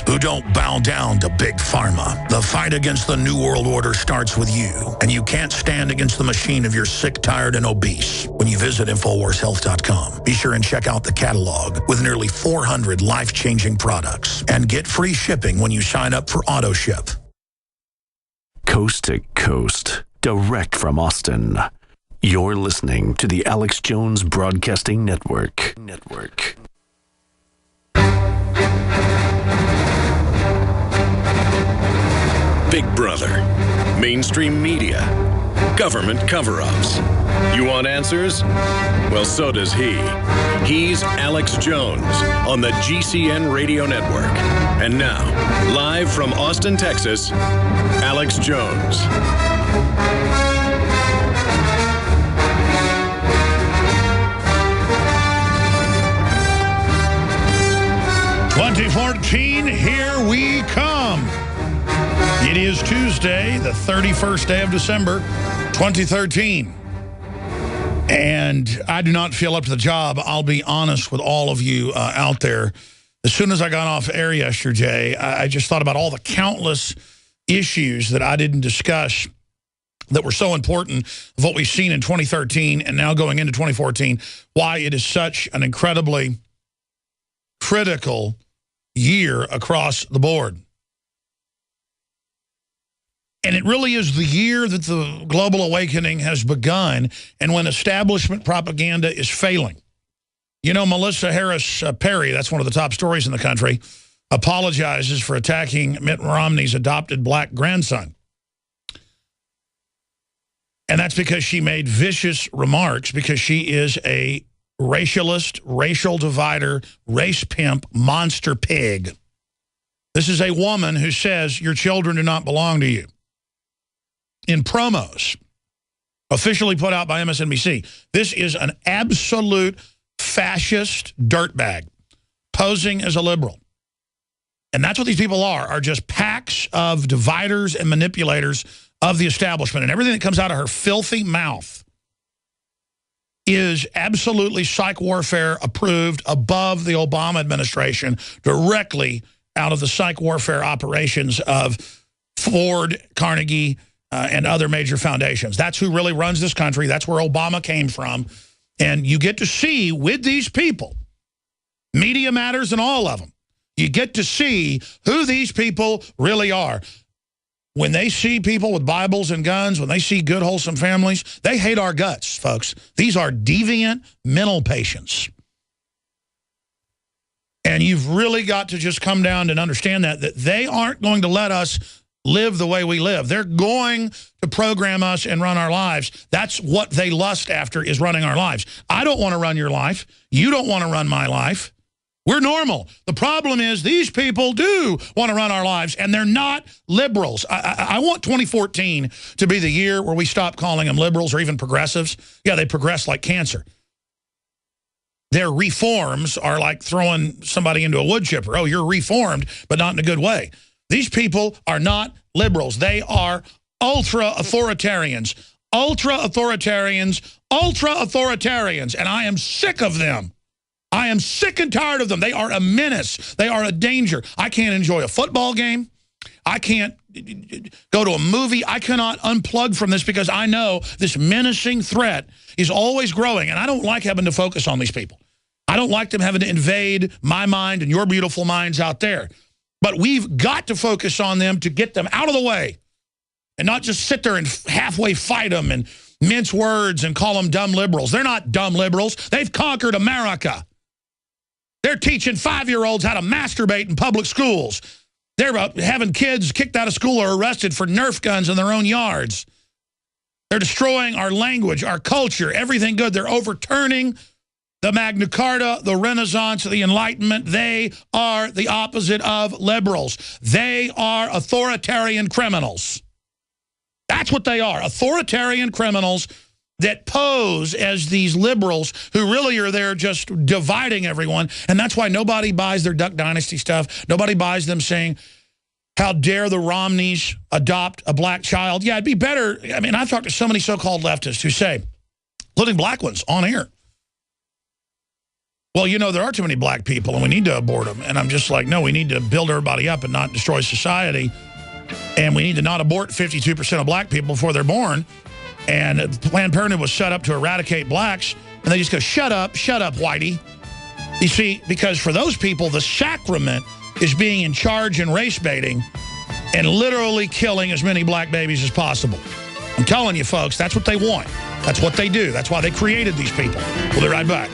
who don't bow down to Big Pharma. The fight against the New World Order starts with you, and you can't stand against the machine if you're sick, tired, and obese. When you visit InfoWarsHealth.com, be sure and check out the catalog with nearly 400 life-changing products, and get free shipping when you sign up for AutoShip. Coast to coast, direct from Austin. You're listening to the Alex Jones Broadcasting Network. Big Brother, mainstream media, government cover-ups. You want answers? Well, so does he. He's Alex Jones on the GCN Radio Network. And now, live from Austin, Texas, Alex Jones. "2014, here we come." It is Tuesday, the 31st day of December, 2013. And I do not feel up to the job. I'll be honest with all of you out there. As soon as I got off air yesterday, I just thought about all the countless issues that I didn't discuss that were so important of what we've seen in 2013 and now going into 2014, why it is such an incredibly critical year across the board. And it really is the year that the global awakening has begun, and when establishment propaganda is failing. You know, Melissa Harris Perry, that's one of the top stories in the country, apologizes for attacking Mitt Romney's adopted black grandson. And that's because she made vicious remarks, because she is a racialist, racial divider, race pimp, monster pig. This is a woman who says your children do not belong to you. In promos, officially put out by MSNBC, this is an absolute fascist dirtbag posing as a liberal. And that's what these people are just packs of dividers and manipulators of the establishment. And everything that comes out of her filthy mouth is absolutely psych warfare approved, above the Obama administration, directly out of the psych warfare operations of Ford, Carnegie, and other major foundations. That's who really runs this country. That's where Obama came from. And you get to see with these people, Media Matters and all of them, you get to see who these people really are. When they see people with Bibles and guns, when they see good, wholesome families, they hate our guts, folks. These are deviant mental patients. And you've really got to just come down and understand that they aren't going to let us live the way we live. They're going to program us and run our lives. That's what they lust after, is running our lives. I don't want to run your life. You don't want to run my life. We're normal. The problem is these people do want to run our lives, and they're not liberals. I want 2014 to be the year where we stop calling them liberals or even progressives. Yeah, they progress like cancer. Their reforms are like throwing somebody into a wood chipper. Oh, you're reformed, but not in a good way. These people are not liberals. They are ultra-authoritarians. Ultra-authoritarians. Ultra-authoritarians. And I am sick of them. I am sick and tired of them. They are a menace. They are a danger. I can't enjoy a football game. I can't go to a movie. I cannot unplug from this because I know this menacing threat is always growing. And I don't like having to focus on these people. I don't like them having to invade my mind and your beautiful minds out there. But we've got to focus on them to get them out of the way and not just sit there and halfway fight them and mince words and call them dumb liberals. They're not dumb liberals. They've conquered America. They're teaching 5-year-olds how to masturbate in public schools. They're having kids kicked out of school or arrested for Nerf guns in their own yards. They're destroying our language, our culture, everything good. They're overturning the Magna Carta, the Renaissance, the Enlightenment. They are the opposite of liberals. They are authoritarian criminals. That's what they are, authoritarian criminals that pose as these liberals who really are there just dividing everyone. And that's why nobody buys their Duck Dynasty stuff. Nobody buys them saying, how dare the Romneys adopt a black child? Yeah, it'd be better. I mean, I've talked to so many so-called leftists who say, including black ones on air, well, you know, there are too many black people and we need to abort them. And I'm just like, no, we need to build everybody up and not destroy society. And we need to not abort 52% of black people before they're born. And Planned Parenthood was set up to eradicate blacks. And they just go, shut up, Whitey. You see, because for those people, the sacrament is being in charge and race baiting and literally killing as many black babies as possible. I'm telling you, folks, that's what they want. That's what they do. That's why they created these people. We'll be right back.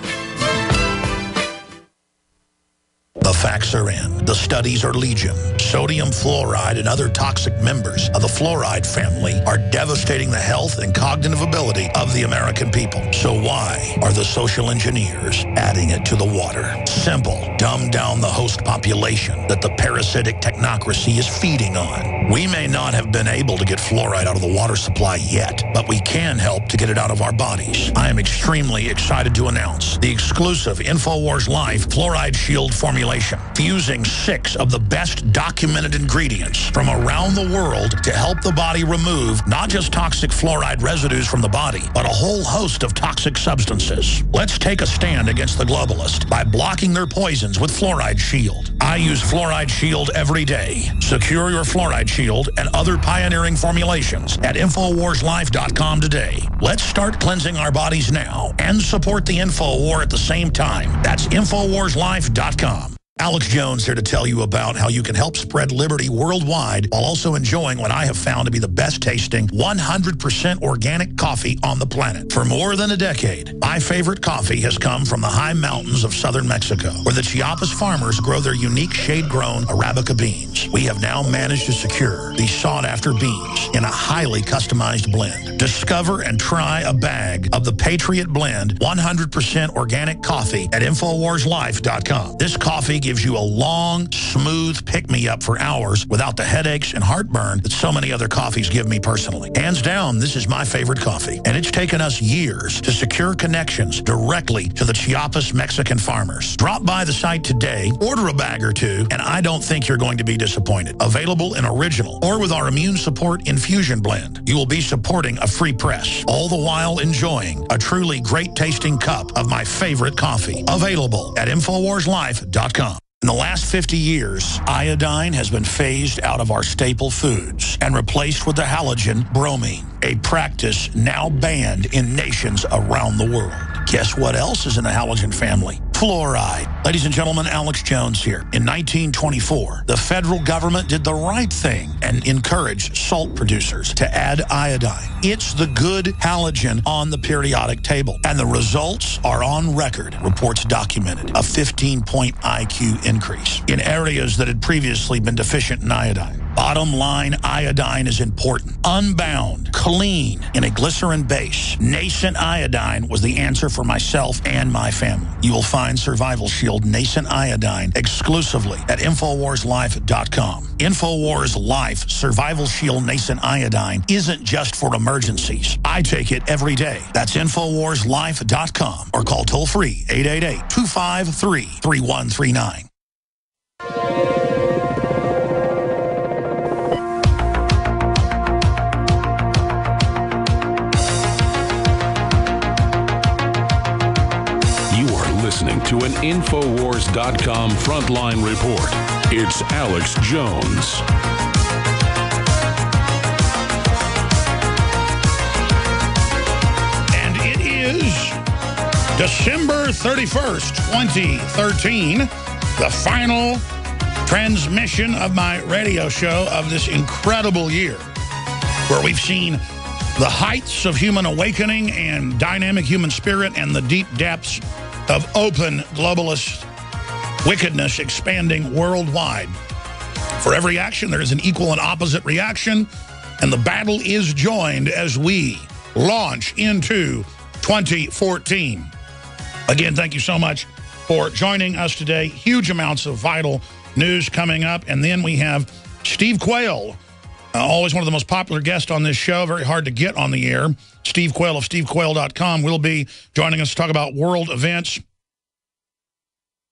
The facts are in. The studies are legion. Sodium fluoride and other toxic members of the fluoride family are devastating the health and cognitive ability of the American people. So why are the social engineers adding it to the water? Simple. Dumb down the host population that the parasitic technocracy is feeding on. We may not have been able to get fluoride out of the water supply yet, but we can help to get it out of our bodies. I am extremely excited to announce the exclusive InfoWars Life Fluoride Shield formulation, fusing 6 of the best documented ingredients from around the world to help the body remove not just toxic fluoride residues from the body, but a whole host of toxic substances. Let's take a stand against the globalists by blocking their poisons with Fluoride Shield. I use Fluoride Shield every day. Secure your Fluoride Shield and other pioneering formulations at InfoWarsLife.com today. Let's start cleansing our bodies now and support the InfoWar at the same time. That's InfoWarsLife.com. Alex Jones here to tell you about how you can help spread liberty worldwide while also enjoying what I have found to be the best tasting 100% organic coffee on the planet. For more than a decade, my favorite coffee has come from the high mountains of southern Mexico, where the Chiapas farmers grow their unique shade-grown Arabica beans. We have now managed to secure these sought-after beans in a highly customized blend. Discover and try a bag of the Patriot Blend 100% organic coffee at InfoWarsLife.com. This coffee gives you a long, smooth pick-me-up for hours without the headaches and heartburn that so many other coffees give me personally. Hands down, this is my favorite coffee, and it's taken us years to secure connections directly to the Chiapas Mexican farmers. Drop by the site today, order a bag or two, and I don't think you're going to be disappointed. Available in original or with our immune support infusion blend. You will be supporting a free press, all the while enjoying a truly great-tasting cup of my favorite coffee. Available at InfoWarsLife.com. In the last 50 years, iodine has been phased out of our staple foods and replaced with the halogen bromine, a practice now banned in nations around the world. Guess what else is in the halogen family? Fluoride. Ladies and gentlemen, Alex Jones here. In 1924, the federal government did the right thing and encouraged salt producers to add iodine. It's the good halogen on the periodic table, and the results are on record. Reports documented a 15-point IQ increase in areas that had previously been deficient in iodine. Bottom line, iodine is important. Unbound, clean, in a glycerin base. Nascent iodine was the answer for myself and my family. You will find Survival Shield Nascent Iodine exclusively at InfoWarsLife.com. InfoWars Life Survival Shield Nascent Iodine isn't just for emergencies. I take it every day. That's InfoWarsLife.com or call toll-free 888-253-3139. Listening to an InfoWars.com frontline report. It's Alex Jones. And it is December 31st, 2013, the final transmission of my radio show of this incredible year, where we've seen the heights of human awakening and dynamic human spirit and the deep depths of open globalist wickedness expanding worldwide. For every action, there is an equal and opposite reaction, and the battle is joined as we launch into 2014. Again, thank you so much for joining us today. Huge amounts of vital news coming up, and then we have Steve Quayle, always one of the most popular guests on this show, very hard to get on the air. Steve Quayle of SteveQuayle.com will be joining us to talk about world events,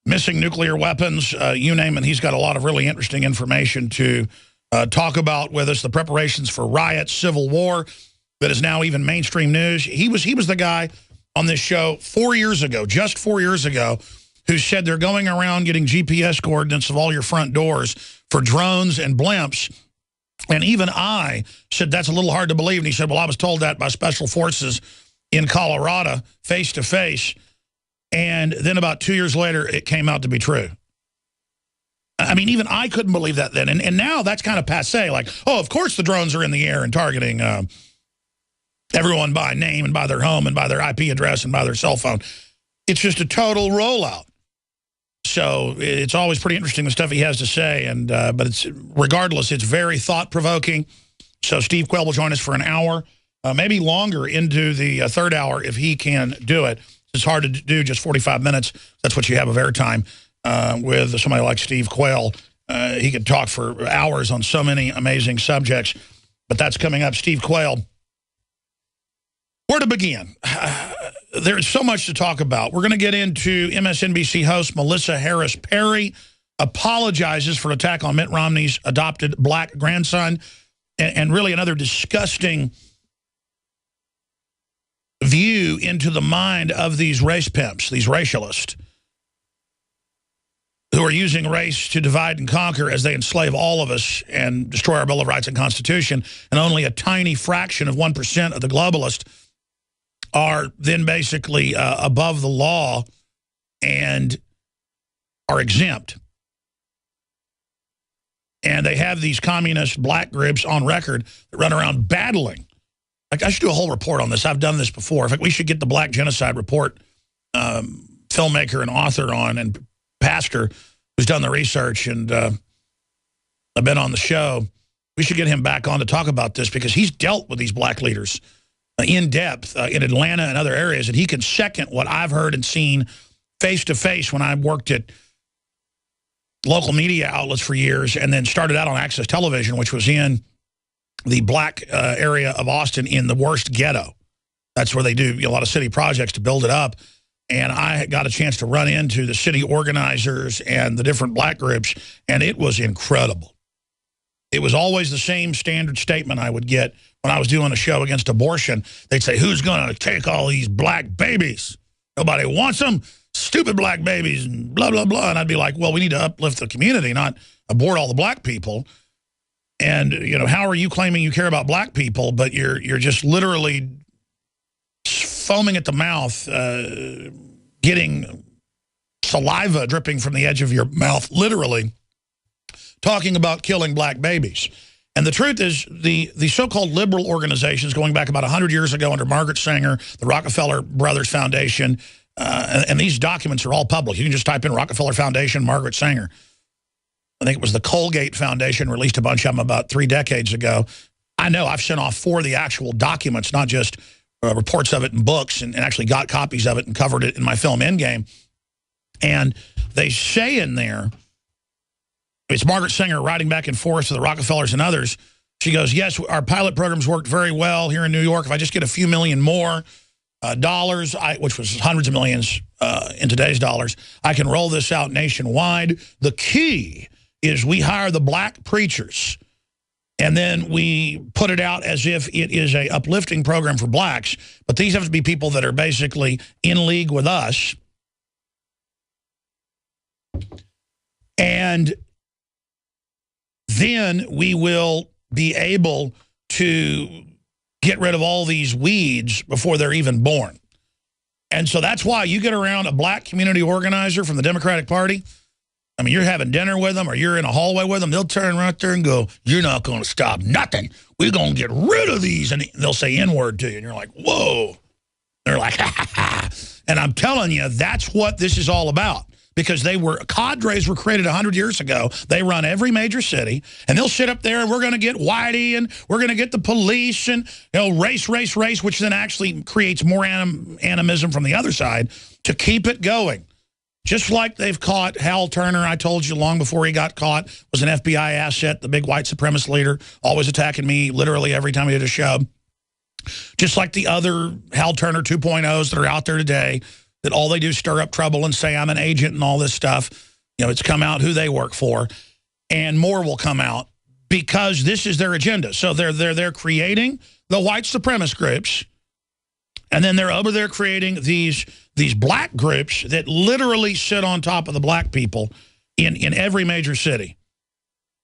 missing nuclear weapons, you name it. He's got a lot of really interesting information to talk about with us. The preparations for riots, civil war that is now even mainstream news. He was the guy on this show 4 years ago, just 4 years ago, who said they're going around getting GPS coordinates of all your front doors for drones and blimps. And even I said, that's a little hard to believe. And he said, well, I was told that by special forces in Colorado, face to face. And then about 2 years later, it came out to be true. I mean, even I couldn't believe that then. And now that's kind of passé. Like, oh, of course the drones are in the air and targeting everyone by name and by their home and by their IP address and by their cell phone. It's just a total rollout. So it's always pretty interesting the stuff he has to say. And but it's regardless, it's very thought-provoking. So Steve Quayle will join us for an hour, maybe longer into the third hour if he can do it. It's hard to do just 45 minutes. That's what you have of airtime with somebody like Steve Quayle. He could talk for hours on so many amazing subjects. But that's coming up. Steve Quayle. Where to begin? There's so much to talk about. We're going to get into MSNBC host Melissa Harris Perry apologizes for attack on Mitt Romney's adopted black grandson, and really another disgusting view into the mind of these race pimps, these racialists, who are using race to divide and conquer as they enslave all of us and destroy our Bill of Rights and Constitution, and only a tiny fraction of 1% of the globalists are then basically above the law and are exempt. And they have these communist black groups on record that run around battling. Like, I should do a whole report on this. I've done this before. In fact, we should get the Black Genocide Report filmmaker and author on, and pastor who's done the research, and I've been on the show. We should get him back on to talk about this, because he's dealt with these black leaders in depth in Atlanta and other areas, and he can second what I've heard and seen face-to-face when I worked at local media outlets for years, and then started out on Access Television, which was in the black area of Austin in the worst ghetto. That's where they do a lot of city projects to build it up. And I got a chance to run into the city organizers and the different black groups, and it was incredible. It was always the same standard statement I would get when I was doing a show against abortion. They'd say, who's going to take all these black babies? Nobody wants them. Stupid black babies and blah, blah, blah. And I'd be like, well, we need to uplift the community, not abort all the black people. And, you know, how are you claiming you care about black people, but you're just literally foaming at the mouth, getting saliva dripping from the edge of your mouth, literally, talking about killing black babies. And the truth is, the so-called liberal organizations going back about 100 years ago under Margaret Sanger, the Rockefeller Brothers Foundation, and these documents are all public. You can just type in Rockefeller Foundation, Margaret Sanger. I think it was the Colgate Foundation released a bunch of them about 3 decades ago. I know I've sent off 4 of the actual documents, not just reports of it in books, and actually got copies of it and covered it in my film Endgame. And they say in there, it's Margaret Sanger writing back and forth to the Rockefellers and others. She goes, yes, our pilot programs worked very well here in New York. If I just get a few million more dollars, which was hundreds of millions in today's dollars, I can roll this out nationwide. The key is we hire the black preachers, and then we put it out as if it is a uplifting program for blacks. But these have to be people that are basically in league with us. And then we will be able to get rid of all these weeds before they're even born. And so that's why you get around a black community organizer from the Democratic Party. I mean, you're having dinner with them or you're in a hallway with them. They'll turn right there and go, you're not going to stop nothing. We're going to get rid of these. And they'll say N-word to you. And you're like, whoa. They're like, ha, ha, ha. And I'm telling you, that's what this is all about. Because cadres were created 100 years ago. They run every major city, and they'll sit up there, and we're going to get Whitey, and we're going to get the police, and race, which then actually creates more animism from the other side to keep it going. Just like they've caught Hal Turner, I told you long before he got caught, was an FBI asset, the big white supremacist leader, always attacking me literally every time he did a show. Just like the other Hal Turner 2.0s that are out there today, that all they do is stir up trouble and say I'm an agent and all this stuff. It's come out who they work for, and more will come out because this is their agenda. So they're creating the white supremacist groups And then they're over there creating these black groups that literally sit on top of the black people in every major city.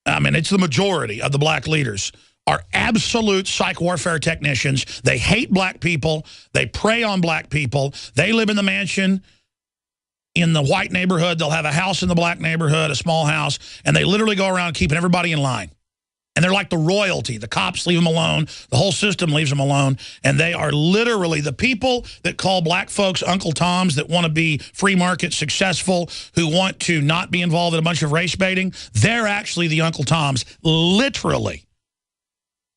I mean, it's the majority of the black leaders are absolute psych warfare technicians. They hate black people. They prey on black people. They live in the mansion in the white neighborhood. They'll have a house in the black neighborhood, a small house, and they literally go around keeping everybody in line. And they're like the royalty. The cops leave them alone. The whole system leaves them alone. And they are literally the people that call black folks Uncle Toms, that want to be free market successful, who want to not be involved in a bunch of race baiting. They're actually the Uncle Toms, literally.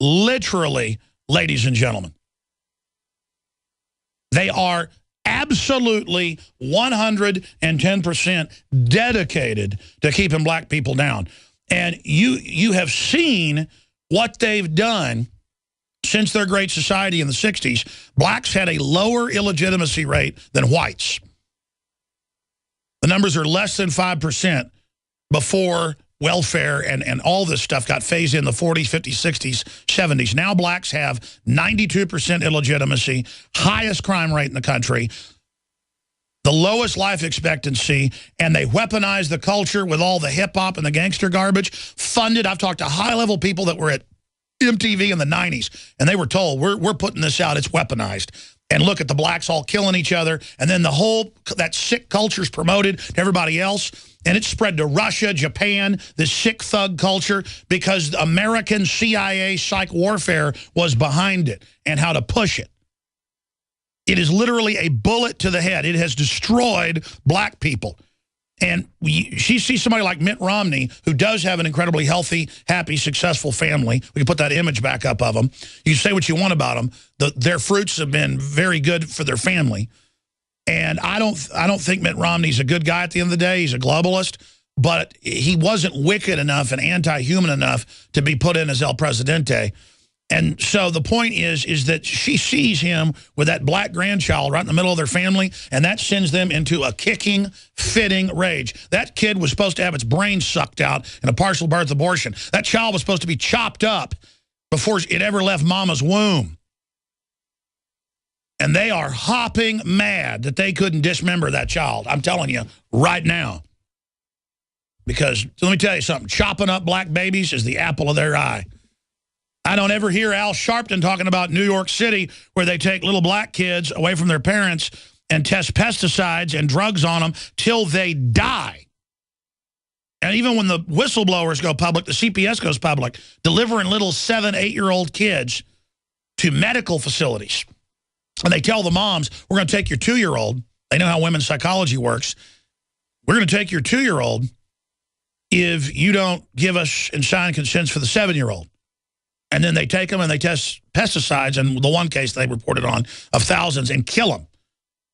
Literally, ladies and gentlemen. They are absolutely 110% dedicated to keeping black people down. And you have seen what they've done since their Great Society in the 60s. Blacks had a lower illegitimacy rate than whites. The numbers are less than 5% before welfare and all this stuff got phased in the 40s, 50s, 60s, 70s. Now blacks have 92% illegitimacy, highest crime rate in the country, the lowest life expectancy, and they weaponize the culture with all the hip-hop and the gangster garbage. Funded, I've talked to high-level people that were at MTV in the 90s, and they were told, we're putting this out, it's weaponized. And look at the blacks all killing each other, and then that sick culture's promoted to everybody else, and it's spread to Russia, Japan, this sick thug culture, because American CIA psych warfare was behind it and how to push it. It is literally a bullet to the head. It has destroyed black people. And she sees somebody like Mitt Romney, who does have an incredibly healthy, happy, successful family. We can put that image back up of them. You say what you want about them. Their fruits have been very good for their family. And I don't think Mitt Romney's a good guy at the end of the day. He's a globalist. But he wasn't wicked enough and anti-human enough to be put in as El Presidente. And so the point is that she sees him with that black grandchild right in the middle of their family, and that sends them into a kicking, fitting rage. That kid was supposed to have its brain sucked out in a partial birth abortion. That child was supposed to be chopped up before it ever left mama's womb. And they are hopping mad that they couldn't dismember that child. I'm telling you right now. Because let me tell you something, chopping up black babies is the apple of their eye. I don't ever hear Al Sharpton talking about New York City, where they take little black kids away from their parents and test pesticides and drugs on them till they die. And even when the whistleblowers go public, the CPS goes public, delivering little 7-, 8-year-old kids to medical facilities. And they tell the moms, we're going to take your 2-year-old. They know how women's psychology works. We're going to take your 2-year-old if you don't give us and sign consents for the 7-year-old. And then they take them and they test pesticides, and the one case they reported on of thousands, and kill them.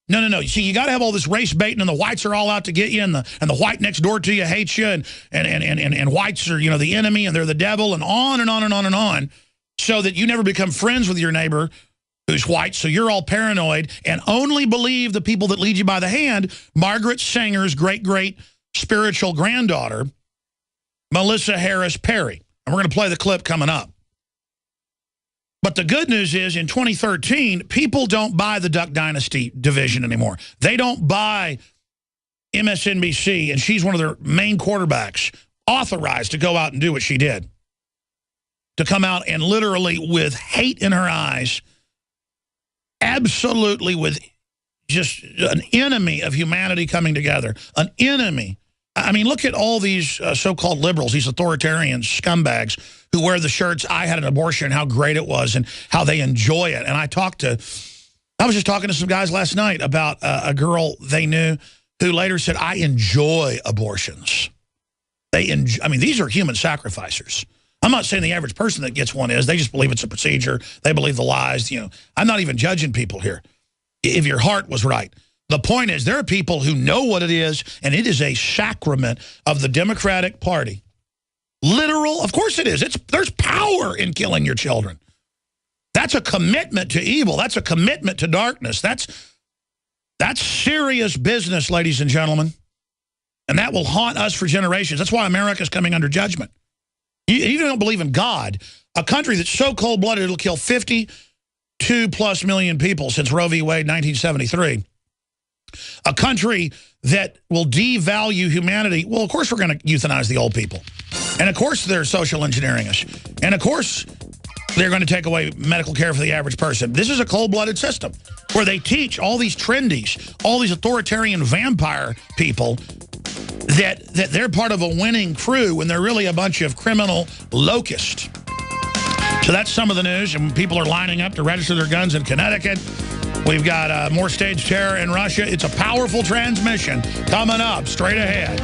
No. You see, you got to have all this race baiting, and the whites are all out to get you, and the white next door to you hates you, and whites are, the enemy, and they're the devil, and on and on and on and on, so that you never become friends with your neighbor who's white, so you're all paranoid and only believe the people that lead you by the hand. Margaret Sanger's great spiritual granddaughter, Melissa Harris Perry. And we're going to play the clip coming up. But the good news is, in 2013, people don't buy the Duck Dynasty division anymore. They don't buy MSNBC, and she's one of their main quarterbacks, authorized to go out and do what she did. To come out and literally, with hate in her eyes, absolutely with just an enemy of humanity coming together, an enemy. I mean, look at all these so-called liberals, these authoritarian scumbags who wear the shirts, I had an abortion, and how great it was, and how they enjoy it. And I was just talking to some guys last night about a girl they knew who later said, I enjoy abortions. I mean, these are human sacrificers. I'm not saying the average person that gets one is. They just believe it's a procedure. They believe the lies. I'm not even judging people here. If your heart was right. The point is, there are people who know what it is, and it is a sacrament of the Democratic Party. Literal, of course it is. There's power in killing your children. That's a commitment to evil. That's a commitment to darkness. That's serious business, ladies and gentlemen. And that will haunt us for generations. That's why America's coming under judgment. You don't believe in God. A country that's so cold-blooded it'll kill 50 2+ million people since Roe v. Wade, 1973. A country that will devalue humanity. Well, of course we're going to euthanize the old people. And of course they're social engineering us. And of course they're going to take away medical care for the average person. This is a cold-blooded system where they teach all these trendies, all these authoritarian vampire people that they're part of a winning crew when they're really a bunch of criminal locusts. So that's some of the news, and people are lining up to register their guns in Connecticut. We've got more staged terror in Russia. It's a powerful transmission coming up straight ahead.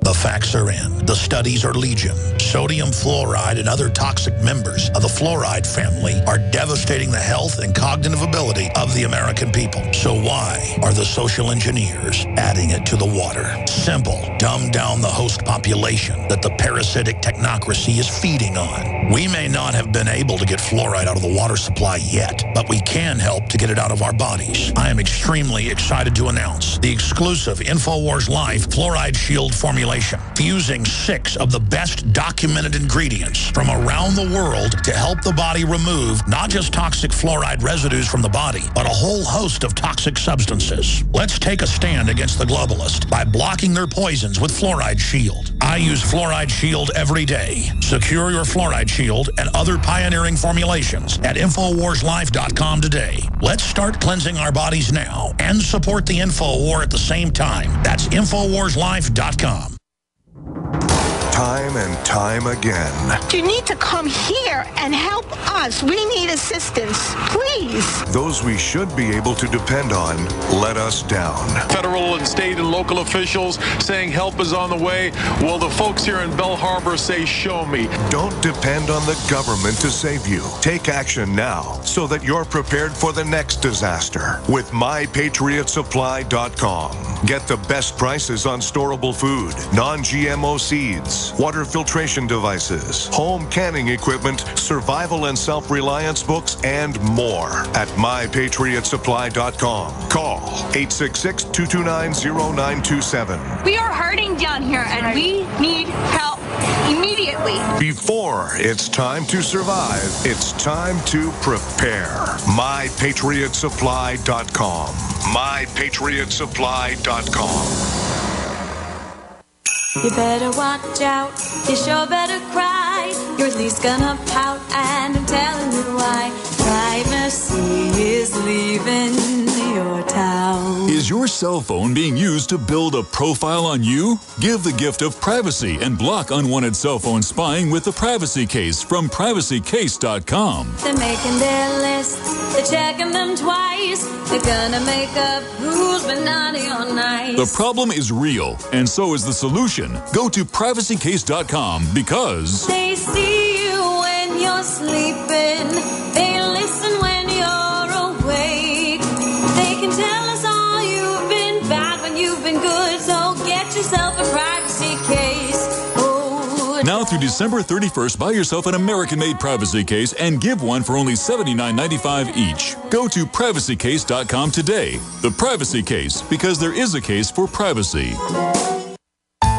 The facts are in. The studies are legion. Sodium fluoride and other toxic members of the fluoride family are devastating the health and cognitive ability of the American people. So why are the social engineers adding it to the water? Simple. Dumb down the host population that the parasitic technocracy is feeding on. We may not have been able to get fluoride out of the water supply yet, but we can help to get it out of our bodies. I am extremely excited to announce the exclusive InfoWars Life Fluoride Shield formulation, fusing 6 of the best documented ingredients from around the world to help the body remove not just toxic fluoride residues from the body, but a whole host of toxic substances. Let's take a stand against the globalists by blocking their poisons with Fluoride Shield. I use Fluoride Shield every day. Secure your Fluoride Shield and other pioneering formulations at InfoWarsLife.com today. Let's start cleansing our bodies now and support the InfoWar at the same time. That's InfoWarsLife.com. Time and time again. You need to come here and help us. We need assistance, please. Those we should be able to depend on let us down. Federal and state and local officials saying help is on the way. Well, the folks here in Bell Harbor say, show me. Don't depend on the government to save you. Take action now so that you're prepared for the next disaster with MyPatriotSupply.com. Get the best prices on storable food, non-GMO seeds, water filtration devices, home canning equipment, survival and self-reliance books, and more at MyPatriotSupply.com. Call 866-229-0927. We are hurting down here, and we need help immediately. Before it's time to survive, it's time to prepare. MyPatriotSupply.com. MyPatriotSupply.com. You better watch out, you sure better cry. You're at least gonna pout, and I'm telling you why. Privacy is leaving your town. Is your cell phone being used to build a profile on you? Give the gift of privacy and block unwanted cell phone spying with the Privacy Case from PrivacyCase.com. They're making their list, they're checking them twice. They're gonna make up who's been naughty or nice. The problem is real, and so is the solution. Go to PrivacyCase.com because they see you when you're sleeping. They listen when you're awake. They can tell us all you've been bad when you've been good. So get yourself a privacy case. Oh, now through December 31st, buy yourself an American-made privacy case and give one for only $79.95 each. Go to PrivacyCase.com today. The Privacy Case, because there is a case for privacy.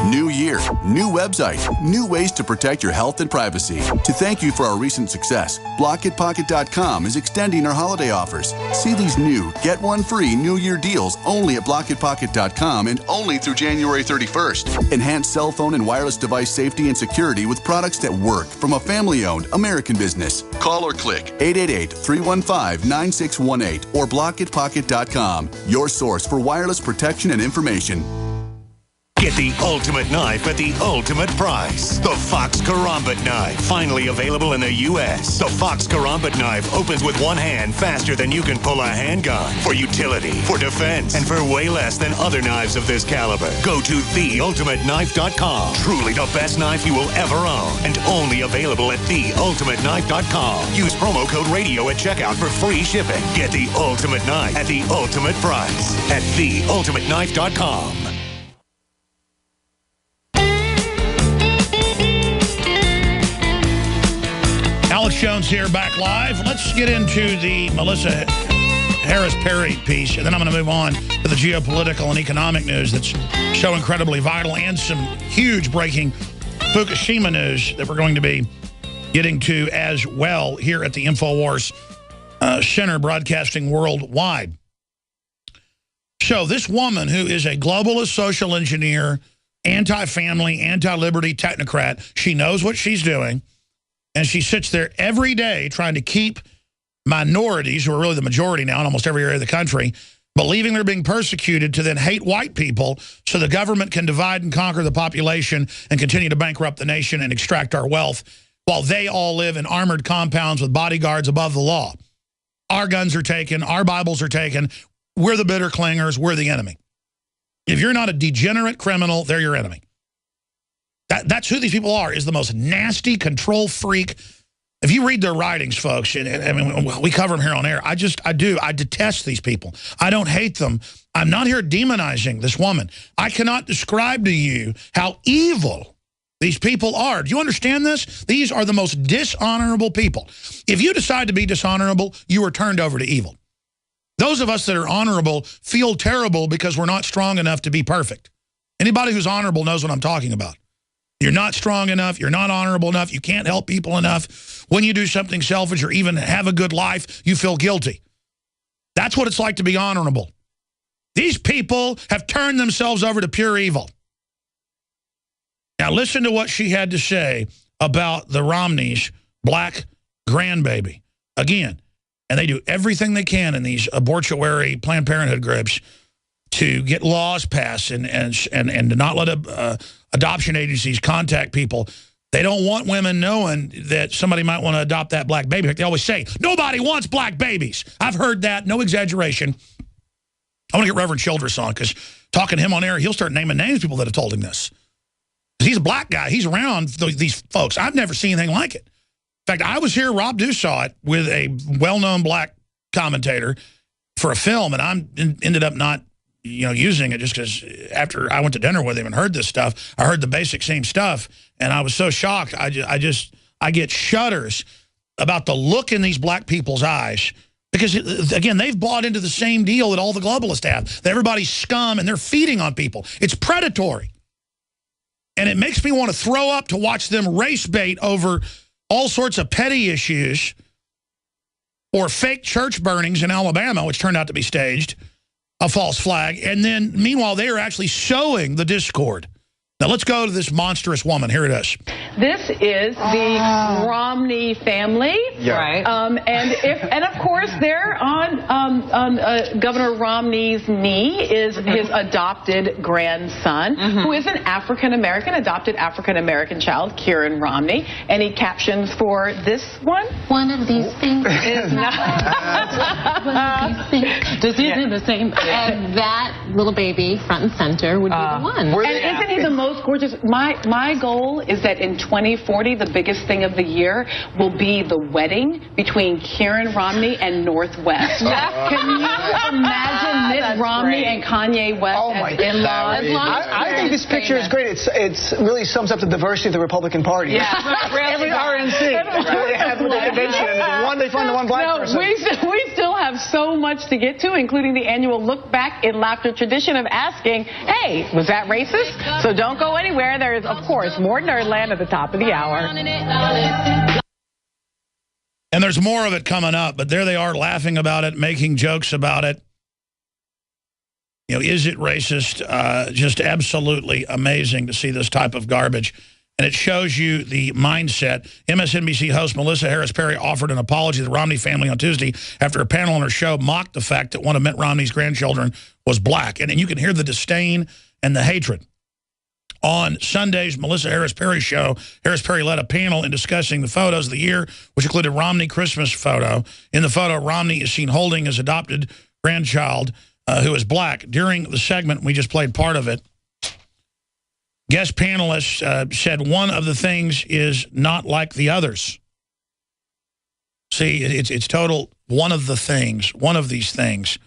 New year, new website, new ways to protect your health and privacy. To thank you for our recent success, BlockItPocket.com is extending our holiday offers. See these new Get One Free New Year deals only at BlockItPocket.com and only through January 31st. Enhance cell phone and wireless device safety and security with products that work from a family-owned American business. Call or click 888-315-9618 or BlockItPocket.com, your source for wireless protection and information. Get the ultimate knife at the ultimate price. The Fox Karambit knife, finally available in the U.S. The Fox Karambit knife opens with one hand faster than you can pull a handgun. For utility, for defense, and for way less than other knives of this caliber. Go to theultimateknife.com. Truly the best knife you will ever own, and only available at theultimateknife.com. Use promo code radio at checkout for free shipping. Get the ultimate knife at the ultimate price at theultimateknife.com. Alex Jones here, back live. Let's get into the Melissa Harris Perry piece, and then I'm going to move on to the geopolitical and economic news that's so incredibly vital, and some huge breaking Fukushima news that we're going to be getting to as well here at the InfoWars Center, broadcasting worldwide. So this woman, who is a globalist social engineer, anti-family, anti-liberty technocrat, she knows what she's doing, and she sits there every day trying to keep minorities, who are really the majority now in almost every area of the country, believing they're being persecuted, to then hate white people so the government can divide and conquer the population and continue to bankrupt the nation and extract our wealth while they all live in armored compounds with bodyguards above the law. Our guns are taken. Our Bibles are taken. We're the bitter clingers. We're the enemy. If you're not a degenerate criminal, they're your enemy. That's who these people are, is the most nasty control freak. If you read their writings, folks, and I mean, we cover them here on air, I detest these people. I don't hate them. I'm not here demonizing this woman. I cannot describe to you how evil these people are. Do you understand this? These are the most dishonorable people. If you decide to be dishonorable, you are turned over to evil. Those of us that are honorable feel terrible because we're not strong enough to be perfect. Anybody who's honorable knows what I'm talking about. You're not strong enough. You're not honorable enough. You can't help people enough. When you do something selfish or even have a good life, you feel guilty. That's what it's like to be honorable. These people have turned themselves over to pure evil. Now listen to what she had to say about the Romneys' black grandbaby. Again, and they do everything they can in these abortuary Planned Parenthood groups to get laws passed and to not let adoption agencies contact people. They don't want women knowing that somebody might want to adopt that black baby. Like they always say, nobody wants black babies. I've heard that, no exaggeration. I want to get Reverend Childress on, because talking to him on air, he'll start naming names of people that have told him this. He's a black guy. He's around these folks. I've never seen anything like it. In fact, I was here, Rob Dew saw it, with a well-known black commentator for a film, and I ended up not using it just because after I went to dinner with him and heard this stuff, I heard the basic same stuff, and I was so shocked. I get shudders about the look in these black people's eyes, because, again, they've bought into the same deal that all the globalists have, that everybody's scum and they're feeding on people. It's predatory. And it makes me want to throw up to watch them race bait over all sorts of petty issues or fake church burnings in Alabama, which turned out to be staged, a false flag. And then, meanwhile, they are actually sowing the discord. Now, let's go to this monstrous woman. Here it is. This is the Romney family. Yeah. Right. And of course, there on Governor Romney's knee is his adopted grandson, who is an adopted African-American child, Kieran Romney. Any captions for this one? One of these things is not. One of these things does he do the same? And that little baby, front and center, would be the one. And isn't he the most gorgeous? My goal is that in 2040, the biggest thing of the year will be the wedding between Kieran Romney and Northwest. Can you imagine Mitt Romney and Kanye West as in-laws? I think this picture is great. It really sums up the diversity of the Republican Party. Yeah, really. Every RNC. They have the convention, and they find the one black person. We still have so much to get to, including the annual Look Back in Laughter tradition of asking, hey, was that racist? So don't go anywhere. There is, of course, more Nerdland at the top of the hour. And there's more of it coming up, but there they are laughing about it, making jokes about it. Is it racist? Just absolutely amazing to see this type of garbage. And it shows you the mindset. MSNBC host Melissa Harris Perry offered an apology to the Romney family on Tuesday after a panel on her show mocked the fact that one of Mitt Romney's grandchildren was black. And you can hear the disdain and the hatred. On Sunday's Melissa Harris Perry show, Harris Perry led a panel in discussing the photos of the year, which included Romney Christmas photo. In the photo, Romney is seen holding his adopted grandchild, who is black. During the segment, we just played part of it. Guest panelists said one of the things is not like the others. See, it's total one of the things, one of these things.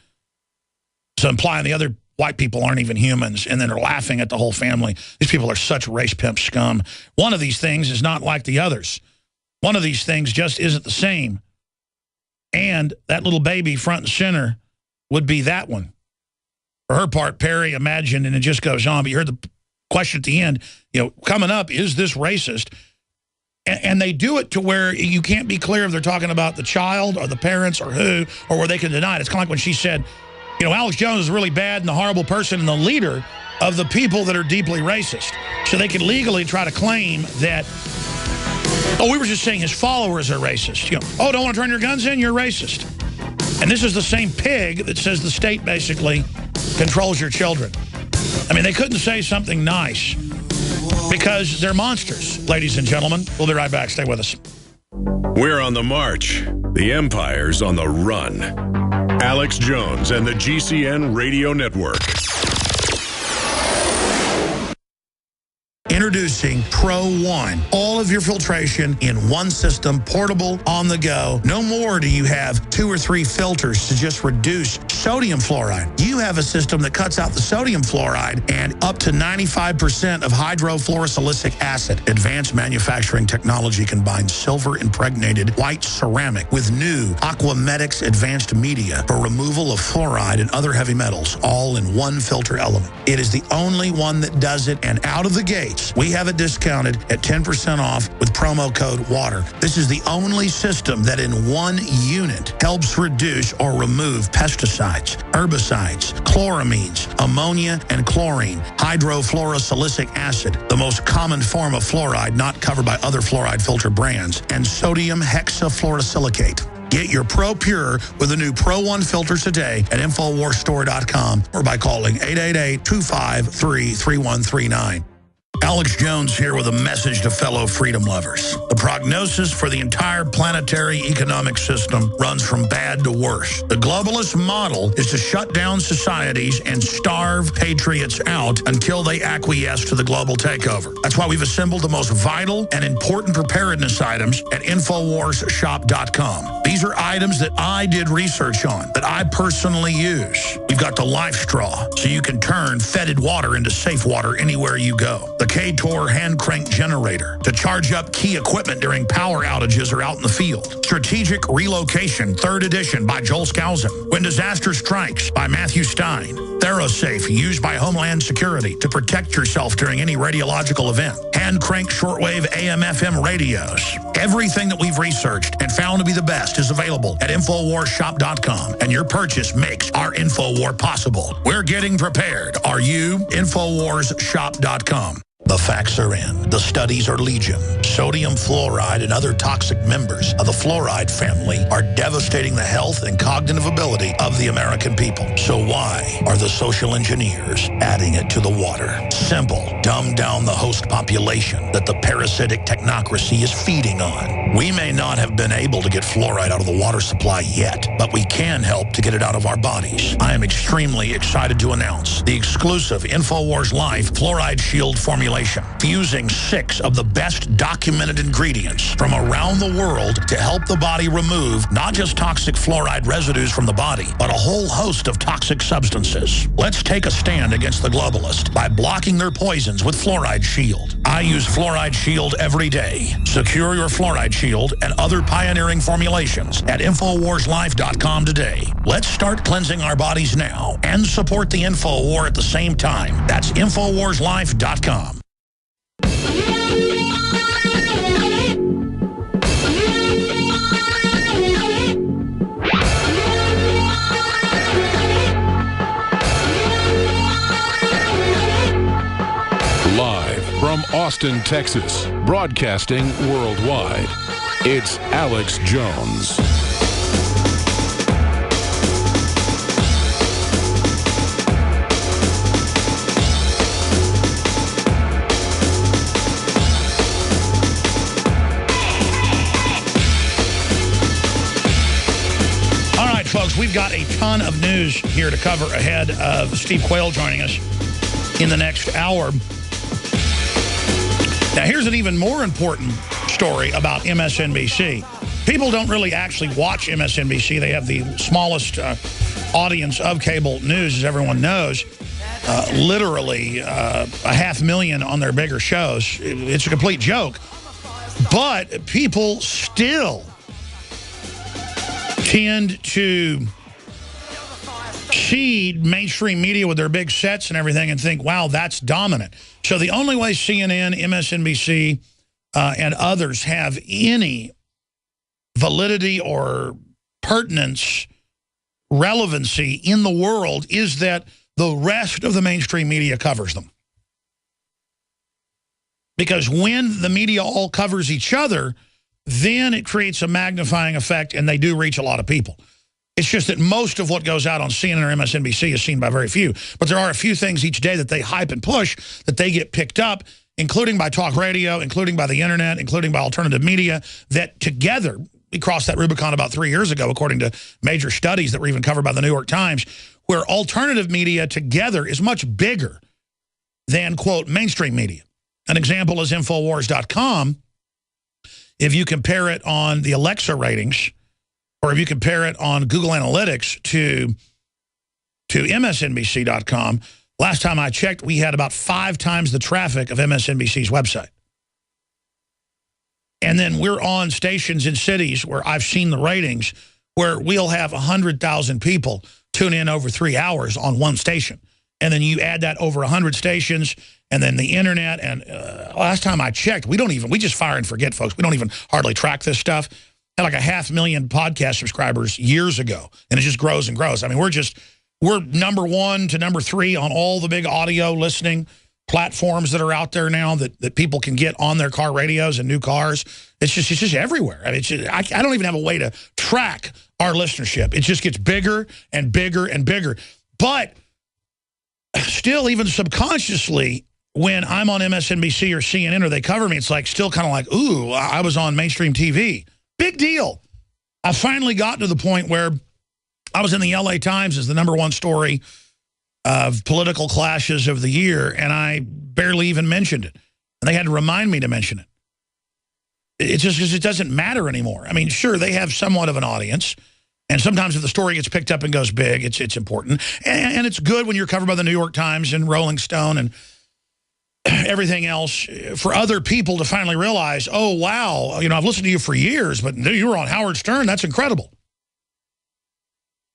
So implying the other white people aren't even humans, and then are laughing at the whole family. These people are such race pimp scum. One of these things is not like the others. One of these things just isn't the same. And that little baby front and center would be that one. For her part, Perry imagined, and it just goes on, but you heard the question at the end, coming up, is this racist? And they do it to where you can't be clear if they're talking about the child or the parents or who, or where they can deny it. It's kind of like when she said, you know, Alex Jones is really bad and a horrible person and the leader of the people that are deeply racist. So they can legally try to claim that, oh, we were just saying his followers are racist. You know, oh, don't want to turn your guns in? You're racist. And this is the same pig that says the state basically controls your children. I mean, they couldn't say something nice because they're monsters, ladies and gentlemen. We'll be right back. Stay with us. We're on the march. The empire's on the run. Alex Jones and the GCN Radio Network. Introducing Pro One. All of your filtration in one system, portable, on the go. No more do you have 2 or 3 filters to just reduce sodium fluoride. You have a system that cuts out the sodium fluoride and up to 95% of hydrofluorosilicic acid. Advanced manufacturing technology combines silver-impregnated white ceramic with new Aquamedics advanced media for removal of fluoride and other heavy metals, all in one filter element. It is the only one that does it, and out of the gates, we have it discounted at 10% off with promo code WATER. This is the only system that in one unit helps reduce or remove pesticides, herbicides, chloramines, ammonia, and chlorine, hydrofluorosilicic acid, the most common form of fluoride not covered by other fluoride filter brands, and sodium hexafluorosilicate. Get your Pro Pure with the new Pro One filters today at InfoWarsStore.com or by calling 888-253-3139. Alex Jones here with a message to fellow freedom lovers. The prognosis for the entire planetary economic system runs from bad to worse. The globalist model is to shut down societies and starve patriots out until they acquiesce to the global takeover. That's why we've assembled the most vital and important preparedness items at InfoWarsShop.com. These are items that I did research on, that I personally use. We've got the Life Straw, so you can turn fetid water into safe water anywhere you go. The K-Tor hand crank generator to charge up key equipment during power outages or out in the field. Strategic Relocation, 3rd edition by Joel Skousen. When Disaster Strikes by Matthew Stein. ThyroSafe, used by Homeland Security to protect yourself during any radiological event. Hand crank shortwave AM/FM radios. Everything that we've researched and found to be the best is available at InfoWarsShop.com, and your purchase makes our InfoWar possible. We're getting prepared. Are you? InfoWarsShop.com. The facts are in. The studies are legion. Sodium fluoride and other toxic members of the fluoride family are devastating the health and cognitive ability of the American people. So why are the social engineers adding it to the water? Simple. Dumb down the host population that the parasitic technocracy is feeding on. We may not have been able to get fluoride out of the water supply yet, but we can help to get it out of our bodies. I am extremely excited to announce the exclusive InfoWars Life Fluoride Shield formulation, fusing 6 of the best documented ingredients from around the world to help the body remove not just toxic fluoride residues from the body, but a whole host of toxic substances. Let's take a stand against the globalists by blocking their poisons with Fluoride Shield. I use Fluoride Shield every day. Secure your Fluoride Shield and other pioneering formulations at InfoWarsLife.com today. Let's start cleansing our bodies now and support the InfoWar at the same time. That's InfoWarsLife.com. Live from Austin, Texas, broadcasting worldwide, it's Alex Jones. Folks, we've got a ton of news here to cover ahead of Steve Quayle joining us in the next hour. Now, here's an even more important story about MSNBC. People don't really actually watch MSNBC. They have the smallest audience of cable news, as everyone knows. Literally 500,000 on their bigger shows. It's a complete joke. But people still tend to see mainstream media with their big sets and everything and think, wow, that's dominant. So the only way CNN, MSNBC, and others have any validity or pertinence, relevancy in the world is that the rest of the mainstream media covers them. Because when the media all covers each other, then it creates a magnifying effect, and they do reach a lot of people. It's just that most of what goes out on CNN or MSNBC is seen by very few. But there are a few things each day that they hype and push that they get picked up, including by talk radio, including by the internet, including by alternative media, that together, we crossed that Rubicon about 3 years ago, according to major studies that were even covered by the New York Times, where alternative media together is much bigger than, quote, mainstream media. An example is Infowars.com. If you compare it on the Alexa ratings, or if you compare it on Google Analytics to MSNBC.com, last time I checked, we had about 5 times the traffic of MSNBC's website. And then we're on stations in cities where I've seen the ratings where we'll have 100,000 people tune in over 3 hours on one station. And then you add that over 100 stations and then the internet. And last time I checked, we just fire and forget, folks. We don't even hardly track this stuff. Had like 500,000 podcast subscribers years ago. And it just grows and grows. I mean, we're number 1 to number 3 on all the big audio listening platforms that are out there now that people can get on their car radios and new cars. It's just everywhere. I mean, I don't even have a way to track our listenership. It just gets bigger and bigger and bigger. But still, even subconsciously, when I'm on MSNBC or CNN or they cover me, it's like still kind of like, ooh, I was on mainstream TV. Big deal. I finally got to the point where I was in the LA Times as the #1 story of political clashes of the year, and I barely even mentioned it. And they had to remind me to mention it. It's just because it doesn't matter anymore. I mean, sure, they have somewhat of an audience, and sometimes if the story gets picked up and goes big, it's important. And it's good when you're covered by the New York Times and Rolling Stone and everything else for other people to finally realize, oh, wow, I've listened to you for years, but you were on Howard Stern. That's incredible.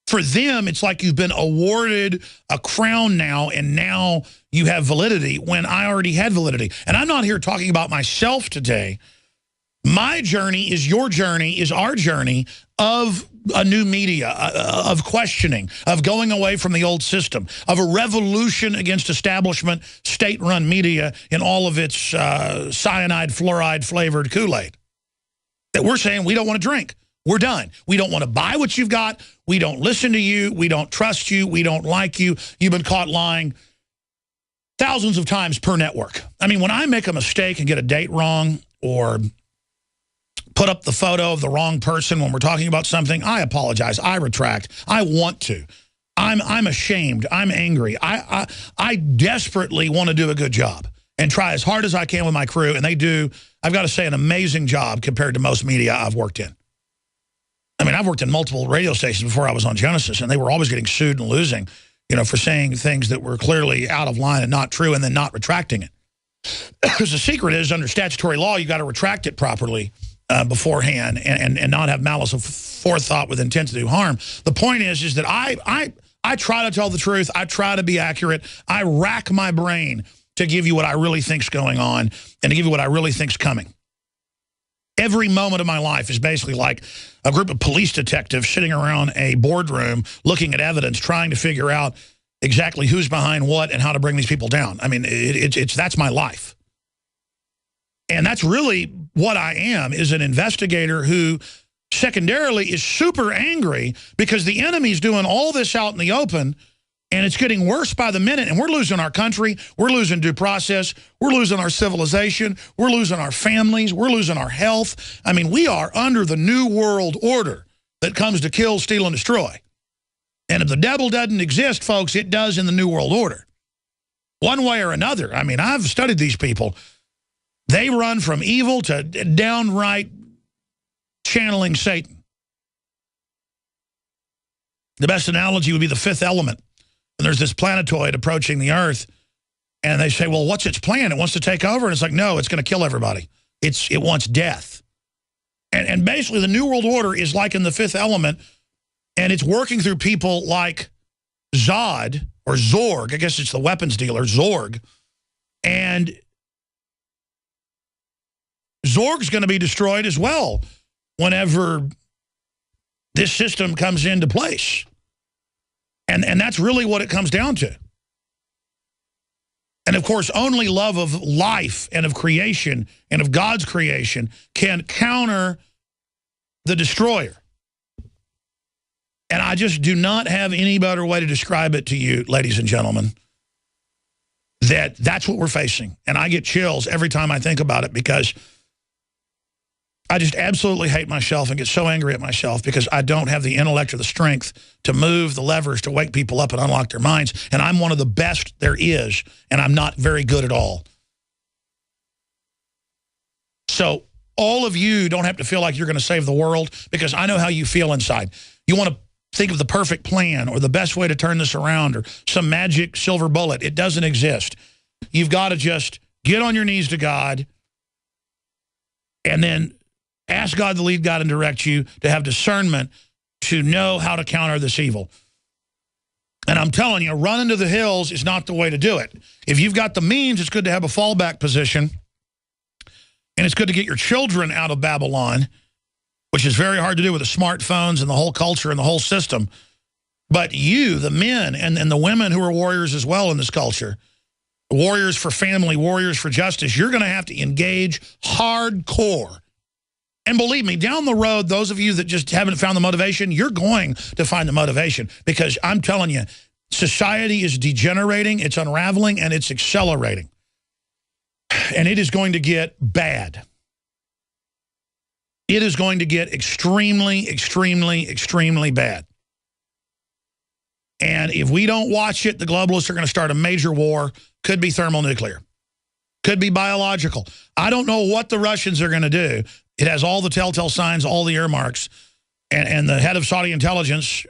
For them, it's like you've been awarded a crown now, and now you have validity when I already had validity. And I'm not here talking about myself today. My journey is your journey, is our journey of a new media, of questioning, of going away from the old system, of a revolution against establishment, state-run media in all of its cyanide, fluoride-flavored Kool-Aid. That we're saying we don't want to drink. We're done. We don't want to buy what you've got. We don't listen to you. We don't trust you. We don't like you. You've been caught lying thousands of times per network. I mean, when I make a mistake and get a date wrong or put up the photo of the wrong person when we're talking about something, I apologize. I retract. I want to. I'm ashamed. I'm angry. I desperately want to do a good job and try as hard as I can with my crew, and they do, I've got to say, an amazing job compared to most media I've worked in. I mean, I've worked in multiple radio stations before I was on Genesis, and they were always getting sued and losing, for saying things that were clearly out of line and not true and then not retracting it. Because the secret is, under statutory law, you got to retract it properly beforehand and not have malice of forethought with intent to do harm. The point is that I try to tell the truth. I try to be accurate. I rack my brain to give you what I really think's going on and to give you what I really think's coming. Every moment of my life is basically like a group of police detectives sitting around a boardroom looking at evidence, trying to figure out exactly who's behind what and how to bring these people down. I mean, that's my life. And that's really what I am, is an investigator who secondarily is super angry because the enemy's doing all this out in the open, and it's getting worse by the minute, and we're losing our country, we're losing due process, we're losing our civilization, we're losing our families, we're losing our health. I mean, we are under the new world order that comes to kill, steal, and destroy. And if the devil doesn't exist, folks, it does in the new world order. One way or another. I mean, I've studied these people. They run from evil to downright channeling Satan. The best analogy would be the Fifth Element. And there's this planetoid approaching the Earth, and they say, well, what's its plan? It wants to take over? And it's like, no, it's going to kill everybody. It wants death. And basically, the New World Order is like in the Fifth Element, and it's working through people like Zod, or Zorg. I guess it's the weapons dealer, Zorg. And Zorg's going to be destroyed as well whenever this system comes into place. And that's really what it comes down to. And, of course, only love of life and of creation and of God's creation can counter the destroyer. And I just do not have any better way to describe it to you, ladies and gentlemen, that's what we're facing. And I get chills every time I think about it because I just absolutely hate myself and get so angry at myself because I don't have the intellect or the strength to move the levers to wake people up and unlock their minds. And I'm one of the best there is, and I'm not very good at all. So all of you don't have to feel like you're going to save the world because I know how you feel inside. You want to think of the perfect plan or the best way to turn this around or some magic silver bullet. It doesn't exist. You've got to just get on your knees to God and then ask God to lead God and direct you to have discernment to know how to counter this evil. And I'm telling you, running to the hills is not the way to do it. If you've got the means, it's good to have a fallback position. And it's good to get your children out of Babylon, which is very hard to do with the smartphones and the whole culture and the whole system. But you, the men and the women who are warriors as well in this culture, warriors for family, warriors for justice, you're going to have to engage hardcore. And believe me, down the road, those of you that just haven't found the motivation, you're going to find the motivation because I'm telling you, society is degenerating, it's unraveling, and it's accelerating. And it is going to get bad. It is going to get extremely, extremely, extremely bad. And if we don't watch it, the globalists are going to start a major war. Could be thermonuclear. Could be biological. I don't know what the Russians are going to do. It has all the telltale signs, all the earmarks. And the head of Saudi intelligence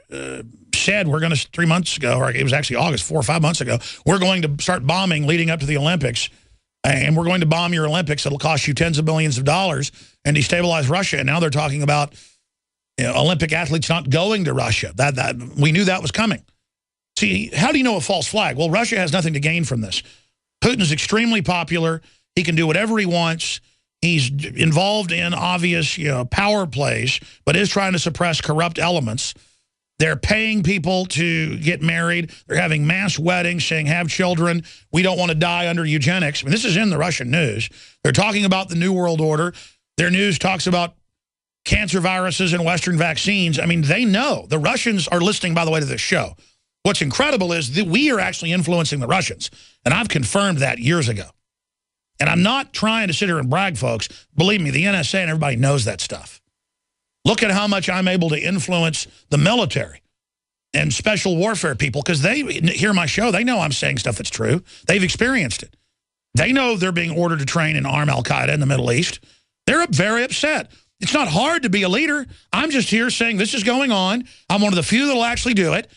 said we're going to, 3 months ago, or it was actually August, 4 or 5 months ago, we're going to start bombing leading up to the Olympics. And we're going to bomb your Olympics. It'll cost you tens of billions of dollars and destabilize Russia. And now they're talking about Olympic athletes not going to Russia. That we knew that was coming. See, how do you know a false flag? Well, Russia has nothing to gain from this. Putin's extremely popular. He can do whatever he wants. He's involved in obvious, power plays, but is trying to suppress corrupt elements. They're paying people to get married. They're having mass weddings, saying have children. We don't want to die under eugenics. I mean, this is in the Russian news. They're talking about the New World Order. Their news talks about cancer viruses and Western vaccines. I mean, they know. The Russians are listening, by the way, to this show. What's incredible is that we are actually influencing the Russians. And I've confirmed that years ago. And I'm not trying to sit here and brag, folks. Believe me, the NSA and everybody knows that stuff. Look at how much I'm able to influence the military and special warfare people because they hear my show. They know I'm saying stuff that's true. They've experienced it. They know they're being ordered to train and arm al-Qaeda in the Middle East. They're very upset. It's not hard to be a leader. I'm just here saying this is going on. I'm one of the few that will actually do it.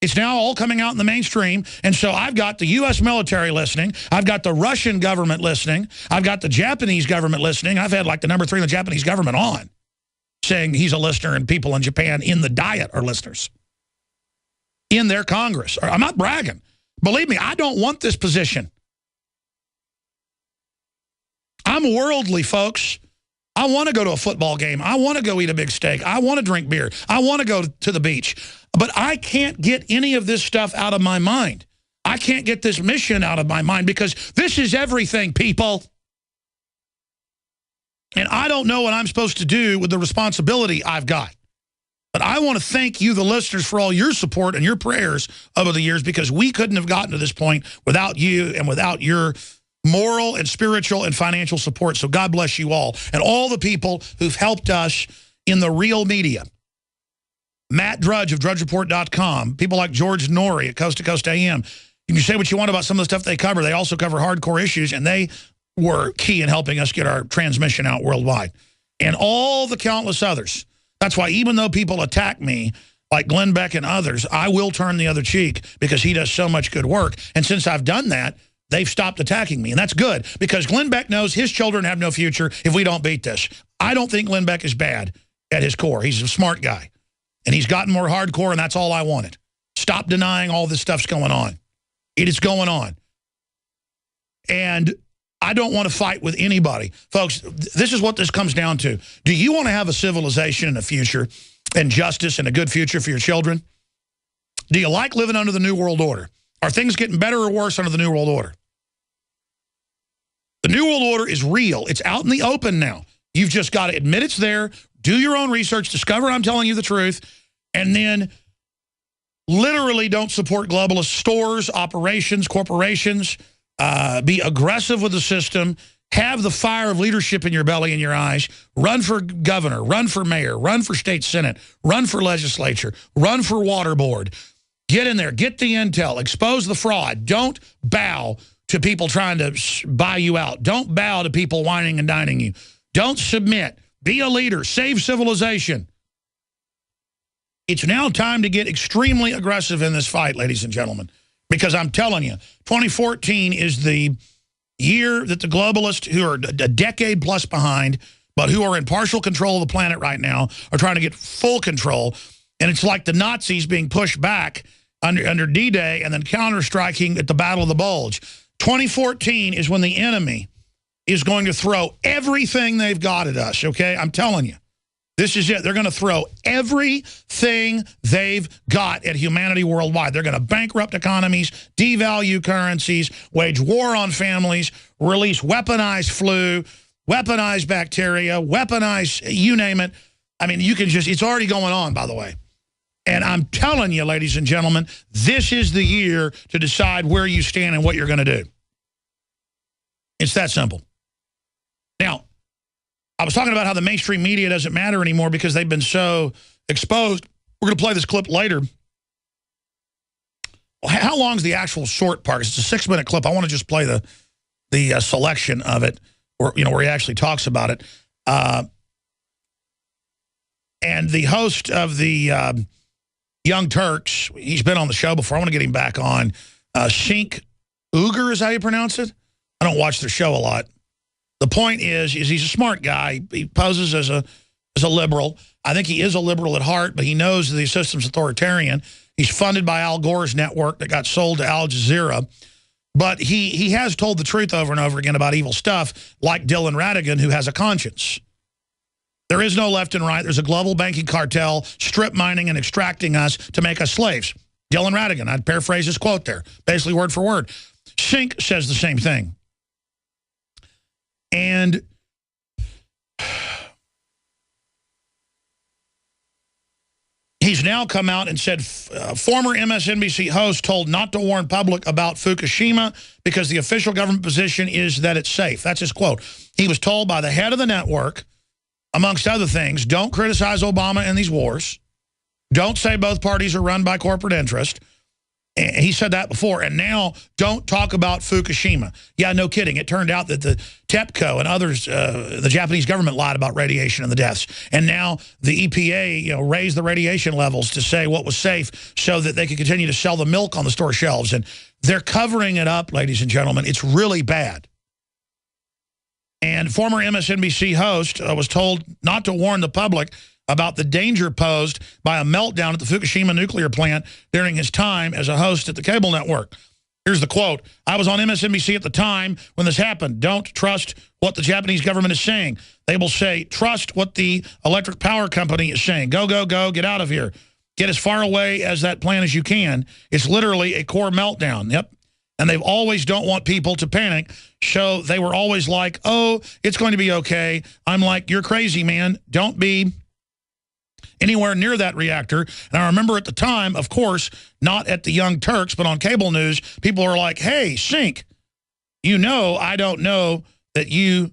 It's now all coming out in the mainstream. And so I've got the U.S. military listening. I've got the Russian government listening. I've got the Japanese government listening. I've had like the #3 in the Japanese government on saying he's a listener, and people in Japan in the Diet are listeners in their Congress. I'm not bragging. Believe me, I don't want this position. I'm worldly, folks. I want to go to a football game. I want to go eat a big steak. I want to drink beer. I want to go to the beach. But I can't get any of this stuff out of my mind. I can't get this mission out of my mind because this is everything, people. And I don't know what I'm supposed to do with the responsibility I've got. But I want to thank you, the listeners, for all your support and your prayers over the years because we couldn't have gotten to this point without you and without your moral and spiritual and financial support. So God bless you all. And all the people who've helped us in the real media. Matt Drudge of DrudgeReport.com. People like George Norrie at Coast to Coast AM. You can say what you want about some of the stuff they cover. They also cover hardcore issues, and they were key in helping us get our transmission out worldwide. And all the countless others. That's why even though people attack me, like Glenn Beck and others, I will turn the other cheek because he does so much good work. And since I've done that, they've stopped attacking me. And that's good because Glenn Beck knows his children have no future if we don't beat this. I don't think Glenn Beck is bad at his core. He's a smart guy. And he's gotten more hardcore, and that's all I wanted. Stop denying all this stuff's going on. It is going on. And I don't want to fight with anybody. Folks, this is what this comes down to. Do you want to have a civilization and a future and justice and a good future for your children? Do you like living under the New World Order? Are things getting better or worse under the New World Order? The New World Order is real. It's out in the open now. You've just got to admit it's there, do your own research, discover I'm telling you the truth, and then literally don't support globalist stores, operations, corporations. Be aggressive with the system. Have the fire of leadership in your belly and your eyes. Run for governor. Run for mayor. Run for state senate. Run for legislature. Run for water board. Get in there. Get the intel. Expose the fraud. Don't bow to people trying to buy you out. Don't bow to people whining and dining you. Don't submit. Be a leader. Save civilization. It's now time to get extremely aggressive in this fight, ladies and gentlemen. Because I'm telling you, 2014 is the year that the globalists, who are a decade plus behind, but who are in partial control of the planet right now, are trying to get full control. And it's like the Nazis being pushed back under D-Day and then counter-striking at the Battle of the Bulge. 2014 is when the enemy is going to throw everything they've got at us, okay? I'm telling you. This is it. They're going to throw everything they've got at humanity worldwide. They're going to bankrupt economies, devalue currencies, wage war on families, release weaponized flu, weaponized bacteria, weaponized, you name it. I mean, you can just, it's already going on, by the way. And I'm telling you, ladies and gentlemen, this is the year to decide where you stand and what you're going to do. It's that simple. Now, I was talking about how the mainstream media doesn't matter anymore because they've been so exposed. We're going to play this clip later. Well, how long is the actual short part? It's a 6-minute clip. I want to just play the selection of it, or where he actually talks about it. And the host of the Young Turks, he's been on the show before. I want to get him back on. Cenk Uygur is how you pronounce it. I don't watch their show a lot. The point is he's a smart guy. He poses as a liberal. I think he is a liberal at heart, but he knows the system's authoritarian. He's funded by Al Gore's network that got sold to Al Jazeera. But he has told the truth over and over again about evil stuff, like Dylan Ratigan, who has a conscience. There is no left and right. There's a global banking cartel strip mining and extracting us to make us slaves. Dylan Ratigan, I'd paraphrase his quote there, basically word for word. Cenk says the same thing. And he's now come out and said former MSNBC host told not to warn public about Fukushima because the official government position is that it's safe. That's his quote. He was told by the head of the network, amongst other things, don't criticize Obama in these wars. Don't say both parties are run by corporate interest. And he said that before. And now, don't talk about Fukushima. Yeah, no kidding. It turned out that the TEPCO and others, the Japanese government lied about radiation and the deaths. And now the EPA, raised the radiation levels to say what was safe so that they could continue to sell the milk on the store shelves. And they're covering it up, ladies and gentlemen. It's really bad. And former MSNBC host was told not to warn the public about the danger posed by a meltdown at the Fukushima nuclear plant during his time as a host at the cable network. Here's the quote. I was on MSNBC at the time when this happened. Don't trust what the Japanese government is saying. They will say, trust what the electric power company is saying. Go, go, go, get out of here. Get as far away as that plant as you can. It's literally a core meltdown. Yep. And they always don't want people to panic. So they were always like, oh, it's going to be okay. I'm like, you're crazy, man. Don't be anywhere near that reactor. And I remember at the time, of course, not at the Young Turks, but on cable news, people are like, hey, Cenk, I don't know that you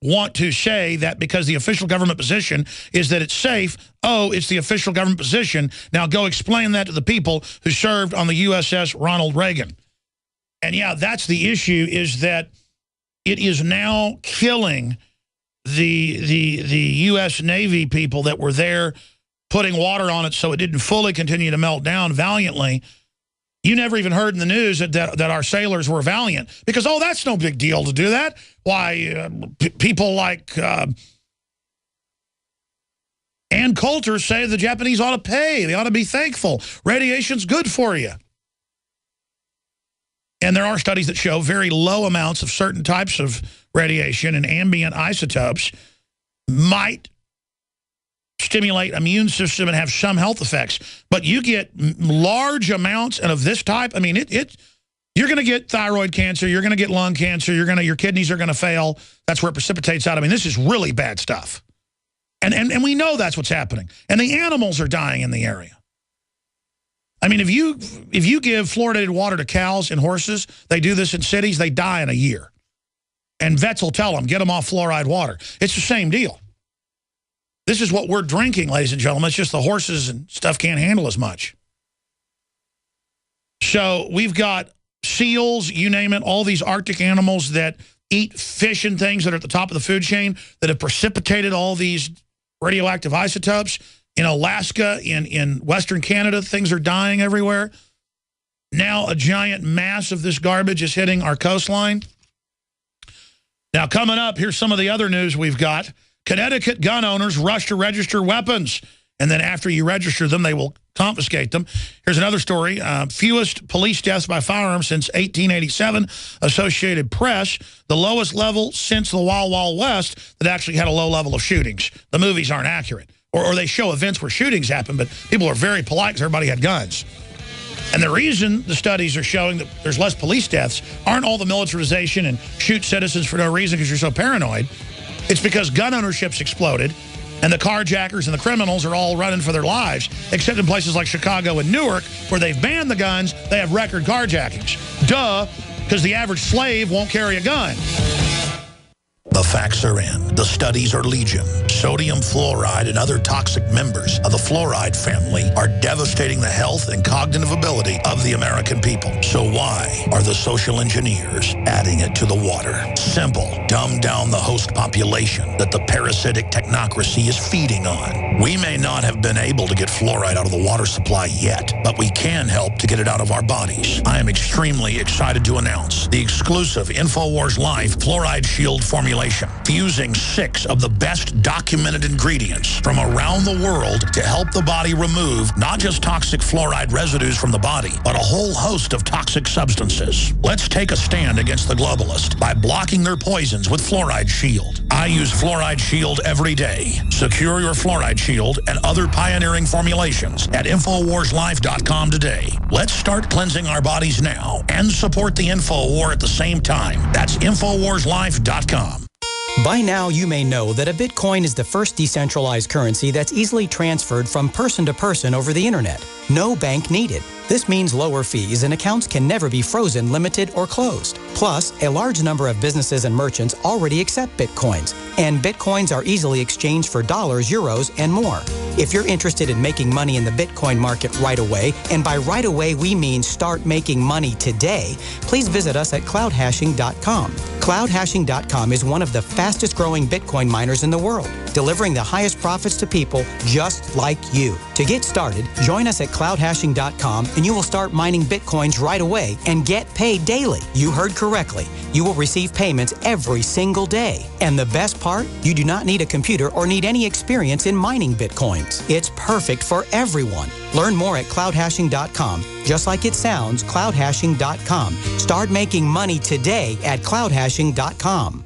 want to say that because the official government position is that it's safe. Oh, it's the official government position. Now go explain that to the people who served on the USS Ronald Reagan. And yeah, that's the issue, is that it is now killing the U.S. Navy people that were there putting water on it so it didn't fully continue to melt down valiantly. You never even heard in the news that our sailors were valiant because, oh, that's no big deal to do that. Why, people like Ann Coulter say the Japanese ought to pay. They ought to be thankful. Radiation's good for you. And there are studies that show very low amounts of certain types of radiation and ambient isotopes might stimulate immune system and have some health effects. But you get large amounts and of this type, I mean, you're going to get thyroid cancer, you're going to get lung cancer, your kidneys are going to fail. That's where it precipitates out. I mean, this is really bad stuff. And we know that's what's happening. And the animals are dying in the area. I mean, if you give fluoridated water to cows and horses, they do this in cities, they die in a year. And vets will tell them, get them off fluoride water. It's the same deal. This is what we're drinking, ladies and gentlemen. It's just the horses and stuff can't handle as much. So we've got seals, you name it, all these Arctic animals that eat fish and things that are at the top of the food chain that have precipitated all these radioactive isotopes. In Alaska, in Western Canada, things are dying everywhere. Now a giant mass of this garbage is hitting our coastline. Now coming up, here's some of the other news we've got. Connecticut gun owners rush to register weapons. And then after you register them, they will confiscate them. Here's another story. Fewest police deaths by firearms since 1887. Associated Press, the lowest level since the Wild Wild West that actually had a low level of shootings. The movies aren't accurate. Or they show events where shootings happen, but people are very polite because everybody had guns. And the reason the studies are showing that there's less police deaths aren't all the militarization and shoot citizens for no reason because you're so paranoid. It's because gun ownership's exploded, and the carjackers and the criminals are all running for their lives, except in places like Chicago and Newark, where they've banned the guns, they have record carjackings. Duh, because the average slave won't carry a gun. The facts are in. The studies are legion. Sodium fluoride and other toxic members of the fluoride family are devastating the health and cognitive ability of the American people. So why are the social engineers adding it to the water? Simple. Dumb down the host population that the parasitic technocracy is feeding on. We may not have been able to get fluoride out of the water supply yet, but we can help to get it out of our bodies. I am extremely excited to announce the exclusive InfoWars Life Fluoride Shield formulation, fusing 6 of the best documented ingredients from around the world to help the body remove not just toxic fluoride residues from the body, but a whole host of toxic substances. Let's take a stand against the globalists by blocking their poisons with Fluoride Shield. I use Fluoride Shield every day. Secure your Fluoride Shield and other pioneering formulations at InfoWarsLife.com today. Let's start cleansing our bodies now and support the InfoWar at the same time. That's InfoWarsLife.com. By now, you may know that a Bitcoin is the first decentralized currency that's easily transferred from person to person over the internet. No bank needed. This means lower fees and accounts can never be frozen, limited, or closed. Plus, a large number of businesses and merchants already accept Bitcoins, and Bitcoins are easily exchanged for dollars, euros, and more. If you're interested in making money in the Bitcoin market right away, and by right away we mean start making money today, please visit us at cloudhashing.com. Cloudhashing.com is one of the fastest growing Bitcoin miners in the world, delivering the highest profits to people just like you. To get started, join us at cloudhashing.com and you will start mining Bitcoins right away and get paid daily. You heard correctly. You will receive payments every single day. And the best part, you do not need a computer or need any experience in mining Bitcoins. It's perfect for everyone. Learn more at cloudhashing.com. Just like it sounds, cloudhashing.com. Start making money today at cloudhashing.com.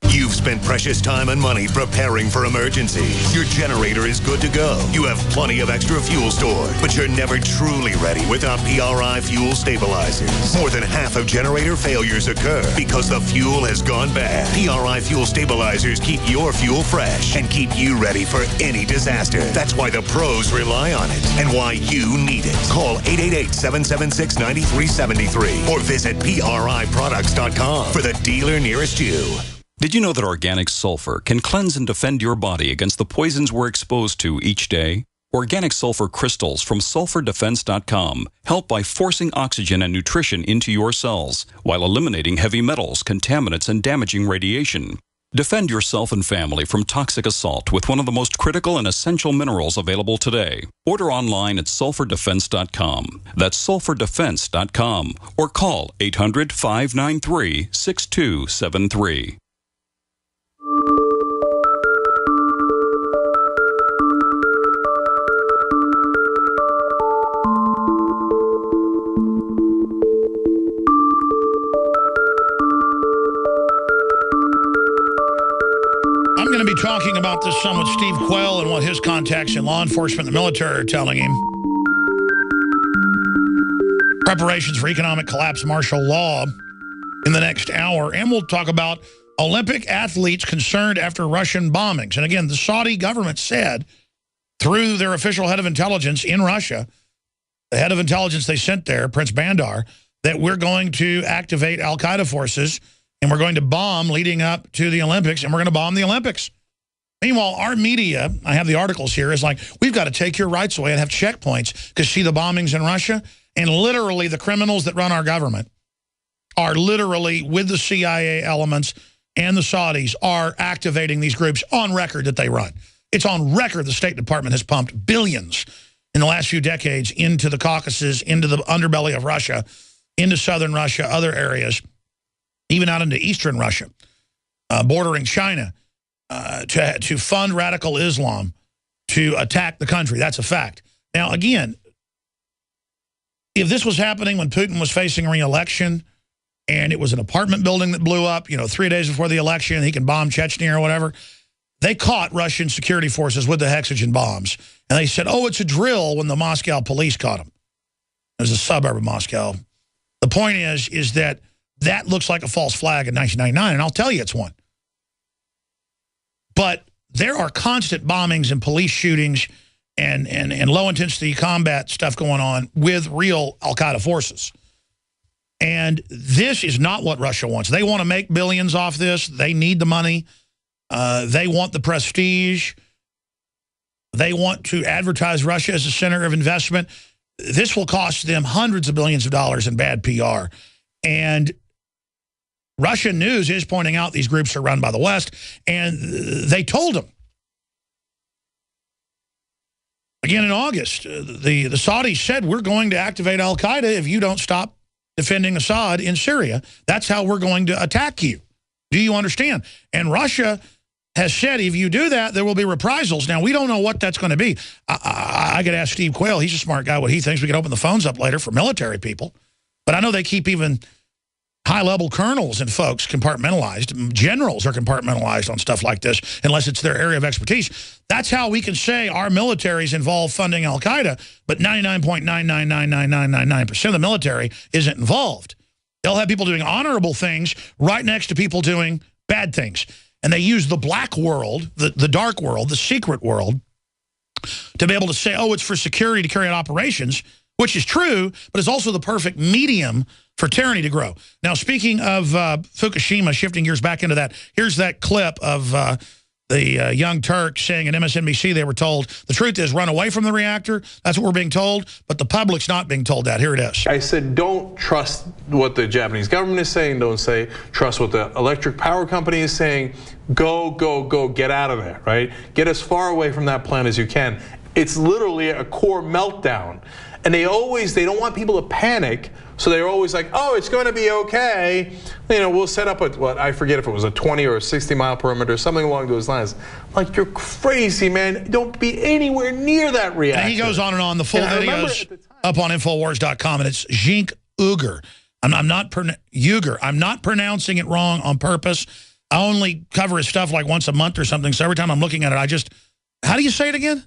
You've spent precious time and money preparing for emergencies. Your generator is good to go. You have plenty of extra fuel stored, but you're never truly ready without PRI fuel stabilizers. More than half of generator failures occur because the fuel has gone bad. PRI fuel stabilizers keep your fuel fresh and keep you ready for any disaster. That's why the pros rely on it and why you need it. Call 888-776-9373 or visit PRIproducts.com for the dealer nearest you. Did you know that organic sulfur can cleanse and defend your body against the poisons we're exposed to each day? Organic sulfur crystals from sulfurdefense.com help by forcing oxygen and nutrition into your cells while eliminating heavy metals, contaminants, and damaging radiation. Defend yourself and family from toxic assault with one of the most critical and essential minerals available today. Order online at sulfurdefense.com. That's sulfurdefense.com or call 800-593-6273. talking about this some with Steve Quayle and what his contacts in law enforcement and the military are telling him. Preparations for economic collapse, martial law in the next hour. And we'll talk about Olympic athletes concerned after Russian bombings. And again, the Saudi government said through their official head of intelligence in Russia, the head of intelligence they sent there, Prince Bandar, that we're going to activate al-Qaeda forces and we're going to bomb leading up to the Olympics, and we're going to bomb the Olympics. Meanwhile, our media, I have the articles here, is like, we've got to take your rights away and have checkpoints because see the bombings in Russia? And literally the criminals that run our government are literally with the CIA elements and the Saudis are activating these groups on record that they run. It's on record the State Department has pumped billions in the last few decades into the Caucasus, into the underbelly of Russia, into southern Russia, other areas, even out into eastern Russia, bordering China, to fund radical Islam, to attack the country. That's a fact. Now, again, if this was happening when Putin was facing re-election and it was an apartment building that blew up, 3 days before the election, he can bomb Chechnya or whatever, they caught Russian security forces with the hexagen bombs. And they said, oh, it's a drill when the Moscow police caught them. It was a suburb of Moscow. The point is that looks like a false flag in 1999, and I'll tell you it's one. But there are constant bombings and police shootings and low-intensity combat stuff going on with real al-Qaeda forces. And this is not what Russia wants. They want to make billions off this. They need the money. They want the prestige. They want to advertise Russia as a center of investment. This will cost them hundreds of billions of dollars in bad PR. And Russian news is pointing out these groups are run by the West, and they told them. Again, in August, the Saudis said, we're going to activate al-Qaeda if you don't stop defending Assad in Syria. That's how we're going to attack you. Do you understand? And Russia has said, if you do that, there will be reprisals. Now, we don't know what that's going to be. I could ask Steve Quayle. He's a smart guy. What he thinks. We could open the phones up later for military people. But I know they keep even high-level colonels and folks compartmentalized. Generals are compartmentalized on stuff like this, unless it's their area of expertise. That's how we can say our military's involved funding al-Qaeda, but 99.9999999% of the military isn't involved. They'll have people doing honorable things right next to people doing bad things. And they use the black world, the dark world, the secret world, to be able to say, oh, it's for security to carry out operations, which is true, but it's also the perfect medium for tyranny to grow. Now, speaking of Fukushima, shifting gears back into that, here's that clip of the Young Turks saying at MSNBC they were told, the truth is run away from the reactor. That's what we're being told, but the public's not being told that. Here it is. I said, don't trust what the Japanese government is saying. Don't trust what the electric power company is saying. Go, get out of there, right? Get as far away from that plant as you can. It's literally a core meltdown. And they don't want people to panic, so they're always like, oh, it's going to be okay. We'll set up I forget if it was a 20 or a 60 mile perimeter, something along those lines. Like, you're crazy, man. Don't be anywhere near that reactor. And he goes on and on. The full video's up on Infowars.com, and it's Cenk Uygur. I'm not pronouncing it wrong on purpose. I only cover his stuff like once a month or something, so every time I'm looking at it, how do you say it again?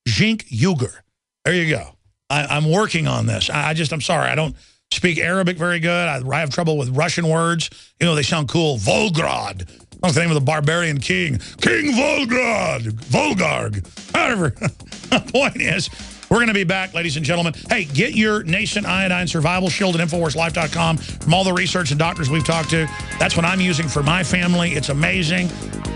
Cenk Uygur. There you go. I'm working on this. I'm sorry. I don't speak Arabic very good. I have trouble with Russian words. They sound cool. Volgograd. That's the name of the barbarian king. King Volgograd. Volgarg. However, the point is, we're going to be back, ladies and gentlemen. Hey, get your nascent iodine survival shield at InfoWarsLife.com from all the research and doctors we've talked to. That's what I'm using for my family. It's amazing.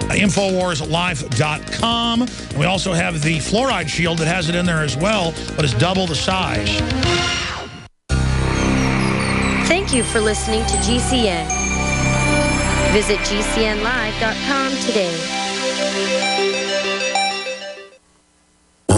InfoWarsLife.com. And we also have the fluoride shield that has it in there as well, but it's double the size. Thank you for listening to GCN. Visit GCNlive.com today.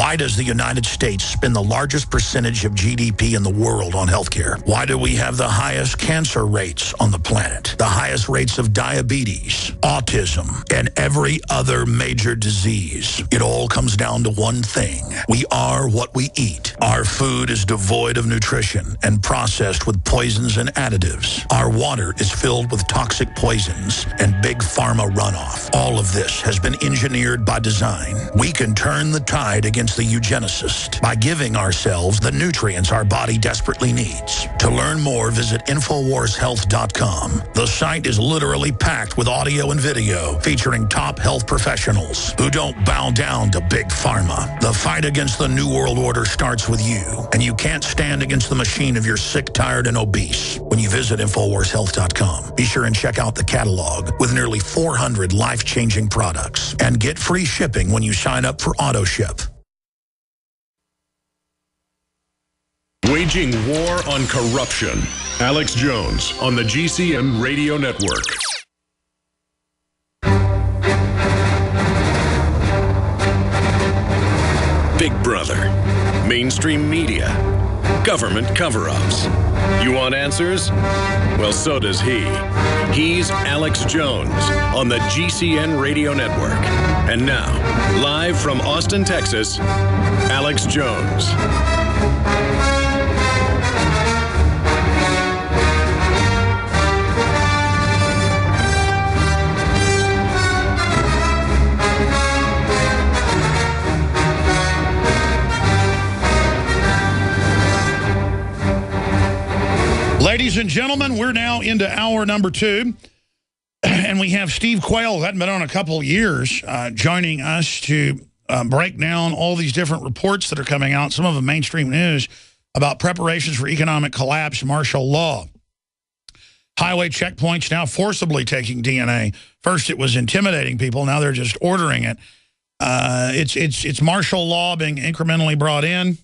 Why does the United States spend the largest percentage of GDP in the world on healthcare? Why do we have the highest cancer rates on the planet, the highest rates of diabetes, autism, and every other major disease? It all comes down to one thing. We are what we eat. Our food is devoid of nutrition and processed with poisons and additives. Our water is filled with toxic poisons and big pharma runoff. All of this has been engineered by design. We can turn the tide against the eugenicist by giving ourselves the nutrients our body desperately needs. To learn more, visit InfoWarsHealth.com. The site is literally packed with audio and video featuring top health professionals who don't bow down to big pharma. The fight against the New World Order starts with you, and you can't stand against the machine if you're sick, tired, and obese. When you visit InfoWarsHealth.com, be sure and check out the catalog with nearly 400 life-changing products, and get free shipping when you sign up for AutoShip. Waging war on corruption. Alex Jones on the GCN Radio Network. Big Brother, mainstream media, government cover-ups. You want answers? Well, so does he. He's Alex Jones on the GCN Radio Network. And now, live from Austin, Texas, Alex Jones. Ladies and gentlemen, we're now into hour number 2, and we have Steve Quayle, who hadn't been on a couple of years, joining us to break down all these different reports that are coming out, some of them mainstream news, about preparations for economic collapse, martial law. Highway checkpoints now forcibly taking DNA. First it was intimidating people, now they're just ordering it. It's martial law being incrementally brought in.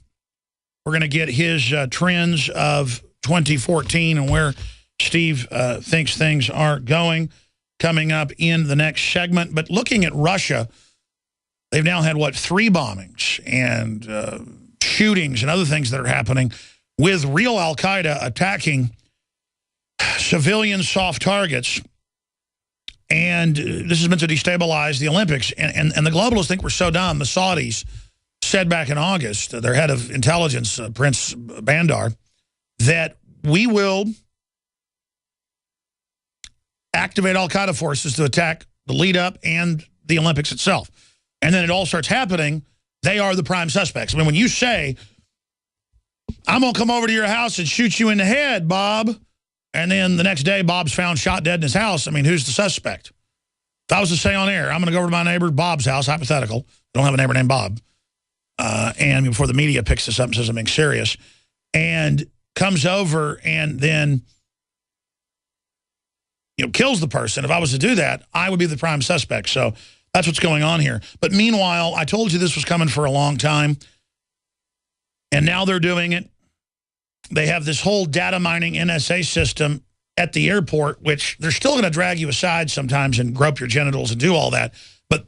We're going to get his trends of 2014 and where Steve thinks things are going coming up in the next segment. But looking at Russia, they've now had, what, 3 bombings and shootings and other things that are happening with real al-Qaeda attacking civilian soft targets. And this has meant to destabilize the Olympics. And the globalists think we're so dumb. The Saudis said back in August, their head of intelligence, Prince Bandar, that we will activate al-Qaeda forces to attack the lead-up and the Olympics itself. And then it all starts happening. They are the prime suspects. I mean, when you say, I'm going to come over to your house and shoot you in the head, Bob, and then the next day Bob's found shot dead in his house, I mean, who's the suspect? If I was to say on air, I'm going to go over to my neighbor Bob's house, hypothetical. I don't have a neighbor named Bob. And before the media picks this up and says I'm being serious, and comes over and then kills the person. If I was to do that, I would be the prime suspect. So that's what's going on here. But meanwhile, I told you this was coming for a long time, and now they're doing it. They have this whole data mining NSA system at the airport, which they're still going to drag you aside sometimes and grope your genitals and do all that. But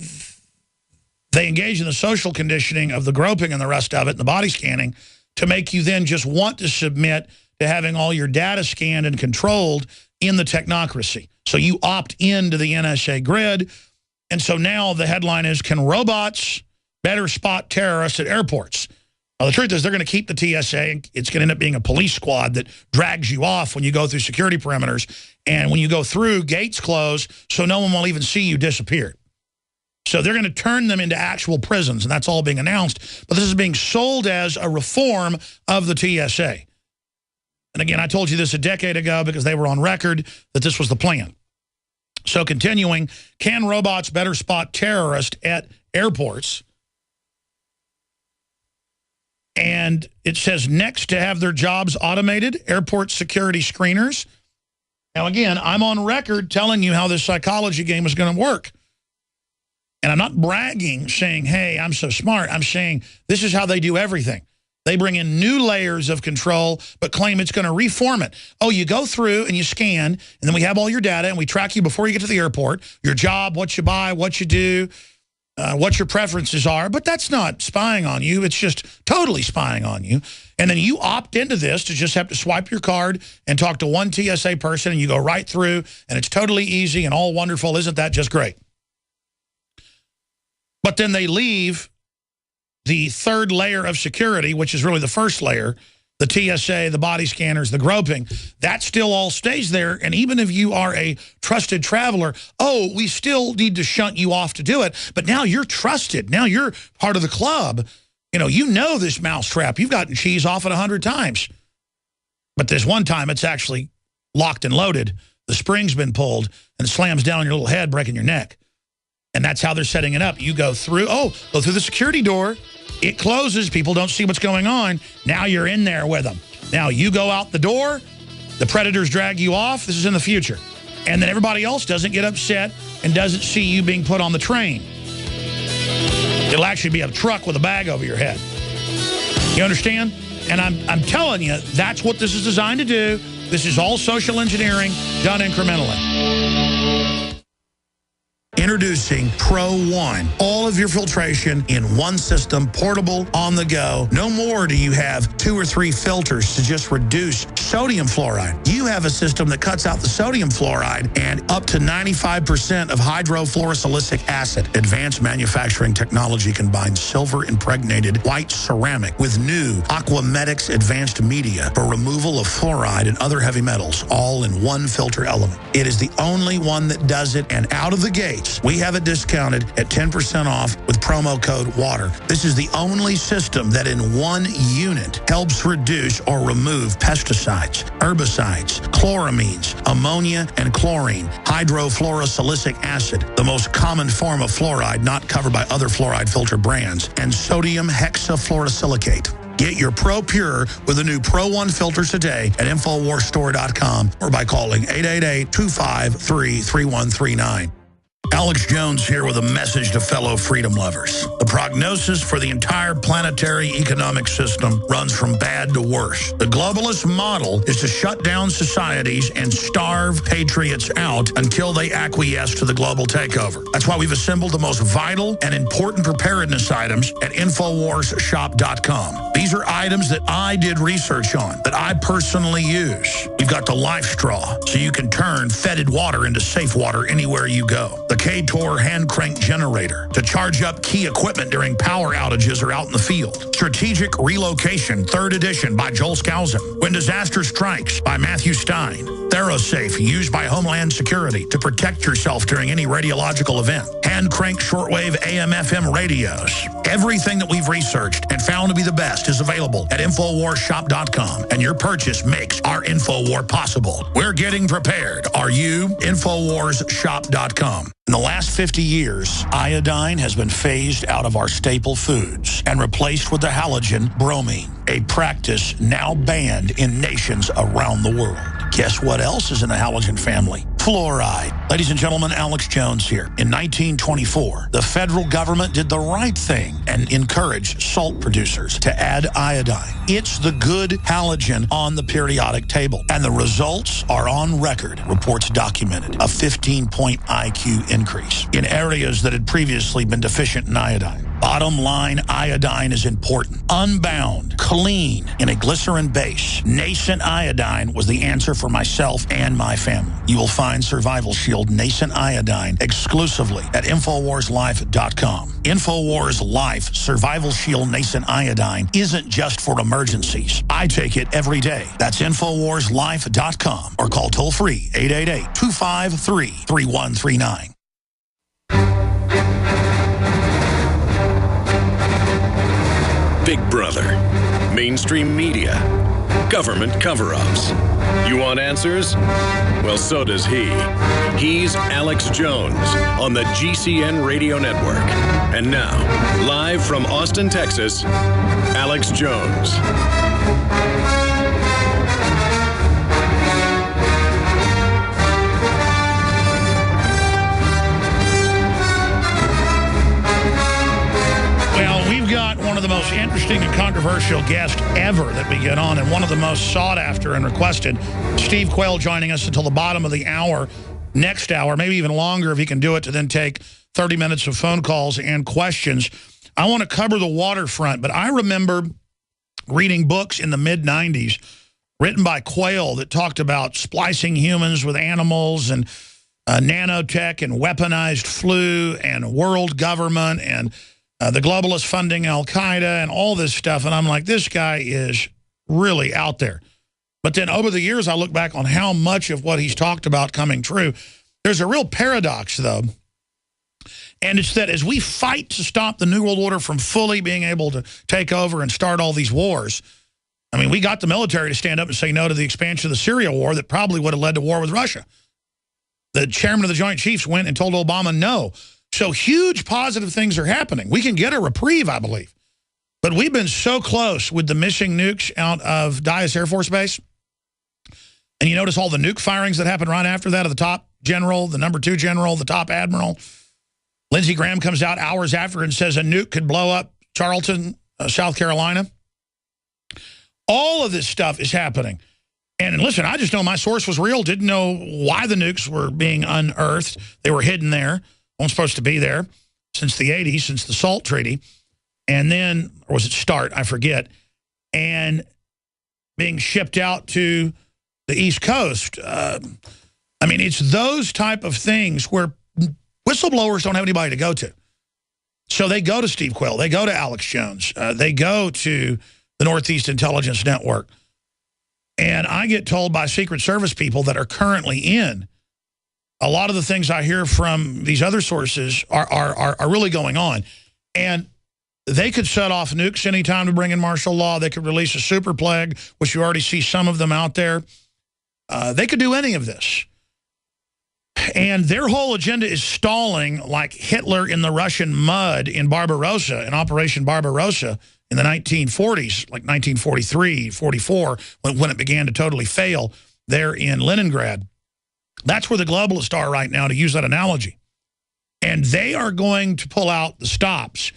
they engage in the social conditioning of the groping and the rest of it, and the body scanning, to make you then just want to submit to having all your data scanned and controlled in the technocracy. So you opt into the NSA grid. And so now the headline is, can robots better spot terrorists at airports? Now, the truth is they're going to keep the TSA. And it's going to end up being a police squad that drags you off when you go through security perimeters. And when you go through, gates close, so no one will even see you disappear. So they're going to turn them into actual prisons, and that's all being announced. But this is being sold as a reform of the TSA. And again, I told you this a decade ago because they were on record that this was the plan. So continuing, can robots better spot terrorists at airports? And it says next to have their jobs automated, airport security screeners. Now again, I'm on record telling you how this psychology game is going to work. And I'm not bragging, saying, hey, I'm so smart. I'm saying this is how they do everything. They bring in new layers of control, but claim it's going to reform it. Oh, you go through and you scan, and then we have all your data, and we track you before you get to the airport, your job, what you buy, what you do. what your preferences are, but that's not spying on you. It's just totally spying on you. And then you opt into this to just have to swipe your card and talk to one TSA person, and you go right through, and it's totally easy and all wonderful. Isn't that just great? But then they leave the third layer of security, which is really the first layer, the TSA, the body scanners, the groping, that still all stays there. And even if you are a trusted traveler, oh, we still need to shunt you off to do it. But now you're trusted. Now you're part of the club. You know this mousetrap. You've gotten cheese off it 100 times. But this one time it's actually locked and loaded. The spring's been pulled and it slams down on your little head, breaking your neck. And that's how they're setting it up. You go through, go through the security door. It closes. People don't see what's going on. Now you're in there with them. Now you go out the door. The predators drag you off. This is in the future. And then everybody else doesn't get upset and doesn't see you being put on the train. It'll actually be a truck with a bag over your head. You understand? And I'm telling you, that's what this is designed to do. This is all social engineering done incrementally. Introducing Pro One. All of your filtration in one system, portable, on the go. No more do you have 2 or 3 filters to just reduce sodium fluoride. You have a system that cuts out the sodium fluoride and up to 95% of hydrofluorosilicic acid. Advanced manufacturing technology combines silver-impregnated white ceramic with new Aquamedics advanced media for removal of fluoride and other heavy metals, all in one filter element. It is the only one that does it, and out of the gate, we have it discounted at 10% off with promo code WATER. This is the only system that in one unit helps reduce or remove pesticides, herbicides, chloramines, ammonia, and chlorine, hydrofluorosilicic acid, the most common form of fluoride not covered by other fluoride filter brands, and sodium hexafluorosilicate. Get your Pro Pure with the new Pro One filters today at InfoWarsStore.com or by calling 888-253-3139. Alex Jones here with a message to fellow freedom lovers. The prognosis for the entire planetary economic system runs from bad to worse. The globalist model is to shut down societies and starve patriots out until they acquiesce to the global takeover. That's why we've assembled the most vital and important preparedness items at InfoWarsShop.com. These are items that I did research on, that I personally use. We've got the Life Straw, so you can turn fetid water into safe water anywhere you go. The K-Tor hand crank generator to charge up key equipment during power outages or out in the field. Strategic Relocation, 3rd edition by Joel Skousen. When Disaster Strikes by Matthew Stein. ThyroSafe, used by Homeland Security to protect yourself during any radiological event. Hand crank shortwave AM/FM radios. Everything that we've researched and found to be the best is available at InfoWarsShop.com, and your purchase makes our InfoWar possible. We're getting prepared. Are you? InfoWarsShop.com. In the last 50 years, iodine has been phased out of our staple foods and replaced with the halogen bromine, a practice now banned in nations around the world. Guess what else is in the halogen family? Fluoride. Ladies and gentlemen, Alex Jones here. In 1924, the federal government did the right thing and encouraged salt producers to add iodine. It's the good halogen on the periodic table, and the results are on record. Reports documented a 15-point IQ increase in areas that had previously been deficient in iodine. Bottom line, iodine is important. Unbound, clean, in a glycerin base. Nascent iodine was the answer for myself and my family. You will find Survival Shield Nascent Iodine exclusively at InfoWarsLife.com. InfoWars Life Survival Shield Nascent Iodine isn't just for emergencies. I take it every day. That's InfoWarsLife.com or call toll-free 888-253-3139. Big Brother, mainstream media, government cover-ups. You want answers? Well, so does he. He's Alex Jones on the GCN Radio Network. And now, live from Austin, Texas, Alex Jones. One of the most interesting and controversial guests ever that we get on, and one of the most sought after and requested. Steve Quayle joining us until the bottom of the hour. next hour, maybe even longer if he can do it, to then take 30 minutes of phone calls and questions. I want to cover the waterfront, but I remember reading books in the mid-'90s written by Quayle that talked about splicing humans with animals and nanotech and weaponized flu and world government and the globalists funding Al-Qaeda and all this stuff. And I'm like, this guy is really out there. But then over the years, I look back on how much of what he's talked about coming true. There's a real paradox, though. And it's that as we fight to stop the New World Order from fully being able to take over and start all these wars, I mean, we got the military to stand up and say no to the expansion of the Syria war that probably would have led to war with Russia. The chairman of the Joint Chiefs went and told Obama no. So huge positive things are happening. We can get a reprieve, I believe. But we've been so close with the missing nukes out of Dyess Air Force Base. And you notice all the nuke firings that happened right after that of the top general, the number 2 general, the top admiral. Lindsey Graham comes out hours after and says a nuke could blow up Charleston, South Carolina. All of this stuff is happening. And listen, I just know my source was real, didn't know why the nukes were being unearthed. They were hidden there, weren't supposed to be there since the 80s, since the SALT Treaty. And then, or was it START, I forget, and being shipped out to the East Coast. I mean, it's those type of things where whistleblowers don't have anybody to go to. So they go to Steve Quayle, they go to Alex Jones, they go to the Northeast Intelligence Network. And I get told by Secret Service people that are currently in, a lot of the things I hear from these other sources are really going on. And they could set off nukes anytime to bring in martial law. They could release a super plague, which you already see some of them out there. They could do any of this. And their whole agenda is stalling like Hitler in the Russian mud in Barbarossa, in Operation Barbarossa in the 1940s, like 1943, 44, when it began to totally fail there in Leningrad. That's where the globalists are right now, to use that analogy. And they are going to pull out the stops.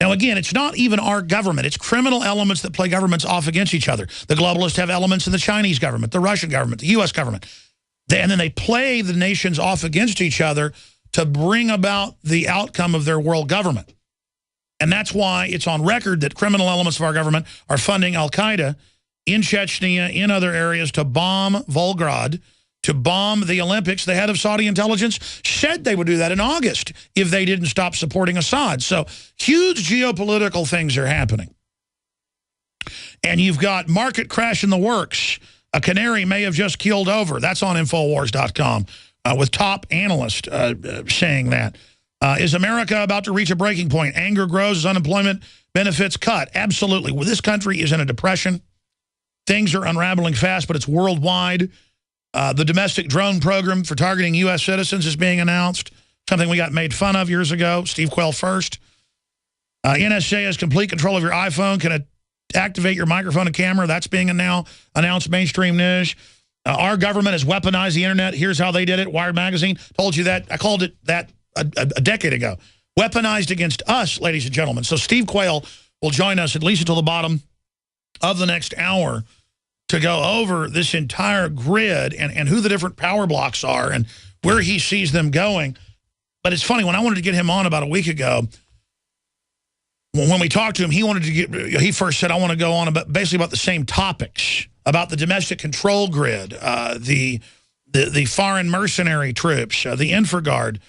Now, again, it's not even our government. It's criminal elements that play governments off against each other. The globalists have elements in the Chinese government, the Russian government, the U.S. government. And then they play the nations off against each other to bring about the outcome of their world government. And that's why it's on record that criminal elements of our government are funding Al-Qaeda in Chechnya, in other areas, to bomb Volgograd, to bomb the Olympics. The head of Saudi intelligence said they would do that in August if they didn't stop supporting Assad. So huge geopolitical things are happening. And you've got market crash in the works. A canary may have just keeled over. That's on Infowars.com with top analysts saying that. Is America about to reach a breaking point? Anger grows as unemployment benefits cut. Absolutely. Well, this country is in a depression. Things are unraveling fast, but it's worldwide. The domestic drone program for targeting U.S. citizens is being announced, something we got made fun of years ago. Steve Quayle first. NSA has complete control of your iPhone. Can activate your microphone and camera. That's being now announced, mainstream news. Our government has weaponized the internet. Here's how they did it. Wired Magazine told you that. I called it that a decade ago. Weaponized against us, ladies and gentlemen. So Steve Quayle will join us at least until the bottom of the next hour to go over this entire grid and who the different power blocks are and where he sees them going. But it's funny, when I wanted to get him on about a week ago, when we talked to him, he first said, I want to go on about basically about the same topics, about the domestic control grid, the foreign mercenary troops, the InfraGard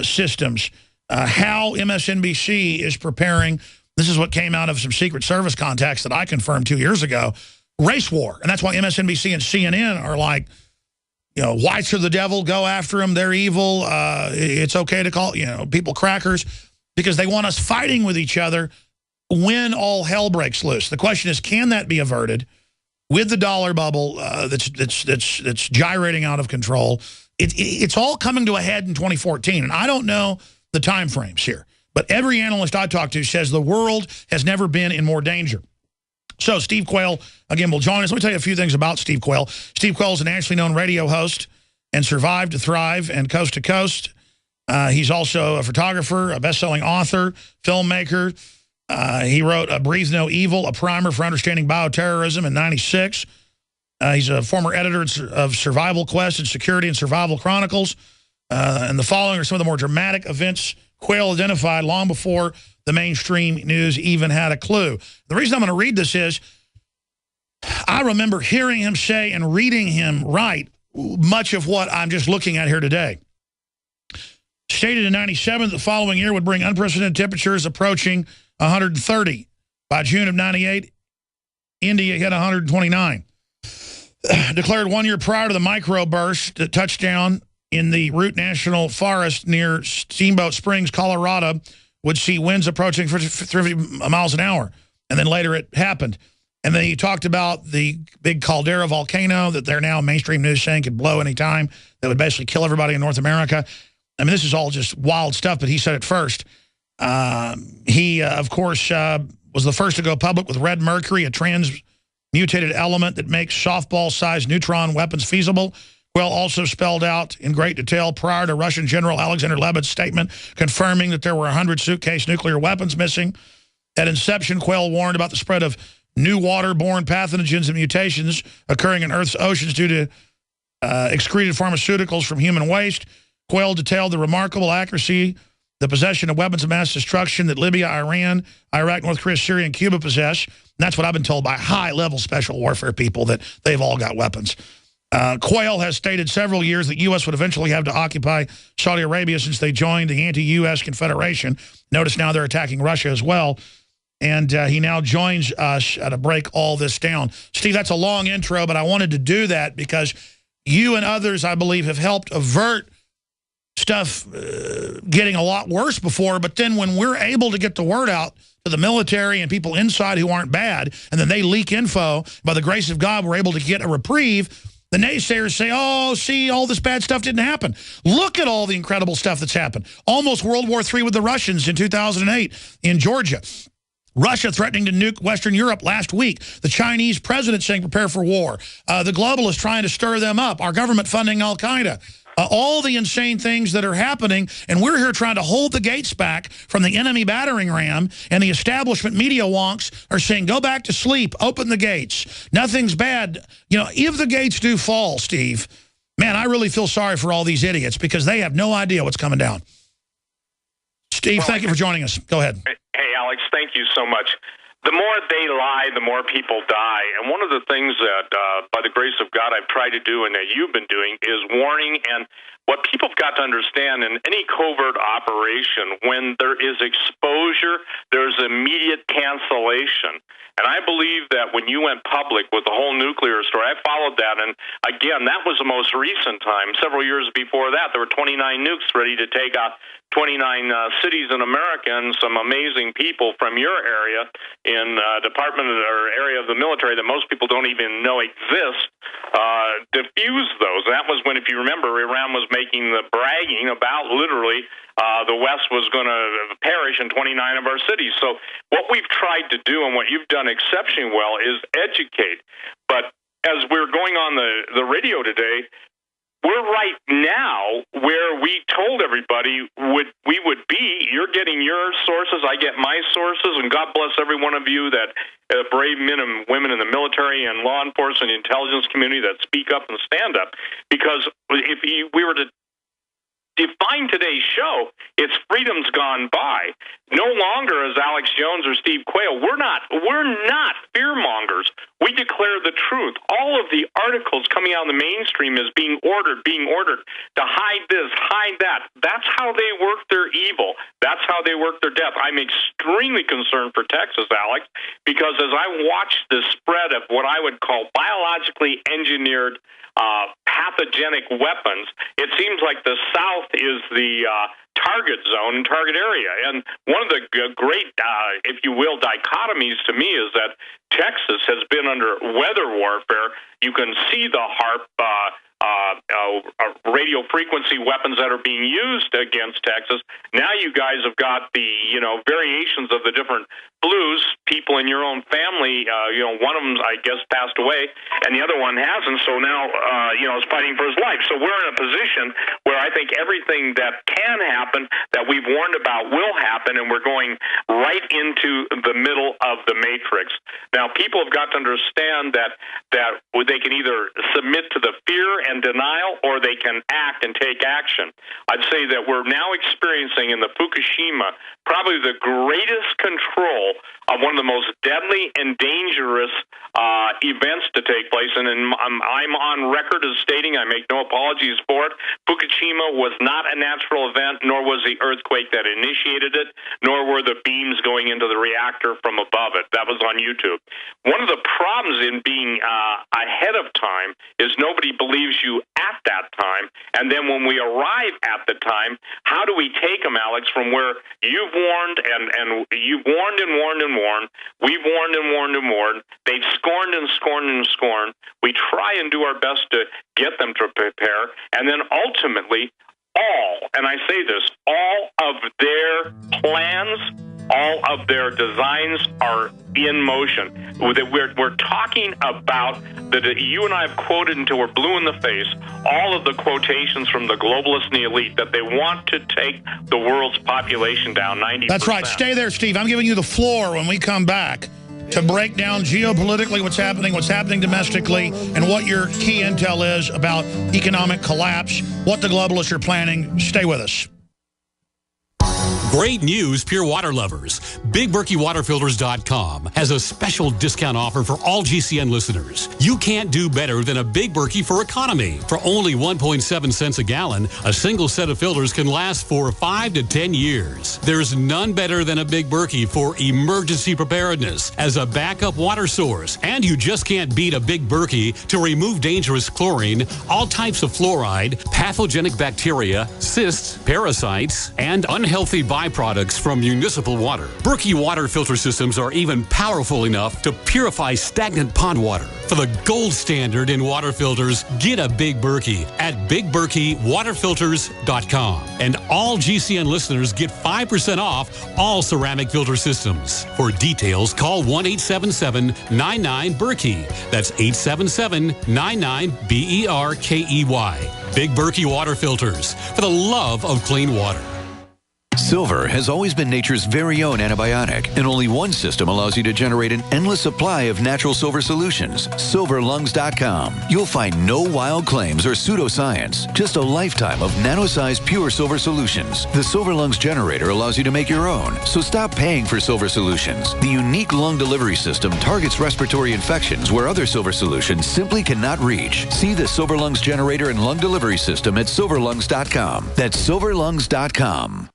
systems, how MSNBC is preparing. This is what came out of some Secret Service contacts that I confirmed 2 years ago. Race war. And that's why MSNBC and CNN are like, you know, whites are the devil, go after them, they're evil. It's okay to call, people crackers, because they want us fighting with each other when all hell breaks loose. The question is, can that be averted with the dollar bubble that's gyrating out of control? It's all coming to a head in 2014, and I don't know the time frames here. But every analyst I talk to says the world has never been in more danger. So Steve Quayle, again, will join us. Let me tell you a few things about Steve Quayle. Steve Quayle is a nationally known radio host and Survive to Thrive and Coast to Coast. He's also a photographer, a best-selling author, filmmaker. He wrote Breathe No Evil, a primer for understanding bioterrorism in '96. He's a former editor of Survival Quest and Security and Survival Chronicles. And the following are some of the more dramatic events Quayle identified long before the mainstream news even had a clue. The reason I'm going to read this is I remember hearing him say and reading him write much of what I'm just looking at here today. Stated in 97 the following year would bring unprecedented temperatures approaching 130. By June of 98, India hit 129. Declared 1 year prior to the microburst that touched down in the Root National Forest near Steamboat Springs, Colorado, would see winds approaching 50 miles an hour. And then later it happened. And then he talked about the big caldera volcano that they're now mainstream news saying could blow any time. That would basically kill everybody in North America. I mean, this is all just wild stuff, but he said it first. He, of course, was the first to go public with red mercury, a transmutated element that makes softball-sized neutron weapons feasible. Quayle also spelled out in great detail prior to Russian General Alexander Lebed's statement confirming that there were 100 suitcase nuclear weapons missing. At inception, Quayle warned about the spread of new waterborne pathogens and mutations occurring in Earth's oceans due to excreted pharmaceuticals from human waste. Quayle detailed the remarkable accuracy, the possession of weapons of mass destruction that Libya, Iran, Iraq, North Korea, Syria, and Cuba possess. And that's what I've been told by high-level special warfare people, that they've all got weapons. Quayle has stated several years that U.S. would eventually have to occupy Saudi Arabia since they joined the anti-U.S. Confederation. Notice now they're attacking Russia as well. And he now joins us to break all this down. Steve, that's a long intro, but I wanted to do that because you and others, I believe, have helped avert stuff getting a lot worse before. But then when we're able to get the word out to the military and people inside who aren't bad, and then they leak info, by the grace of God, we're able to get a reprieve. The naysayers say, oh, see, all this bad stuff didn't happen. Look at all the incredible stuff that's happened. Almost World War III with the Russians in 2008 in Georgia. Russia threatening to nuke Western Europe last week. The Chinese president saying prepare for war. The globalists trying to stir them up. Our government funding al-Qaeda. All the insane things that are happening, and we're here trying to hold the gates back from the enemy battering ram, and the establishment media wonks are saying, go back to sleep, open the gates. Nothing's bad. You know, if the gates do fall, Steve, man, I really feel sorry for all these idiots because they have no idea what's coming down. Steve, thank you for joining us. Go ahead. Hey, Alex, thank you so much. The more they lie, the more people die. And one of the things that, by the grace of God, I've tried to do and that you've been doing is warning. And what people have got to understand in any covert operation, when there is exposure, there's immediate cancellation. And I believe that when you went public with the whole nuclear story, I followed that. And again, that was the most recent time. Several years before that, there were 29 nukes ready to take out 29 cities in America, and some amazing people from your area in department or area of the military that most people don't even know exist, diffused those. That was when, if you remember, Iran was making the bragging about literally the West was going to perish in 29 of our cities. So what we've tried to do and what you've done exceptionally well is educate. But as we're going on the radio today, we're right now where we told everybody we would be. You're getting your sources, I get my sources, and God bless every one of you that brave men and women in the military and law enforcement and intelligence community that speak up and stand up. Because if we were to define today's show, it's freedom's gone by. No longer as Alex Jones or Steve Quayle, we're not fearmongers. We declare the truth. All of the articles coming out in the mainstream is being ordered to hide this, hide that. That's how they work their evil. That's how they work their death. I'm extremely concerned for Texas, Alex, because as I watch the spread of what I would call biologically engineered pathogenic weapons, it seems like the South is the target zone, target area. And one of the great, if you will, dichotomies to me is that Texas has been under weather warfare. You can see the HAARP radio frequency weapons that are being used against Texas. Now you guys have got the, variations of the different blues. People in your own family, one of them, I guess, passed away, and the other one hasn't. So now, is fighting for his life. So we're in a position where I think everything that can happen, that we've warned about, will happen, and we're going right into the middle of the matrix. Now, people have got to understand that they can either submit to the fear and denial, or they can act and take action. I'd say that we're now experiencing in the Fukushima probably the greatest control of one of the most deadly and dangerous events to take place. And I'm on record as stating, I make no apologies for it, Fukushima was not a natural event, nor was the earthquake that initiated it, nor were the beams going into the reactor from above it. That was on YouTube. One of the problems in being ahead of time is nobody believes you at that time. And then when we arrive at the time, how do we take them, Alex, from where you've warned and you've warned and warned and warned, we've warned and warned and warned, they've scorned and scorned and scorned. We try and do our best to get them to prepare, and then ultimately and I say this, all of their plans, all of their designs are in motion. We're talking about that. You and I have quoted until we're blue in the face all of the quotations from the globalists and the elite that they want to take the world's population down 90%. That's right. Stay there, Steve. I'm giving you the floor when we come back to break down geopolitically what's happening domestically, and what your key intel is about economic collapse, what the globalists are planning. Stay with us. Great news, pure water lovers. BigBerkeyWaterFilters.com has a special discount offer for all GCN listeners. You can't do better than a Big Berkey for economy. For only 1.7 cents a gallon, a single set of filters can last for 5 to 10 years. There's none better than a Big Berkey for emergency preparedness as a backup water source. And you just can't beat a Big Berkey to remove dangerous chlorine, all types of fluoride, pathogenic bacteria, cysts, parasites, and unhealthy byproducts from municipal water. Berkey water filter systems are even powerful enough to purify stagnant pond water. For the gold standard in water filters, get a Big Berkey at BigBerkeyWaterFilters.com. And all GCN listeners get 5% off all ceramic filter systems. For details, call 1-877-99-BERKEY. That's 877-99-BERKEY. Big Berkey Water Filters, for the love of clean water. Silver has always been nature's very own antibiotic, and only one system allows you to generate an endless supply of natural silver solutions. SilverLungs.com. You'll find no wild claims or pseudoscience, just a lifetime of nano-sized pure silver solutions. The Silver Lungs generator allows you to make your own, so stop paying for silver solutions. The unique lung delivery system targets respiratory infections where other silver solutions simply cannot reach. See the Silver Lungs generator and lung delivery system at SilverLungs.com. That's SilverLungs.com.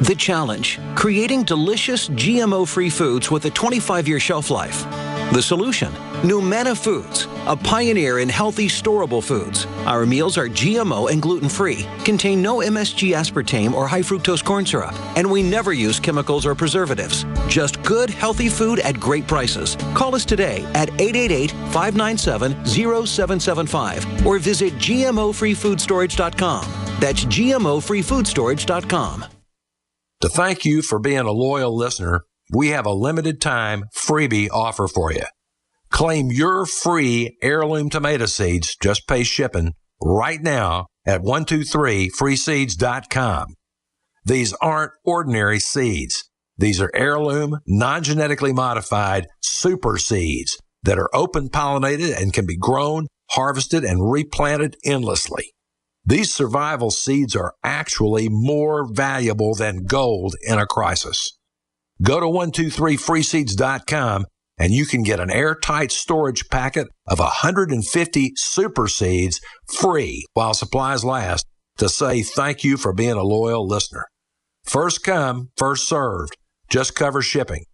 The challenge, creating delicious GMO-free foods with a 25-year shelf life. The solution, Numana Foods, a pioneer in healthy, storable foods. Our meals are GMO and gluten-free, contain no MSG aspartame or high-fructose corn syrup, and we never use chemicals or preservatives. Just good, healthy food at great prices. Call us today at 888-597-0775 or visit GMOFreeFoodStorage.com. That's GMOFreeFoodStorage.com. To thank you for being a loyal listener, we have a limited time freebie offer for you. Claim your free heirloom tomato seeds, just pay shipping, right now at 123freeseeds.com. These aren't ordinary seeds. These are heirloom, non-genetically modified super seeds that are open pollinated and can be grown, harvested, and replanted endlessly. These survival seeds are actually more valuable than gold in a crisis. Go to 123freeseeds.com and you can get an airtight storage packet of 150 super seeds free while supplies last to say thank you for being a loyal listener. First come, first served. Just cover shipping.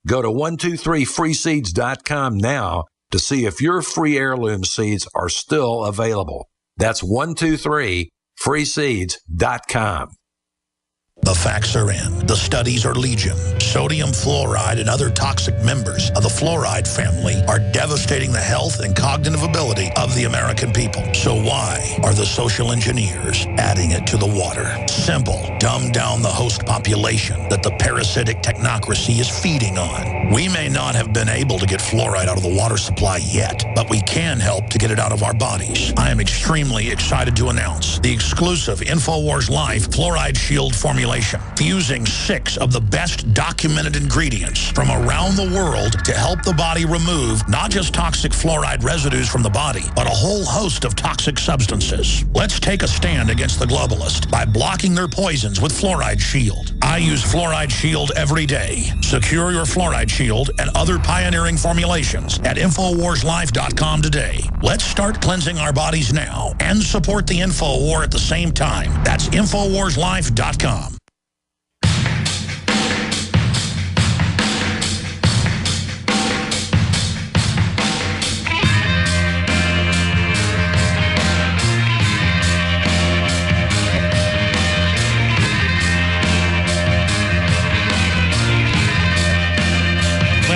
Go to 123freeseeds.com now to see if your free heirloom seeds are still available. That's 123freeseeds.com. The facts are in. The studies are legion. Sodium fluoride and other toxic members of the fluoride family are devastating the health and cognitive ability of the American people. So why are the social engineers adding it to the water? Simple. Dumb down the host population that the parasitic technocracy is feeding on. We may not have been able to get fluoride out of the water supply yet, but we can help to get it out of our bodies. I am extremely excited to announce the exclusive InfoWars Life Fluoride Shield formulation, fusing 6 of the best documented ingredients from around the world to help the body remove not just toxic fluoride residues from the body, but a whole host of toxic substances. Let's take a stand against the globalists by blocking their poisons with Fluoride Shield. I use Fluoride Shield every day. Secure your Fluoride Shield and other pioneering formulations at InfoWarsLife.com today. Let's start cleansing our bodies now and support the InfoWar at the same time. That's InfoWarsLife.com.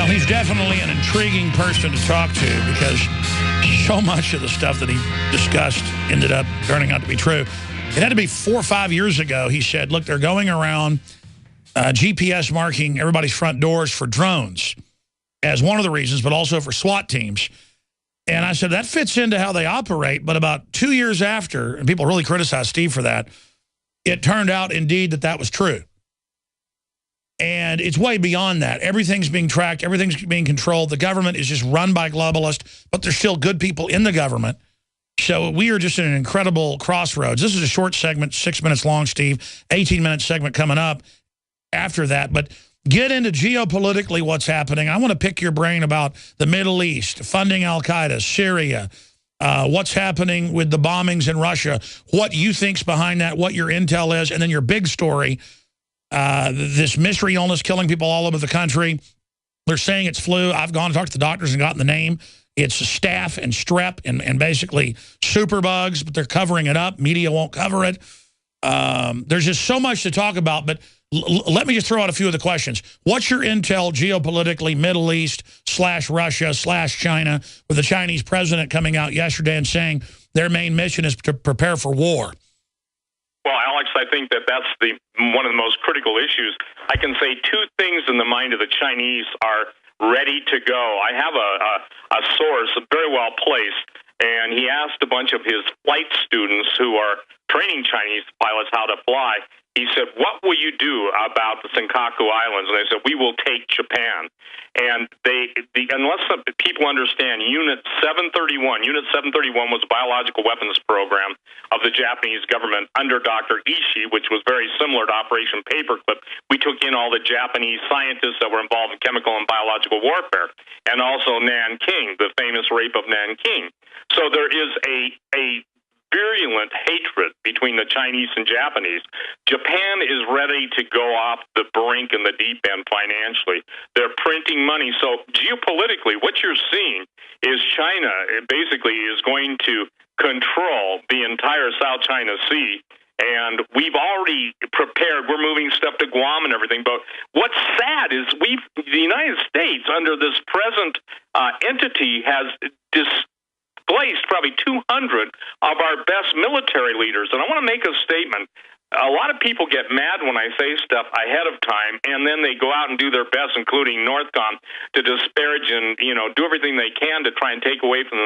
He's definitely an intriguing person to talk to because so much of the stuff that he discussed ended up turning out to be true. It had to be 4 or 5 years ago. He said, look, they're going around GPS marking everybody's front doors for drones as one of the reasons, but also for SWAT teams. And I said, that fits into how they operate. But about 2 years after, and people really criticized Steve for that, it turned out indeed that that was true. And it's way beyond that. Everything's being tracked. Everything's being controlled. The government is just run by globalists, but there's still good people in the government. So we are just in an incredible crossroads. This is a short segment, 6 minutes long, Steve. 18-minute segment coming up after that. But get into geopolitically what's happening. I want to pick your brain about the Middle East, funding al-Qaeda, Syria, what's happening with the bombings in Russia, what you think's behind that, what your intel is, and then your big story, this mystery illness killing people all over the country. They're saying it's flu. I've gone and talked to the doctors and gotten the name. It's staph and strep and basically superbugs, but they're covering it up. Media won't cover it. There's just so much to talk about, but let me just throw out a few of the questions. What's your intel geopolitically, Middle East / Russia / China, with the Chinese president coming out yesterday and saying their main mission is to prepare for war? Well, Alex, I think that that's one of the most critical issues. I can say 2 things in the mind of the Chinese are ready to go. I have a source very well placed, and he asked a bunch of his flight students who are training Chinese pilots how to fly. He said, what will you do about the Senkaku Islands? And they said, we will take Japan. And unless people understand, Unit 731 was a biological weapons program of the Japanese government under Dr. Ishii, which was very similar to Operation Paperclip. We took in all the Japanese scientists that were involved in chemical and biological warfare, and also Nanking, the famous rape of Nanking. So there is a virulent hatred between the Chinese and Japanese. Japan is ready to go off the brink and the deep end financially. They're printing money. So geopolitically, what you're seeing is China basically is going to control the entire South China Sea. And we've already prepared. We're moving stuff to Guam and everything. But what's sad is the United States, under this present entity, has displaced probably 200 of our best military leaders. And I want to make a statement. A lot of people get mad when I say stuff ahead of time, and then they go out and do their best, including Northcom, to disparage and do everything they can to try and take away from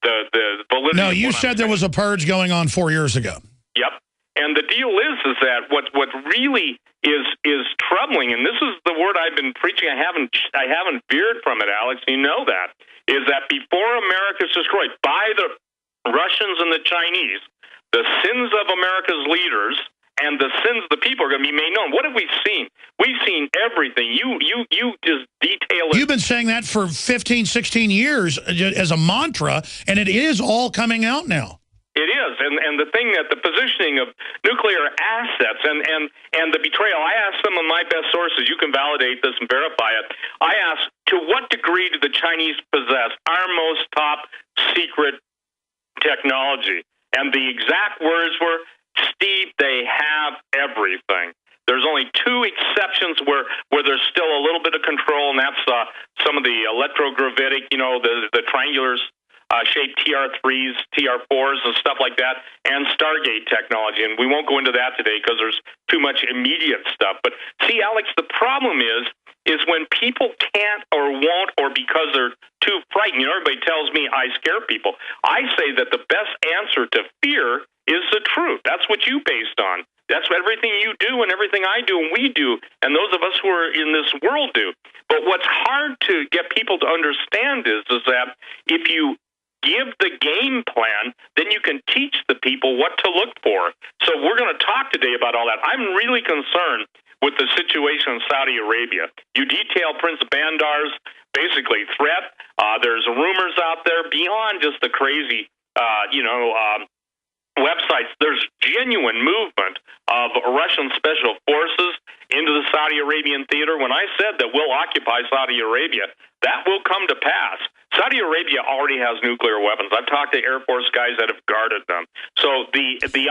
the validity. No, you said there was a purge going on 4 years ago. Yep. And the deal is that what really is troubling, and this is the word I've been preaching. I haven't veered from it, Alex. You know that is that before America's destroyed by the Russians and the Chinese, the sins of America's leaders and the sins of the people are going to be made known. What have we seen? We've seen everything. You just detail it. You've been saying that for 15, 16 years as a mantra, and it is all coming out now. It is, and the thing that the positioning of nuclear assets and the betrayal, I asked some of my best sources, you can validate this and verify it, I asked, to what degree do the Chinese possess our most top secret technology? And the exact words were, Steve, they have everything. There's only 2 exceptions where there's still a little bit of control, and that's some of the electrogravitic, the triangular shaped TR3s, TR4s, and stuff like that, and Stargate technology. And we won't go into that today because there's too much immediate stuff. But see, Alex, the problem is when people can't or won't, or because they're too frightened. Everybody tells me I scare people. I say that the best answer to fear is the truth. That's what you based on. That's what everything you do and everything I do and we do, and those of us who are in this world do. But what's hard to get people to understand is that if you give the game plan, then you can teach the people what to look for. So we're going to talk today about all that. I'm really concerned with the situation in Saudi Arabia. You detail Prince Bandar's basically threat. There's rumors out there beyond just the crazy, websites. There's genuine movement of Russian special forces into the Saudi Arabian theater. When I said that we'll occupy Saudi Arabia, that will come to pass. Saudi Arabia already has nuclear weapons. I've talked to Air Force guys that have guarded them. So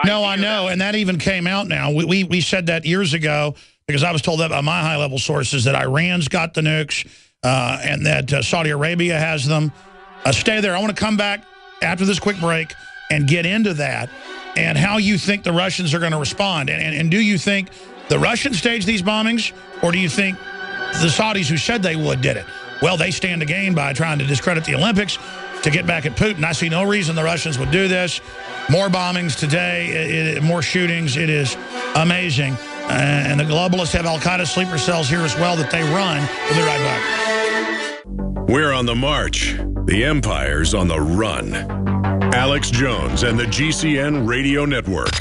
No, I know, and that even came out now. We said that years ago because I was told that by my high-level sources that Iran's got the nukes and that Saudi Arabia has them. Stay there. I want to come back after this quick break and get into that and how you think the Russians are going to respond. And do you think the Russians staged these bombings, or do you think the Saudis who said they would did it? Well, they stand to gain by trying to discredit the Olympics to get back at Putin. I see no reason the Russians would do this. More bombings today, more shootings. It is amazing. And the globalists have al-Qaeda sleeper cells here as well that they run. We'll be right back. We're on the march. The empire's on the run. Alex Jones and the GCN Radio Network.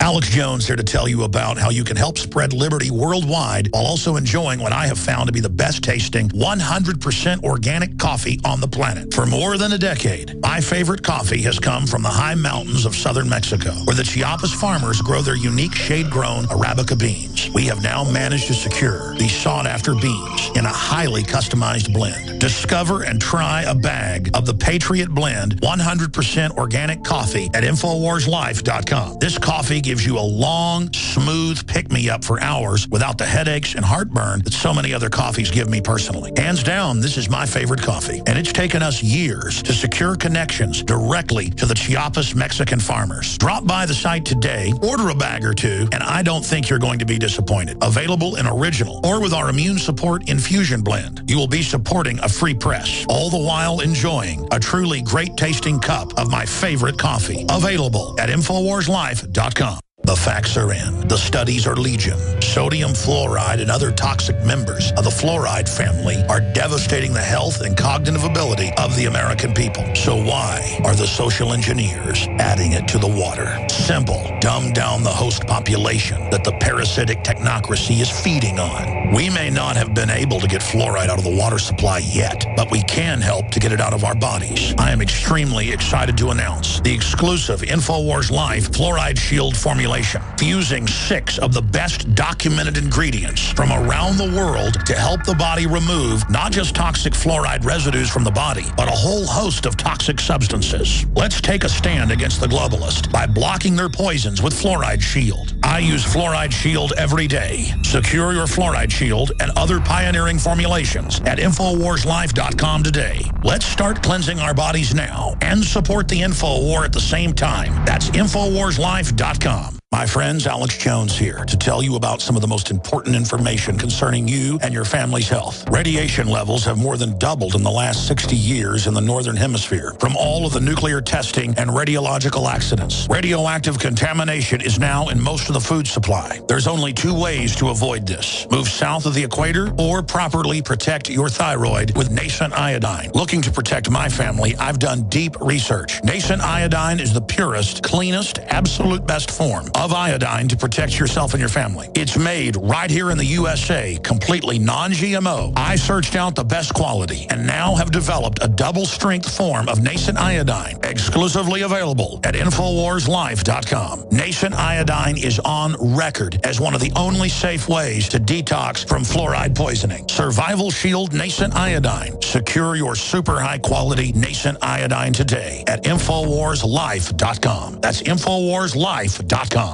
Alex Jones here to tell you about how you can help spread liberty worldwide while also enjoying what I have found to be the best tasting 100% organic coffee on the planet. For more than a decade, my favorite coffee has come from the high mountains of southern Mexico, where the Chiapas farmers grow their unique shade-grown Arabica beans. We have now managed to secure these sought-after beans in a highly customized blend. Discover and try a bag of the Patriot Blend 100% organic coffee at InfoWarsLife.com. This coffee gives you a long, smooth pick-me-up for hours without the headaches and heartburn that so many other coffees give me personally. Hands down, this is my favorite coffee, and it's taken us years to secure connections directly to the Chiapas Mexican farmers. Drop by the site today, order a bag or two, and I don't think you're going to be disappointed. Available in original or with our immune support infusion blend. You will be supporting a free press, all the while enjoying a truly great-tasting cup of my favorite coffee. Available at InfoWarsLife.com. The facts are in. The studies are legion. Sodium fluoride and other toxic members of the fluoride family are devastating the health and cognitive ability of the American people. So why are the social engineers adding it to the water? Simple. Dumb down the host population that the parasitic technocracy is feeding on. We may not have been able to get fluoride out of the water supply yet, but we can help to get it out of our bodies. I am extremely excited to announce the exclusive InfoWars Life Fluoride Shield formulation, fusing 6 of the best documented ingredients from around the world to help the body remove not just toxic fluoride residues from the body, but a whole host of toxic substances. Let's take a stand against the globalists by blocking their poisons with Fluoride Shield. I use Fluoride Shield every day. Secure your Fluoride Shield and other pioneering formulations at InfoWarsLife.com today. Let's start cleansing our bodies now and support the Info War at the same time. That's InfoWarsLife.com. My friends, Alex Jones here to tell you about some of the most important information concerning you and your family's health. Radiation levels have more than doubled in the last 60 years in the Northern Hemisphere from all of the nuclear testing and radiological accidents. Radioactive contamination is now in most of the food supply. There's only 2 ways to avoid this. Move south of the equator or properly protect your thyroid with Nascent Iodine. Looking to protect my family, I've done deep research. Nascent Iodine is the purest, cleanest, absolute best form of iodine to protect yourself and your family. It's made right here in the USA, completely non-GMO. I searched out the best quality and now have developed a double-strength form of nascent iodine, exclusively available at InfoWarsLife.com. Nascent iodine is on record as one of the only safe ways to detox from fluoride poisoning. Survival Shield Nascent Iodine. Secure your super high-quality nascent iodine today at InfoWarsLife.com. That's InfoWarsLife.com.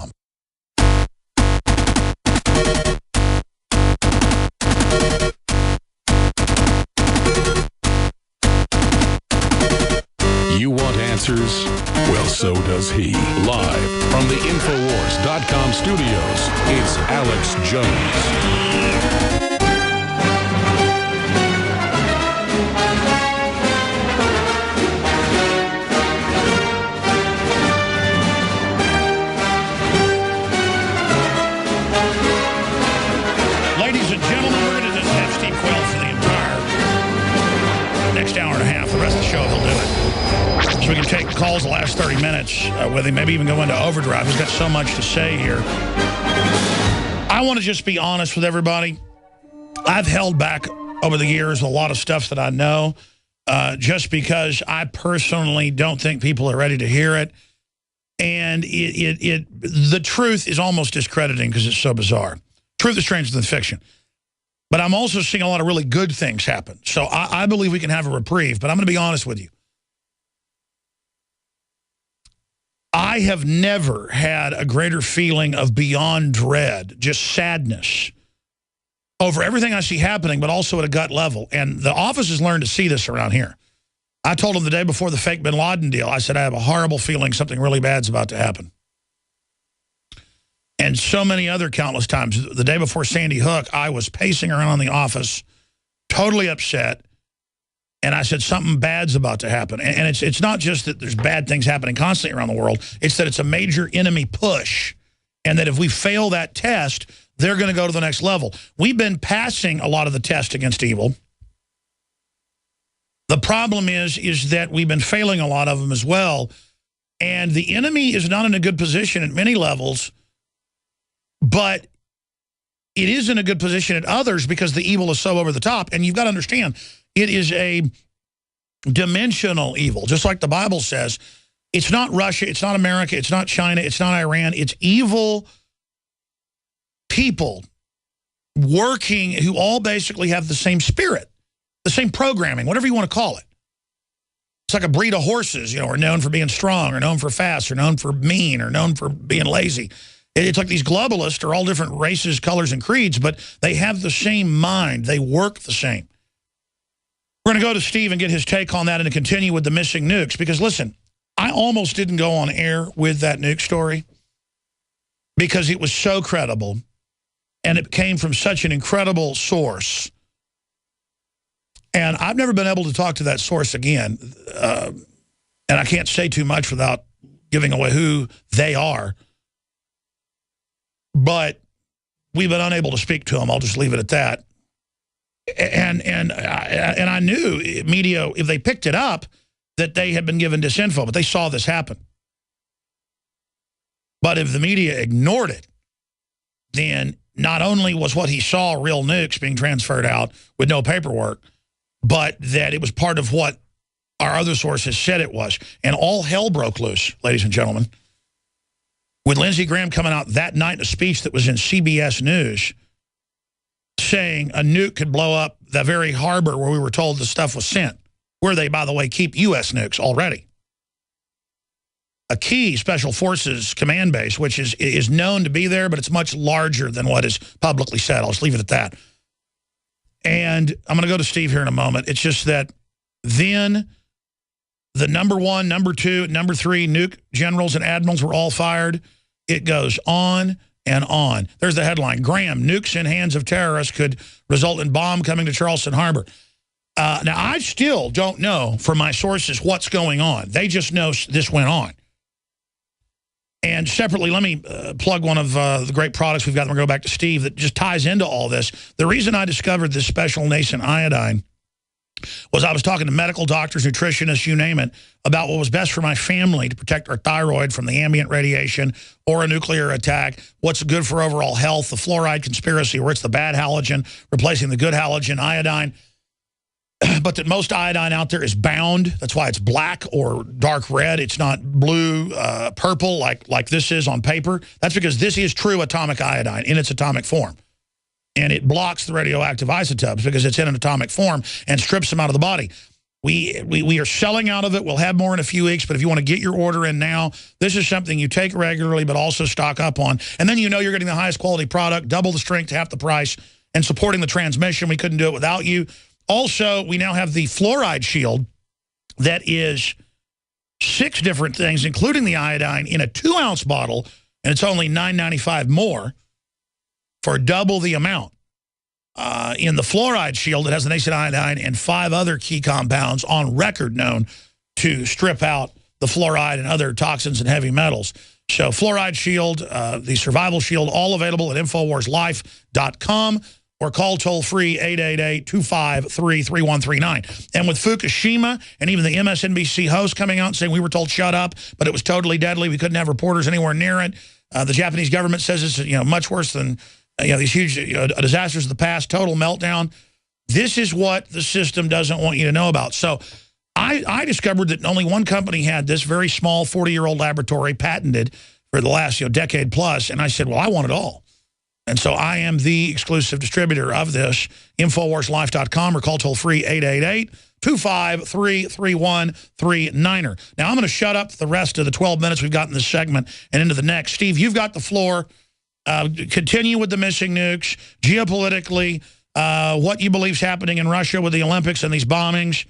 You want answers? Well, so does he. Live from the Infowars.com studios, it's Alex Jones. Ladies and gentlemen, we're going to just have Steve Quayle for the entire next hour and a half. The rest of the show, he'll do it. So we can take calls the last 30 minutes with him, maybe even go into overdrive. He's got so much to say here. I want to just be honest with everybody. I've held back over the years a lot of stuff that I know just because I personally don't think people are ready to hear it. And the truth is almost discrediting because it's so bizarre. Truth is stranger than fiction. But I'm also seeing a lot of really good things happen. So I believe we can have a reprieve, but I'm going to be honest with you. I have never had a greater feeling of beyond dread, just sadness over everything I see happening, but also at a gut level. And the office has learned to see this around here. I told them the day before the fake bin Laden deal, I said, I have a horrible feeling something really bad's about to happen. And so many other countless times. The day before Sandy Hook, I was pacing around the office, totally upset. And I said, something bad's about to happen. And it's not just that there's bad things happening constantly around the world. It's that it's a major enemy push. And that if we fail that test, they're going to go to the next level. We've been passing a lot of the tests against evil. The problem is that we've been failing a lot of them as well. And the enemy is not in a good position at many levels, but it is in a good position at others because the evil is so over the top. And you've got to understand, it is a dimensional evil, just like the Bible says. It's not Russia, it's not America, it's not China, it's not Iran. It's evil people working who all basically have the same spirit, the same programming, whatever you want to call it. It's like a breed of horses, you know, are known for being strong, or known for fast, or known for mean, or known for being lazy. It's like these globalists are all different races, colors, and creeds, but they have the same mind. They work the same. We're going to go to Steve and get his take on that and to continue with the missing nukes. Because, listen, I almost didn't go on air with that nuke story because it was so credible and it came from such an incredible source. And I've never been able to talk to that source again. And I can't say too much without giving away who they are. But we've been unable to speak to them. I'll just leave it at that. And I knew media, if they picked it up, that they had been given disinfo, but they saw this happen. But if the media ignored it, then not only was what he saw real nukes being transferred out with no paperwork, but that it was part of what our other sources said it was. And all hell broke loose, ladies and gentlemen, with Lindsey Graham coming out that night in a speech that was in CBS News saying a nuke could blow up the very harbor where we were told the stuff was sent, where they, by the way, keep U.S. nukes already. A key Special Forces command base, which is known to be there, but it's much larger than what is publicly said. I'll just leave it at that. And I'm going to go to Steve here in a moment. It's just that then the number 1, number 2, number 3 nuke generals and admirals were all fired. It goes on and on. There's the headline. Graham, nukes in hands of terrorists could result in bomb coming to Charleston Harbor. Now, I still don't know from my sources what's going on. They just know this went on. And separately, let me plug one of the great products we've got. We're going to go back to Steve that just ties into all this. The reason I discovered this special nascent iodine was I was talking to medical doctors, nutritionists, you name it, about what was best for my family to protect our thyroid from the ambient radiation or a nuclear attack, what's good for overall health, the fluoride conspiracy, where it's the bad halogen replacing the good halogen, iodine, but that most iodine out there is bound. That's why it's black or dark red. It's not blue, purple like this is on paper. That's because this is true atomic iodine in its atomic form. And it blocks the radioactive isotopes because it's in an atomic form and strips them out of the body. We are selling out of it. We'll have more in a few weeks, but if you want to get your order in now, this is something you take regularly but also stock up on. And then you know you're getting the highest quality product, double the strength, half the price, and supporting the transmission. We couldn't do it without you. Also, we now have the fluoride shield that is 6 different things, including the iodine, in a 2-ounce bottle, and it's only $9.95 more for double the amount. In the fluoride shield, it has the nascent iodine and 5 other key compounds on record known to strip out the fluoride and other toxins and heavy metals. So fluoride shield, the survival shield, all available at InfoWarsLife.com or call toll-free 888-253-3139. And with Fukushima and even the MSNBC host coming out and saying we were told shut up, but it was totally deadly, we couldn't have reporters anywhere near it. The Japanese government says it's much worse than these huge disasters of the past, total meltdown. This is what the system doesn't want you to know about. So I discovered that only one company had this very small 40-year-old laboratory patented for the last decade plus, and I said, well, I want it all. And so I am the exclusive distributor of this, InfoWarsLife.com, or call toll-free 888-253-3139. Now, I'm going to shut up the rest of the 12 minutes we've got in this segment and into the next. Steve, you've got the floor. Continue with the missing nukes, geopolitically, what you believe is happening in Russia with the Olympics and these bombings,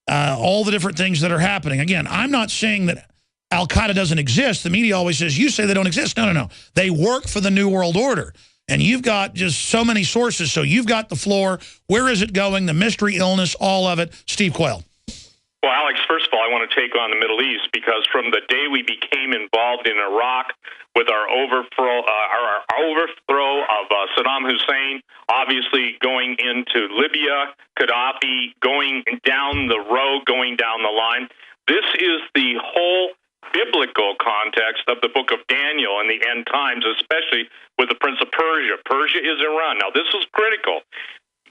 all the different things that are happening. Again, I'm not saying that Al-Qaeda doesn't exist. The media always says, you say they don't exist. No, no, no. They work for the New World Order. And you've got just so many sources. So you've got the floor. Where is it going? The mystery illness, all of it. Steve Quayle. Well, Alex, first of all, I want to take on the Middle East because from the day we became involved in Iraq with our overthrow of Saddam Hussein, obviously going into Libya, Gaddafi, going down the road, going down the line, this is the whole biblical context of the book of Daniel and the end times, especially with the Prince of Persia. Persia is Iran. Now, this is critical.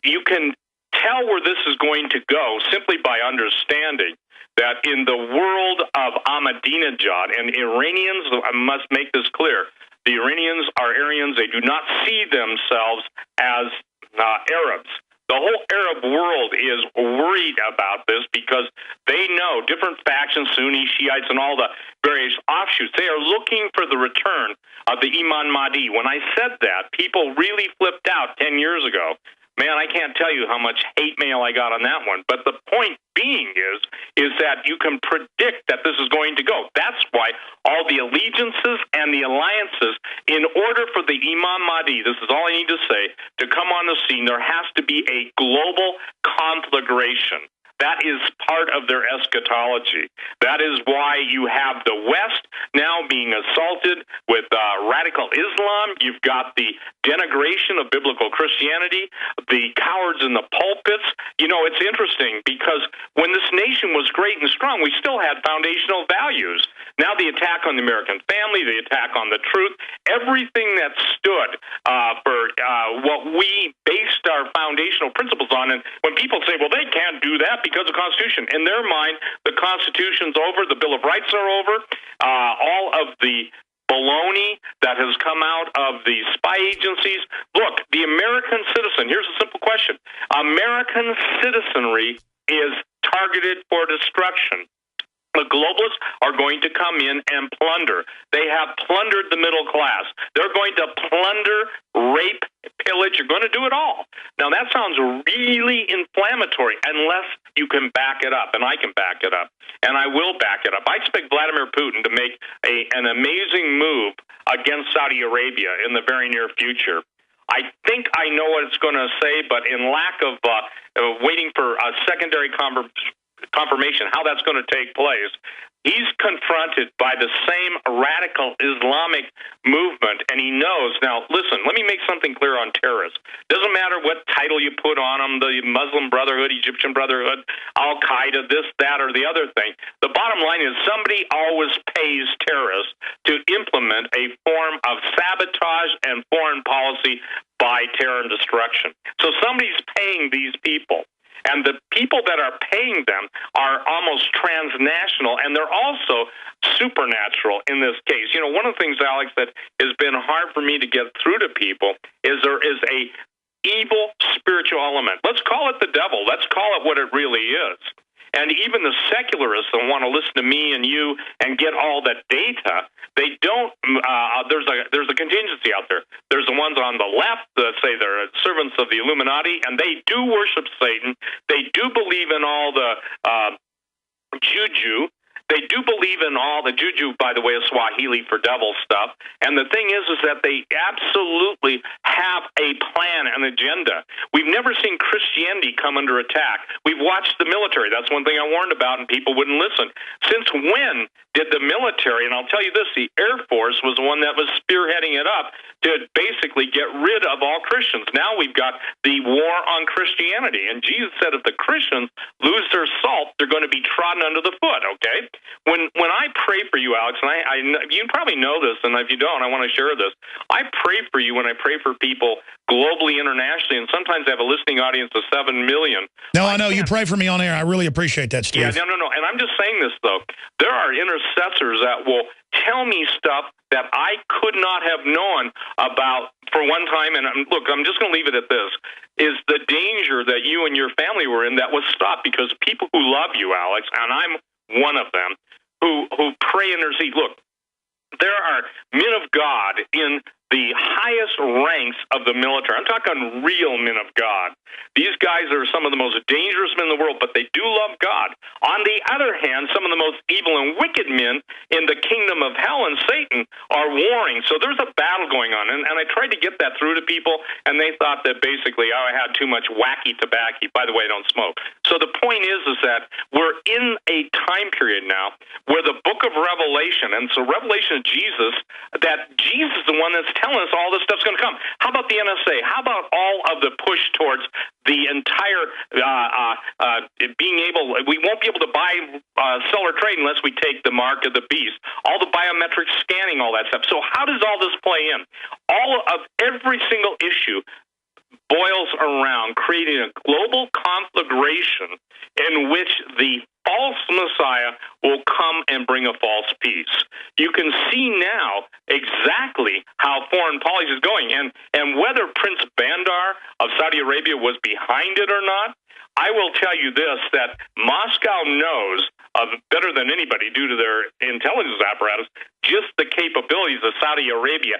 You can tell where this is going to go simply by understanding that in the world of Ahmadinejad, and Iranians, I must make this clear, the Iranians are Aryans. They do not see themselves as Arabs. The whole Arab world is worried about this because they know different factions, Sunni, Shiites, and all the various offshoots, they are looking for the return of the Imam Mahdi. When I said that, people really flipped out 10 years ago. Man, I can't tell you how much hate mail I got on that one. But the point being is that you can predict that this is going to go. That's why all the allegiances and the alliances, in order for the Imam Mahdi, this is all I need to say, to come on the scene, there has to be a global conflagration. That is part of their eschatology. That is why you have the West now being assaulted with radical Islam. You've got the denigration of biblical Christianity, the cowards in the pulpits. You know, it's interesting because when this nation was great and strong, we still had foundational values. Now the attack on the American family, the attack on the truth, everything that stood for what we based our foundational principles on. And when people say, well, they can't do that because of the Constitution, in their mind, the Constitution's over, the Bill of Rights are over, all of the baloney that has come out of the spy agencies. Look, the American citizen, here's a simple question. American citizenry is targeted for destruction. The globalists are going to come in and plunder. They have plundered the middle class. They're going to plunder, rape, pillage. You're going to do it all. Now, that sounds really inflammatory unless you can back it up, and I can back it up, and I will back it up. I expect Vladimir Putin to make an amazing move against Saudi Arabia in the very near future. I think I know what it's going to say, but in lack of waiting for a secondary confirmation how that's going to take place, He's confronted by the same radical Islamic movement, and he knows. Now, listen, let me make something clear on terrorists. Doesn't matter what title you put on them, the Muslim Brotherhood, Egyptian Brotherhood, Al-Qaeda, this, that, or the other thing. The bottom line is somebody always pays terrorists to implement a form of sabotage and foreign policy by terror and destruction. So somebody's paying these people. And the people that are paying them are almost transnational, and they're also supernatural in this case. You know, one of the things, Alex, that has been hard for me to get through to people is there is a evil spiritual element. Let's call it the devil. Let's call it what it really is. And even the secularists that want to listen to me and you and get all that data, they don't. There's a contingency out there. There's the ones on the left that say they're servants of the Illuminati, and they do worship Satan. They do believe in all the juju. They do believe in all the juju, by the way, is Swahili for devil stuff. And the thing is that they absolutely have a plan, an agenda. We've never seen Christianity come under attack. We've watched the military. That's one thing I warned about, and people wouldn't listen. Since when did the military, and I'll tell you this, the Air Force was the one that was spearheading it up to basically get rid of all Christians. Now we've got the war on Christianity. And Jesus said if the Christians lose their salt, they're going to be trodden under the foot, okay? When I pray for you, Alex, and I you probably know this, and if you don't, I want to share this. I pray for you when I pray for people globally, internationally, and sometimes I have a listening audience of 7 million. No, I know. You pray for me on air. I really appreciate that, Steve. Yeah, no. And I'm just saying this, though. There are intercessors that will tell me stuff that I could not have known about for one time. And look, I'm just going to leave it at this, is the danger that you and your family were in that was stopped because people who love you, Alex, and I'm one of them, who pray and intercede. Look, there are men of God in the highest ranks of the military. I'm talking real men of God. These guys are some of the most dangerous men in the world, but they do love God. On the other hand, some of the most evil and wicked men in the kingdom of hell and Satan are warring. So there's a battle going on. And I tried to get that through to people, and they thought that basically, I had too much wacky tobacco. By the way, I don't smoke. So the point is that we're in a time period now where the book of Revelation, and so Revelation of Jesus, that Jesus is the one that's telling us all this stuff's going to come. How about the NSA? How about all of the push towards the entire being able, we won't be able to buy, sell, or trade unless we take the mark of the beast. All the biometric scanning, all that stuff. So how does all this play in? All of every single issue boils around creating a global conflagration in which the false Messiah will come and bring a false peace. You can see now exactly how foreign policy is going. And whether Prince Bandar of Saudi Arabia was behind it or not, I will tell you this, that Moscow knows better than anybody due to their intelligence apparatus, just the capabilities of Saudi Arabia,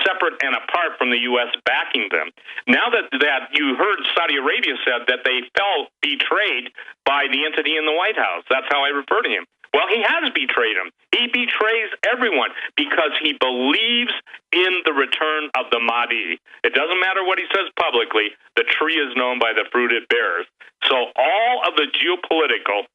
separate and apart from the U.S. backing them. Now that you heard Saudi Arabia said that they felt betrayed by the entity in the White House. That's how I refer to him. Well, he has betrayed him. He betrays everyone because he believes in the return of the Mahdi. It doesn't matter what he says publicly. The tree is known by the fruit it bears. So all of the geopolitical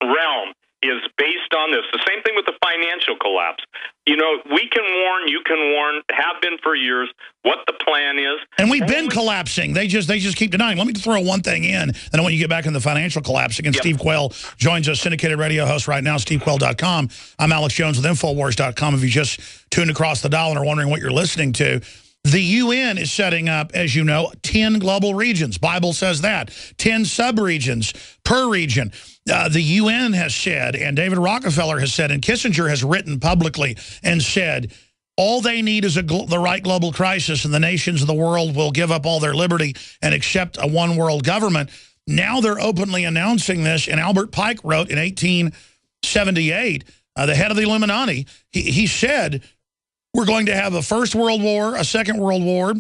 realm is based on this. The same thing with the financial collapse. You know, we can warn, you can warn, have been for years, what the plan is. And we've been collapsing. They just keep denying. Let me throw one thing in, and I want you to get back in the financial collapse. Again, Steve Quayle joins us, syndicated radio host right now, stevequayle.com. I'm Alex Jones with Infowars.com. If you just tuned across the dial and are wondering what you're listening to, the UN is setting up, as you know, 10 global regions. Bible says that. 10 sub-regions per region. The UN has said, and David Rockefeller has said, and Kissinger has written publicly and said, all they need is the right global crisis, and the nations of the world will give up all their liberty and accept a one-world government. Now they're openly announcing this, and Albert Pike wrote in 1878, the head of the Illuminati, he said, we're going to have a first world war, a second world war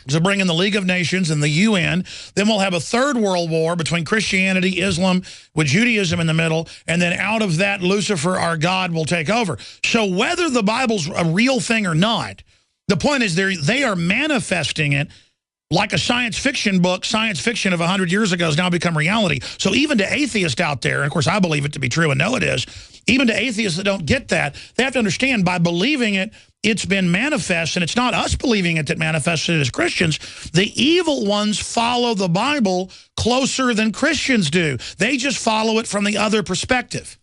to bring in the League of Nations and the UN. Then we'll have a third world war between Christianity, Islam, with Judaism in the middle. And then out of that, Lucifer, our God, will take over. So whether the Bible's a real thing or not, the point is they are manifesting it like a science fiction book, science fiction of 100 years ago has now become reality. So even to atheists out there, and of course I believe it to be true and know it is, even to atheists that don't get that, they have to understand by believing it, it's been manifest, and it's not us believing it that manifested as Christians. The evil ones follow the Bible closer than Christians do. They just follow it from the other perspective.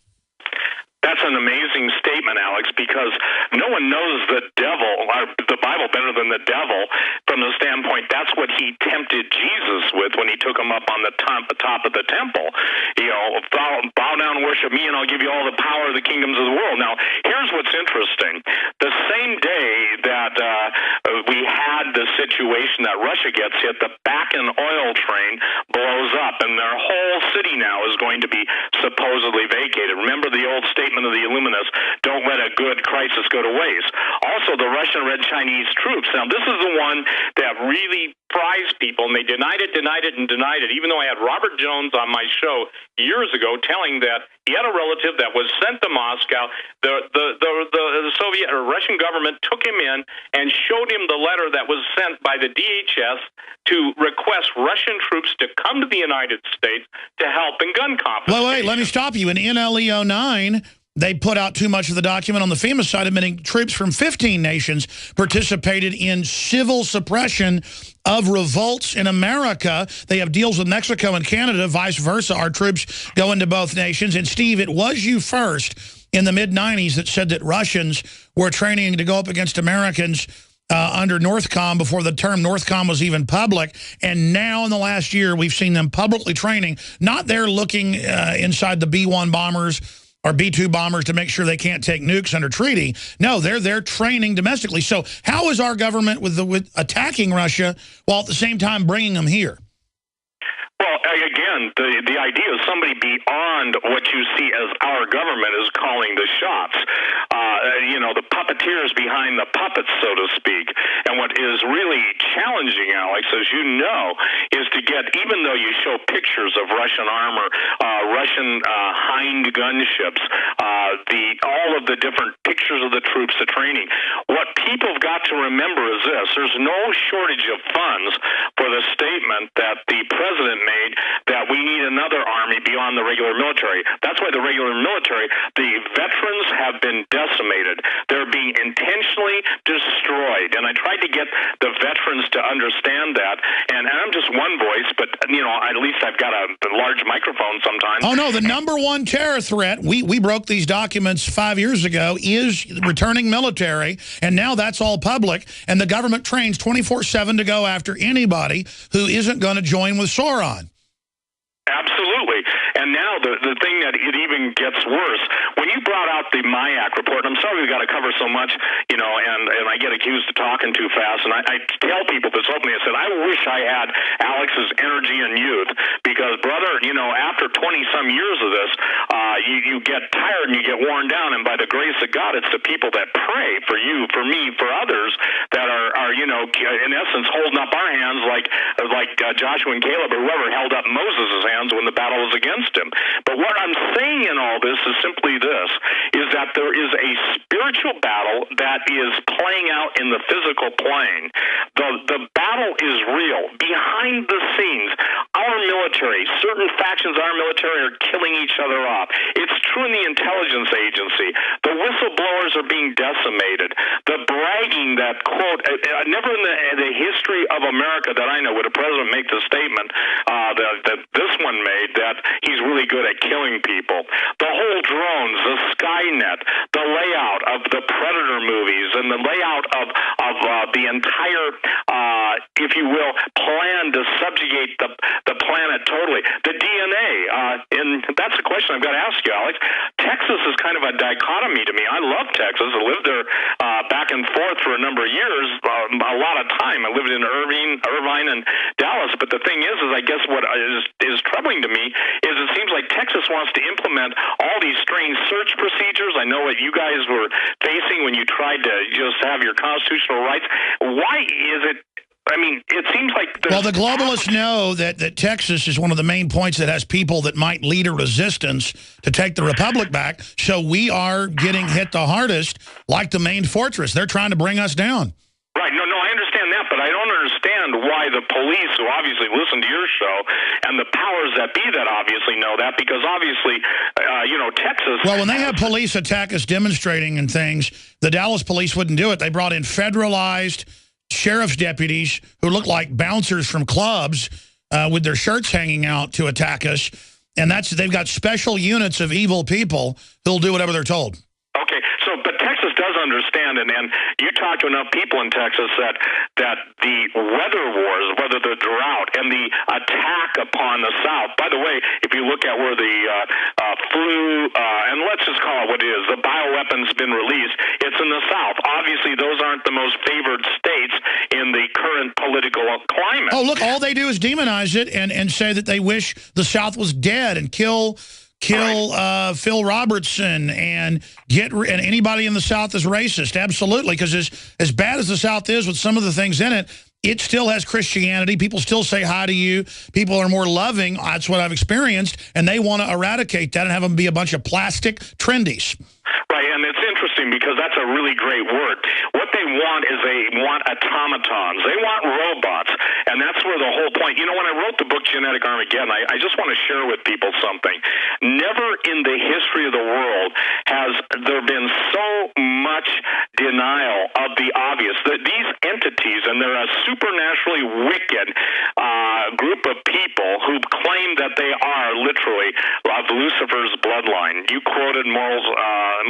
That's an amazing statement, Alex, because no one knows the devil, or the Bible, better than the devil from the standpoint that's what he tempted Jesus with when he took him up on the top of the temple. You know, bow down and worship me, and I'll give you all the power of the kingdoms of the world. Now, here's what's interesting. The same day that we had the situation that Russia gets hit, the Bakken oil train blows up, and their whole city now is going to be supposedly vacated. Remember the old statement of the Illuminists, don't let a good crisis go to waste. Also, the Russian Red Chinese troops. Now, this is the one that really fries people, and they denied it, even though I had Robert Jones on my show years ago telling that he had a relative that was sent to Moscow. The Soviet or Russian government took him in and showed him the letter that was sent by the DHS to request Russian troops to come to the United States to help in gun confiscation. Wait, let me stop you. In NLE 09, they put out too much of the document on the FEMA side, admitting troops from 15 nations participated in civil suppression of revolts in America. They have deals with Mexico and Canada, vice versa. Our troops go into both nations. And, Steve, it was you first in the mid-'90s that said that Russians were training to go up against Americans under Northcom before the term Northcom was even public. And now in the last year, we've seen them publicly training, not there looking inside the B-1 bombers or B-2 bombers to make sure they can't take nukes under treaty. No, they're training domestically. So how is our government with attacking Russia while at the same time bringing them here? Well, again, the idea is somebody beyond what you see as our government is calling the shots. You know, the puppeteers behind the puppets, so to speak. And what is really challenging, Alex, as you know, is to get, even though you show pictures of Russian armor, Russian Hind gunships, all of the different pictures of the troops, the training, what people have got to remember is this. There's no shortage of funds for the statement that the president made that we need another army beyond the regular military. That's why the regular military, the veterans have been decimated. They're being intentionally destroyed. And I tried to get the veterans to understand that. And I'm just one voice, but, you know, at least I've got a large microphone sometimes. Oh, no, the number one terror threat, we broke these documents 5 years ago, is returning military. And now that's all public. And the government trains 24/7 to go after anybody who isn't going to join with Sauron. Absolutely. And now the thing that it even gets worse, when you brought out the MIAC report, and I'm sorry we got to cover so much, you know, and I get accused of talking too fast, and I tell people this openly, I said, I wish I had Alex's energy and youth, because, brother, you know, after 20-some years of this, you get tired and you get worn down, and by the grace of God, it's the people that pray for you, for me, for others, that are you know, in essence, holding up our hands like Joshua and Caleb, or whoever held up Moses' hands when the battle was against him. But what I'm saying in all this is simply this, is that there is a spiritual battle that is playing out in the physical plane. The battle is real. Behind the scenes, our military, certain factions of our military are killing each other off. It's true in the intelligence agency. The whistleblowers are being decimated. The bragging that, quote, never in the history of America that I know would a president make the statement that this one made, that he's really good at killing people. The whole drones, the Skynet, the layout of the Predator movies, and the layout of the entire, if you will, plan to subjugate the planet totally. The DNA, and that's a question I've got to ask you, Alex. Texas is kind of a dichotomy to me. I love Texas. I lived there back and forth for a number of years, a lot of time. I lived in Irvine and Dallas. But the thing is I guess what is troubling to me is it seems like Texas wants to implement all these strange search procedures. I know what you guys were facing when you tried to just have your constitutional rights. Why is it? I mean, it seems like... Well, the globalists know that Texas is one of the main points that has people that might lead a resistance to take the republic back. So we are getting hit the hardest, like the main fortress. They're trying to bring us down. Right. No, I understand understand that, but I don't understand why the police, who obviously listen to your show, and the powers that be that obviously know that, because obviously, Texas... Well, when they have police attack us demonstrating and things, the Dallas police wouldn't do it. They brought in federalized sheriff's deputies who look like bouncers from clubs with their shirts hanging out to attack us. And they've got special units of evil people who'll do whatever they're told. Okay, but Texas does understand, and you talk to enough people in Texas that the weather wars, whether the drought and the attack upon the South. By the way, if you look at where the flu, and let's just call it what it is, the bioweapons been released, it's in the South. Obviously, those aren't the most favored states in the current political climate. Oh, look, all they do is demonize it and say that they wish the South was dead and kill Phil Robertson and anybody in the South is racist. Absolutely, because as bad as the South is with some of the things in it, it still has Christianity. People still say hi to you. People are more loving. That's what I've experienced, and they want to eradicate that and have them be a bunch of plastic trendies. Right, and it's interesting because that's a really great word. What they want is they want automatons. They want robots, and that's where the whole point. When I wrote the book Genetic Armageddon, I just want to share with people something. Never in the history of the world has there been so much denial of the obvious. These entities, and they're a supernaturally wicked group of people who claim that they are literally of Lucifer's bloodline. You quoted Morals.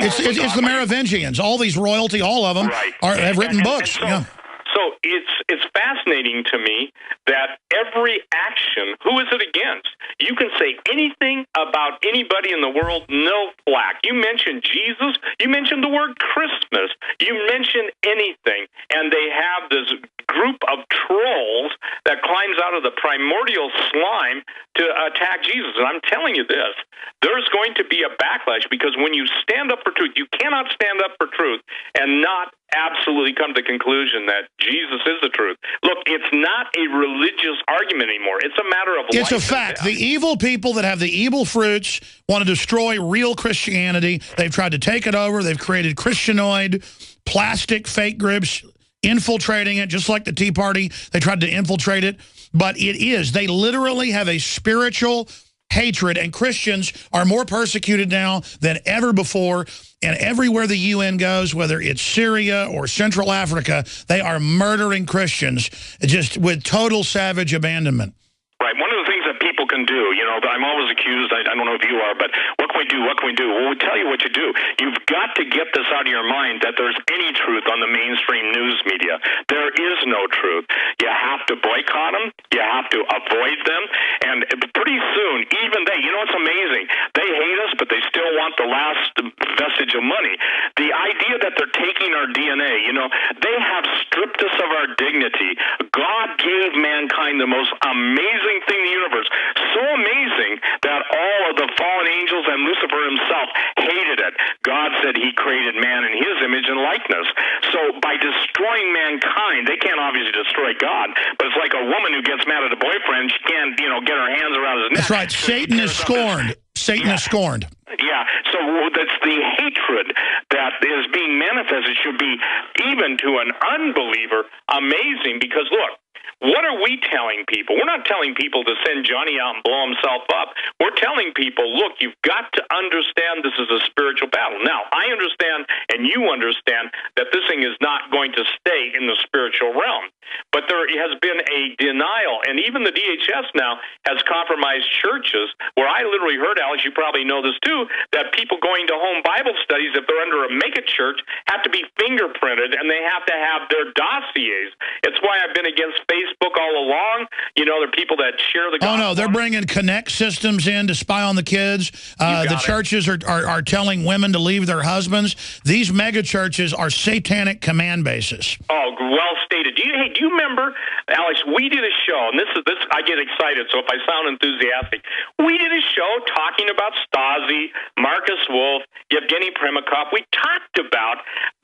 It's the Merovingians. All these royalty, all of them have written books. So it's fascinating to me that every action, who is it against? You can say anything about anybody in the world, no flack. You mentioned Jesus, you mentioned the word Christmas, you mentioned anything, and they have this group of trolls that climbs out of the primordial slime to attack Jesus. And I'm telling you this, there's going to be a backlash, because when you stand up for truth, you cannot stand up for truth and not absolutely come to the conclusion that Jesus is the truth. Look, it's not a religious argument anymore. It's a matter of life. It's a fact. The evil people that have the evil fruits want to destroy real Christianity. They've tried to take it over. They've created Christianoid, plastic fake groups, infiltrating it, just like the Tea Party. They tried to infiltrate it. But they literally have a spiritual hatred, and Christians are more persecuted now than ever before. And everywhere the UN goes, whether it's Syria or Central Africa, they are murdering Christians just with total savage abandonment. Right. One of the things that people can do, I'm always accused, I don't know if you are, but what can we do? What can we do? Well, we'll tell you what to do. You've got to get this out of your mind that there's any truth on the mainstream news media. There is no truth. You have to boycott them. You have to avoid them. And pretty soon, even it's amazing. They hate us, but they still want the last vestige of money. The idea that they're taking our DNA, they have stripped us of our dignity. God gave mankind the most amazing thing in the universe. So amazing that all of the fallen angels and Lucifer himself hated it. God said he created man in his image and likeness. So by destroying mankind, they can't obviously destroy God, but it's like a woman who gets mad at a boyfriend. She can't, get her hands around his neck. That's right. Satan is scorned. Satan is scorned. Yeah, so that's the hatred that is being manifested should be, even to an unbeliever, amazing, because look, what are we telling people? We're not telling people to send Johnny out and blow himself up. We're telling people, look, you've got to understand this is a spiritual battle. Now, I understand, and you understand, that this thing is not going to stay in the spiritual realm. But there has been a denial, and even the DHS now has compromised churches, where I literally heard, Alex, you probably know this too, that people going to home Bible studies, if they're under a mega church, have to be fingerprinted, and they have to have their dossiers. It's why I've been against Facebook all along. There are people that share the gospel. Oh, no, they're bringing Connect systems in to spy on the kids. The churches are telling women to leave their husbands. These mega churches are satanic command bases. Oh, well stated. Do you remember, Alex, we did a show, and this I get excited, so if I sound enthusiastic, we did a show talking about Stasi, Marcus Wolf, Yevgeny Primakov. We talked about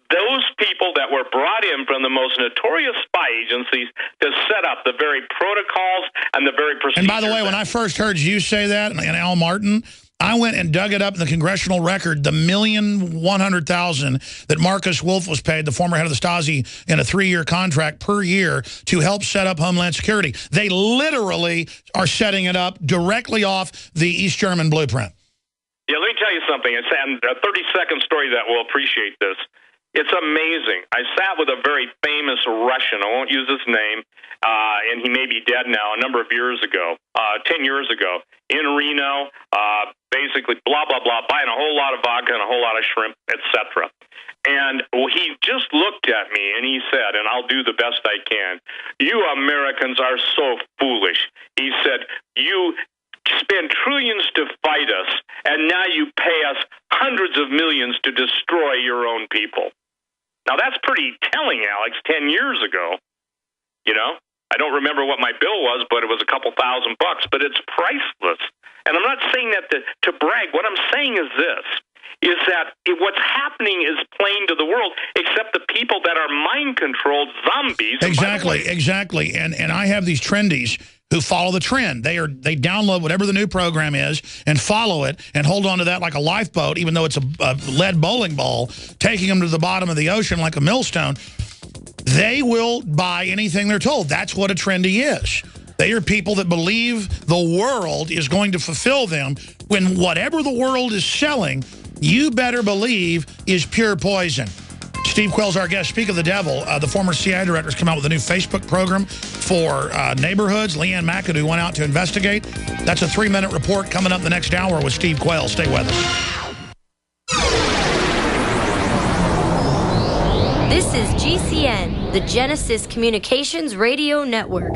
those people that were brought in from the most notorious spy agencies to set up the very protocols and the very procedures. And by the way, when I first heard you say that, and Al Martin, I went and dug it up in the congressional record, the $1,100,000 that Marcus Wolf was paid, the former head of the Stasi, in a 3-year contract per year to help set up Homeland Security. They literally are setting it up directly off the East German blueprint. Yeah, let me tell you something. It's a 30-second story that will appreciate this. It's amazing. I sat with a very famous Russian, I won't use his name, and he may be dead now, a number of years ago, 10 years ago, in Reno, basically blah, blah, blah, buying a whole lot of vodka and a whole lot of shrimp, etc. And he just looked at me and he said, and I'll do the best I can, "You Americans are so foolish." He said, "You spend trillions to fight us, and now you pay us hundreds of millions to destroy your own people." Now, that's pretty telling, Alex, 10 years ago. You know, I don't remember what my bill was, but it was a couple $1,000 bucks, but it's priceless. And I'm not saying that to brag. What I'm saying is this, is that what's happening is plain to the world, except the people that are mind-controlled zombies. Exactly. And I have these trendies who follow the trend. They download whatever the new program is and follow it and hold on to that like a lifeboat, even though it's a lead bowling ball, taking them to the bottom of the ocean like a millstone. They will buy anything they're told. That's what a trendy is. They are people that believe the world is going to fulfill them when whatever the world is selling, you better believe is pure poison. Steve Quayle's our guest. Speak of the devil, the former CIA director has come out with a new Facebook program for neighborhoods. Leanne McAdoo went out to investigate. That's a 3-minute report coming up the next hour with Steve Quayle. Stay with us. This is GCN, the Genesis Communications Radio Network.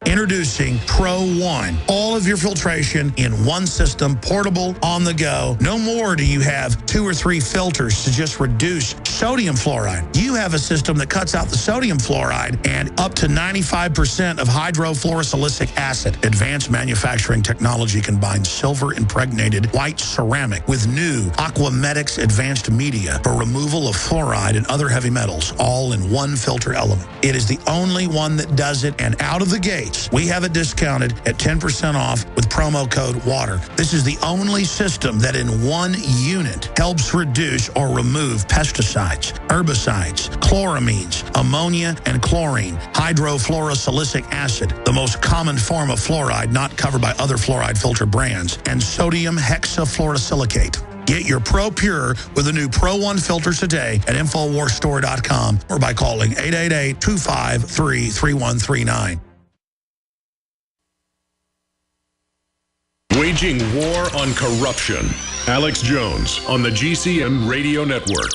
Introducing Pro One. All of your filtration in one system, portable, on the go. No more do you have 2 or 3 filters to just reduce sodium fluoride. You have a system that cuts out the sodium fluoride and up to 95% of hydrofluorosilicic acid. Advanced manufacturing technology combines silver-impregnated white ceramic with new Aquamedics advanced media for removal of fluoride and other heavy metals, all in one filter element. It is the only one that does it, and out of the gates, we have it discounted at 10% off with promo code WATER. This is the only system that in one unit helps reduce or remove pesticides, herbicides, chloramines, ammonia, and chlorine, hydrofluorosilicic acid, the most common form of fluoride not covered by other fluoride filter brands, and sodium hexafluorosilicate. Get your Pro Pure with the new Pro One filters today at InfoWarsStore.com or by calling 888-253-3139. Waging war on corruption. Alex Jones on the GCN Radio Network.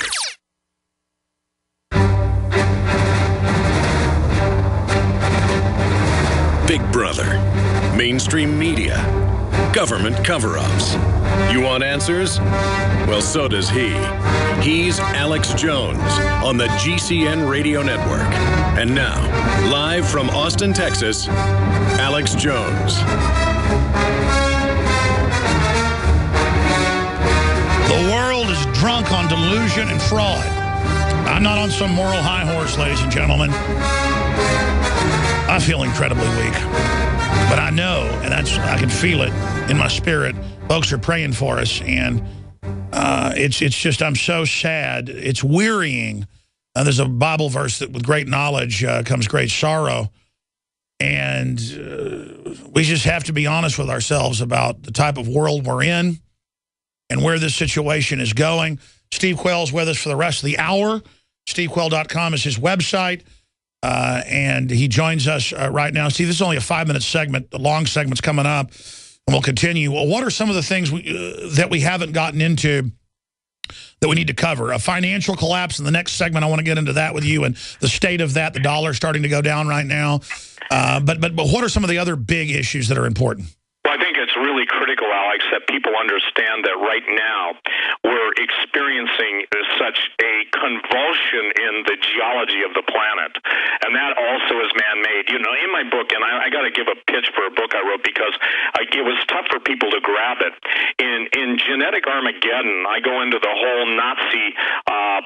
Big Brother, mainstream media, government cover-ups. You want answers? Well, so does he. He's Alex Jones on the GCN Radio Network. And now, live from Austin, Texas, Alex Jones. The world is drunk on delusion and fraud. I'm not on some moral high horse, ladies and gentlemen. I feel incredibly weak. But I know, and I can feel it in my spirit, folks are praying for us, and it's just, I'm so sad. It's wearying. There's a Bible verse that with great knowledge comes great sorrow. And we just have to be honest with ourselves about the type of world we're in and where this situation is going. Steve Quayle's with us for the rest of the hour. SteveQuayle.com is his website. And he joins us right now. Steve, this is only a 5-minute segment. The long segment's coming up, and we'll continue. Well, what are some of the things that we haven't gotten into that we need to cover? A financial collapse in the next segment. I want to get into that with you and the state of that. The dollar's starting to go down right now. But what are some of the other big issues that are important? Well, I think it's really critical, Alex, that people understand that right now we're experiencing such a convulsion in the geology of the planet. And that also is man-made. You know, in my book, and I got to give a pitch for a book I wrote because it was tough for people to grab it. In Genetic Armageddon, I go into the whole Nazi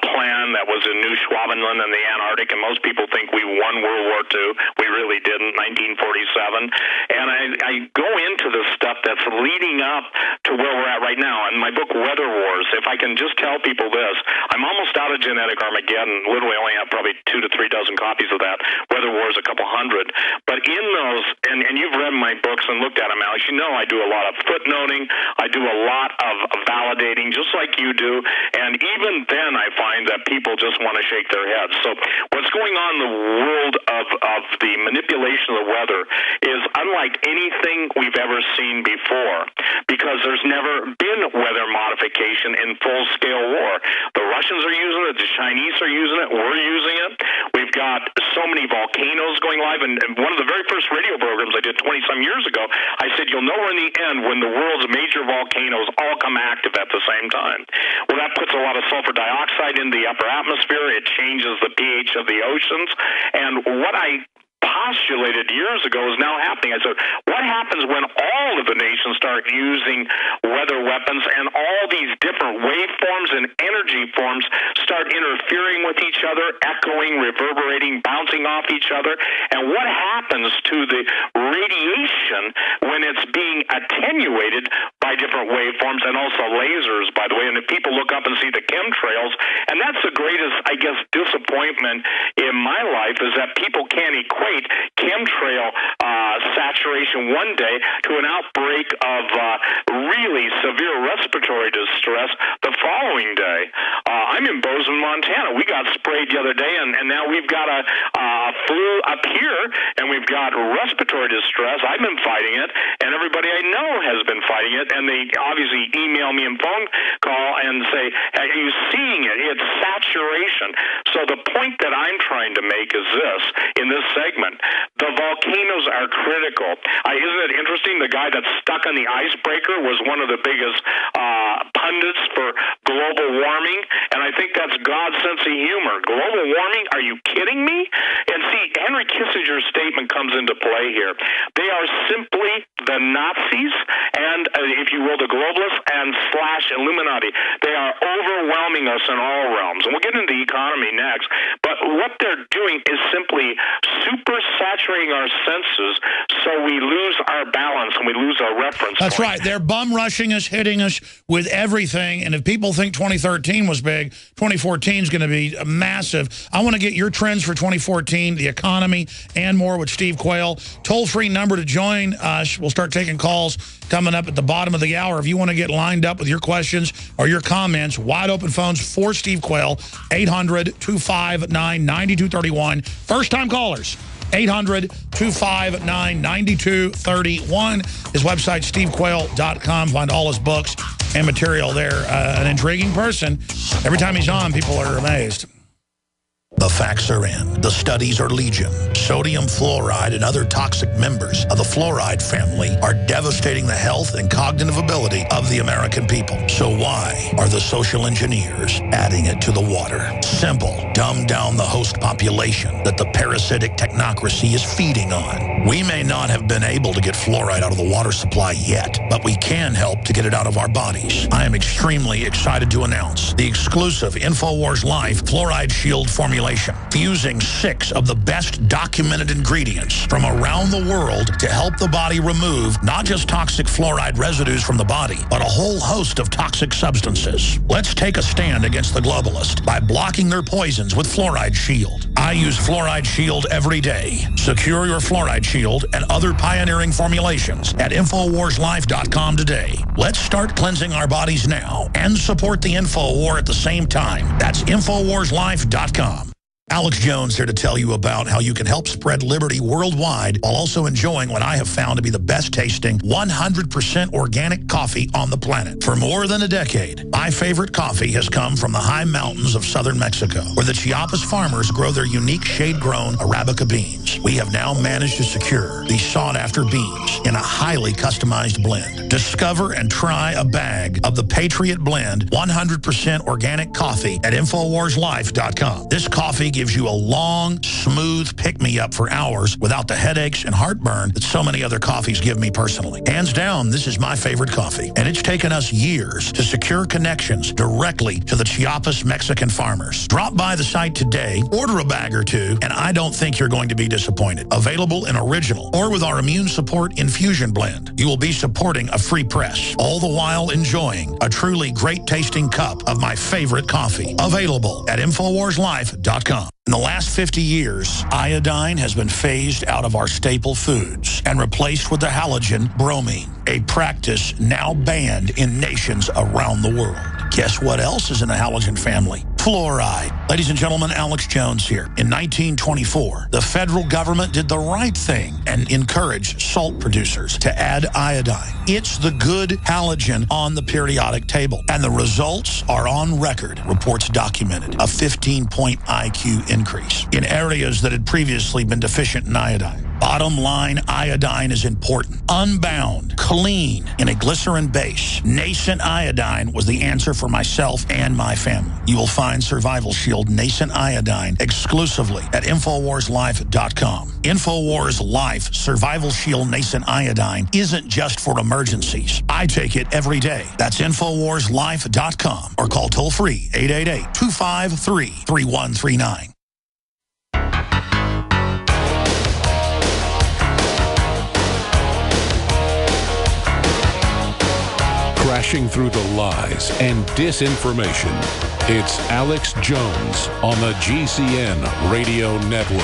plan that was in New Schwabenland in the Antarctic, and most people think we won World War II. We really didn't, 1947. And I go into the stuff that's leading up to where we're at right now. In my book, Weather Wars, if I can just tell people this, I'm almost out of Genetic Armageddon. Literally only have probably 2 to 3 dozen copies of that. Weather Wars, a couple hundred. But in those, and you've read my books and looked at them, Alex, you know I do a lot of footnoting. I do a lot of validating, just like you do. And even then, I find that people just want to shake their heads. So what's going on in the world of the manipulation of the weather is unlike anything we've ever seen before, because there's never been weather modification in full-scale war. The Russians are using it. The Chinese are using it. We're using it. We've got so many volcanoes going live. And one of the very first radio programs I did 20-some years ago, I said, you'll know we're in the end when the world's major volcanoes all come active at the same time. Well, that puts a lot of sulfur dioxide in the upper atmosphere. It changes the pH of the oceans. And what I postulated years ago is now happening. I said, what happens when all of the nations start using weather weapons and all these different waveforms and energy forms start interfering with each other, echoing, reverberating, bouncing off each other? And what happens to the radiation when it's being attenuated by different waveforms and also lasers, by the way? And if people look up and see the chemtrails, and that's the greatest, I guess, disappointment in my life, is that people can't equate chemtrail saturation one day to an outbreak of really severe respiratory distress the following day. I'm in Bozeman, Montana. We got sprayed the other day, and now we've got a flu up here, and we've got respiratory distress. I've been fighting it, and everybody I know has been fighting it, and they obviously email me and phone call and say, are you seeing it? It's saturation. So the point that I'm trying to make is this, in this segment, the volcanoes are critical. Isn't it interesting? The guy that's stuck on the icebreaker was one of the biggest pundits for global warming, and I think that's God's sense of humor. Global warming? Are you kidding me? And see, Henry Kissinger's statement comes into play here. They are simply the Nazis and, if you will, the globalists and / Illuminati. They are overwhelming us in all realms. And we'll get into the economy next. But what they're doing is simply super saturating our senses so we lose our balance and we lose our reference That's point. right. They're bum rushing us, hitting us with everything. And if people think 2013 was big, 2014 is going to be massive. I want to get your trends for 2014, the economy, and more with Steve Quayle. Toll-free number to join us. We'll start taking calls coming up at the bottom of the hour. If you want to get lined up with your questions or your comments, wide open phones for Steve Quayle, 800-259-9231. First-time callers. 800-259-9231. His website, stevequayle.com. Find all his books and material there. An intriguing person. Every time he's on, people are amazed. The facts are in. The studies are legion. Sodium fluoride and other toxic members of the fluoride family are devastating the health and cognitive ability of the American people. So why are the social engineers adding it to the water? Simple. Dumb down the host population that the parasitic technocracy is feeding on. We may not have been able to get fluoride out of the water supply yet, but we can help to get it out of our bodies. I am extremely excited to announce the exclusive InfoWars Life Fluoride Shield formulation, fusing 6 of the best documented ingredients from around the world to help the body remove not just toxic fluoride residues from the body, but a whole host of toxic substances. Let's take a stand against the globalists by blocking their poisons with Fluoride Shield. I use Fluoride Shield every day. Secure your Fluoride Shield and other pioneering formulations at InfoWarsLife.com today. Let's start cleansing our bodies now and support the InfoWar at the same time. That's InfoWarsLife.com. Alex Jones here to tell you about how you can help spread liberty worldwide while also enjoying what I have found to be the best tasting 100% organic coffee on the planet. For more than a decade, my favorite coffee has come from the high mountains of southern Mexico, where the Chiapas farmers grow their unique shade-grown Arabica beans. we have now managed to secure these sought-after beans in a highly customized blend. Discover and try a bag of the Patriot Blend 100% organic coffee at InfoWarsLife.com. This coffee gives you a long, smooth pick-me-up for hours without the headaches and heartburn that so many other coffees give me personally. Hands down, this is my favorite coffee, and it's taken us years to secure connections directly to the Chiapas Mexican farmers. Drop by the site today, order a bag or two, and I don't think you're going to be disappointed. Available in original or with our Immune Support Infusion Blend. You will be supporting a free press, all the while enjoying a truly great-tasting cup of my favorite coffee. Available at InfoWarsLife.com. In the last 50 years, iodine has been phased out of our staple foods and replaced with the halogen bromine, a practice now banned in nations around the world. Guess what else is in the halogen family? Fluoride. Ladies and gentlemen, Alex Jones here. In 1924, the federal government did the right thing and encouraged salt producers to add iodine. It's the good halogen on the periodic table, and the results are on record. Reports documented a 15-point IQ increase in areas that had previously been deficient in iodine. Bottom line, iodine is important. Unbound, clean, in a glycerin base. Nascent iodine was the answer for myself and my family. You will find Survival Shield Nascent Iodine exclusively at InfoWarsLife.com. InfoWars Life Survival Shield Nascent Iodine isn't just for emergencies. I take it every day. That's InfoWarsLife.com or call toll-free 888-253-3139. Crashing through the lies and disinformation, it's Alex Jones on the GCN Radio Network.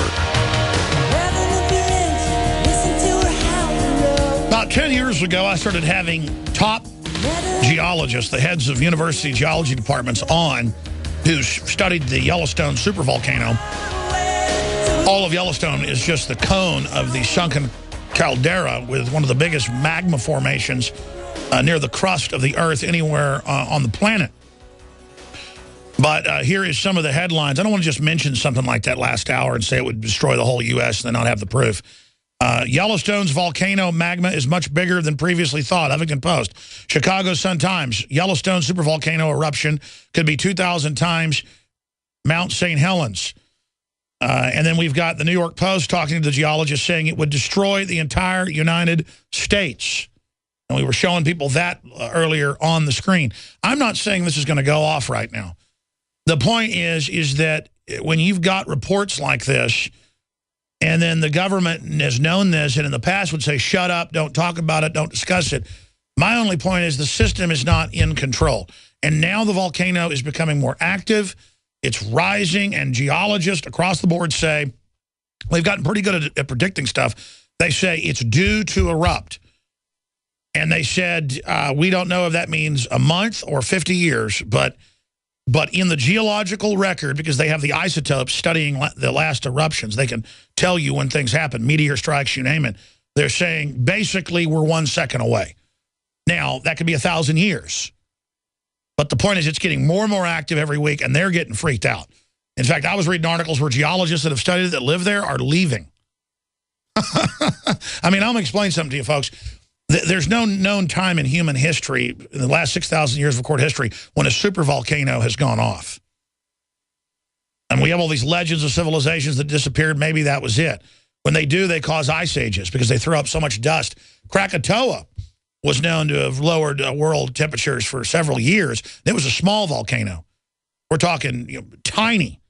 About 10 years ago, I started having top geologists, the heads of university geology departments on, who studied the Yellowstone supervolcano. All of Yellowstone is just the cone of the sunken caldera with one of the biggest magma formations near the crust of the Earth anywhere on the planet. But here is some of the headlines. I don't want to just mention something like that last hour and say it would destroy the whole U.S. and then not have the proof. Yellowstone's volcano magma is much bigger than previously thought. Huffington Post. Chicago Sun-Times. Yellowstone supervolcano eruption could be 2,000 times Mount St. Helens. And then we've got the New York Post talking to the geologist saying it would destroy the entire United States. And we were showing people that earlier on the screen. I'm not saying this is going to go off right now. The point is that when you've got reports like this, and then the government has known this, and in the past would say, shut up, don't talk about it, don't discuss it. My only point is the system is not in control. And now the volcano is becoming more active. It's rising, and geologists across the board say, we've gotten pretty good at predicting stuff. They say it's due to erupt. And they said, we don't know if that means a month or 50 years, but in the geological record, because they have the isotopes studying the last eruptions, they can tell you when things happen, meteor strikes, you name it. They're saying, basically, we're 1 second away. Now, that could be 1,000 years. But the point is it's getting more and more active every week, and they're getting freaked out. In fact, I was reading articles where geologists that have studied it, that live there, are leaving. I mean, I'm going to explain something to you, folks. There's no known time in human history, in the last 6,000 years of recorded history, when a supervolcano has gone off. And we have all these legends of civilizations that disappeared. Maybe that was it. When they do, they cause ice ages because they throw up so much dust. Krakatoa was known to have lowered world temperatures for several years. It was a small volcano. We're talking tiny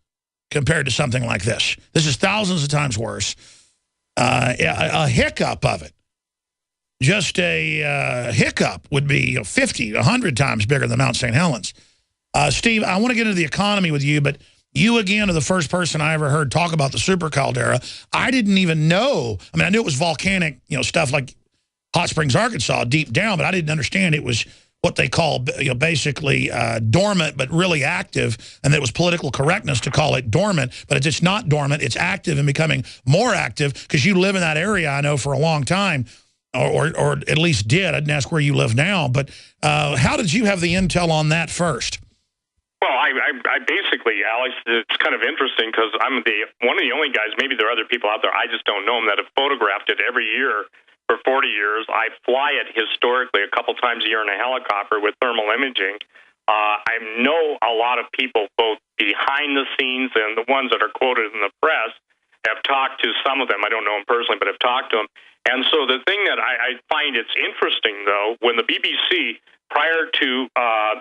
compared to something like this. This is thousands of times worse. A hiccup of it. Just a hiccup would be 50, 100 times bigger than Mount St. Helens. Steve, I want to get into the economy with you, but you, again, are the first person I ever heard talk about the super caldera. I didn't even know. I mean, I knew it was volcanic, stuff like Hot Springs, Arkansas, deep down, but I didn't understand it was what they call, basically dormant, but really active, and that it was political correctness to call it dormant, but it's not dormant. It's active and becoming more active because you live in that area, I know, for a long time. Or at least did. I didn't ask where you live now. But how did you have the intel on that first? Well, I basically, Alex, it's kind of interesting because I'm one of the only guys, maybe there are other people out there, I just don't know them, that have photographed it every year for 40 years. I fly it historically a couple times a year in a helicopter with thermal imaging. I know a lot of people, both behind the scenes and the ones that are quoted in the press, have talked to some of them. I don't know them personally, but have talked to them. And so the thing that I find it's interesting, though, when the BBC, prior to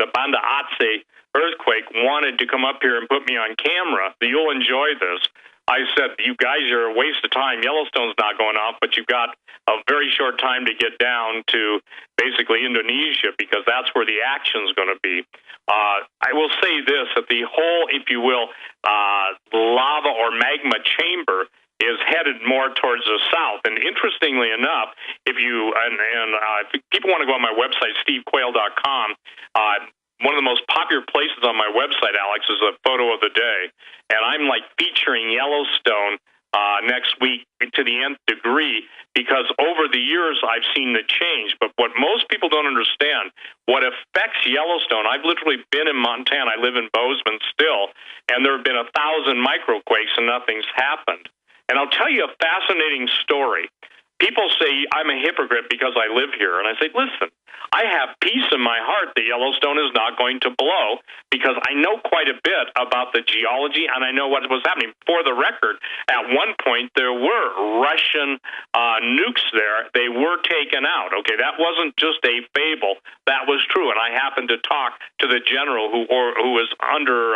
the Banda Aceh earthquake, wanted to come up here and put me on camera, you'll enjoy this. I said, you guys are a waste of time. Yellowstone's not going off, but you've got a very short time to get down to basically Indonesia because that's where the action's going to be. I will say this, that the whole, if you will, lava or magma chamber is headed more towards the south. And interestingly enough, if people want to go on my website, stevequayle.com, one of the most popular places on my website, Alex, is a photo of the day. And I'm like featuring Yellowstone next week to the nth degree because over the years I've seen the change. But what most people don't understand, what affects Yellowstone, I've literally been in Montana. I live in Bozeman still, and there have been 1,000 microquakes and nothing's happened. And I'll tell you a fascinating story. People say I'm a hypocrite because I live here. And I say, listen, I have peace in my heart that Yellowstone is not going to blow because I know quite a bit about the geology and I know what was happening. For the record, at one point there were Russian nukes there. They were taken out. Okay, that wasn't just a fable. That was true. And I happened to talk to the general who was under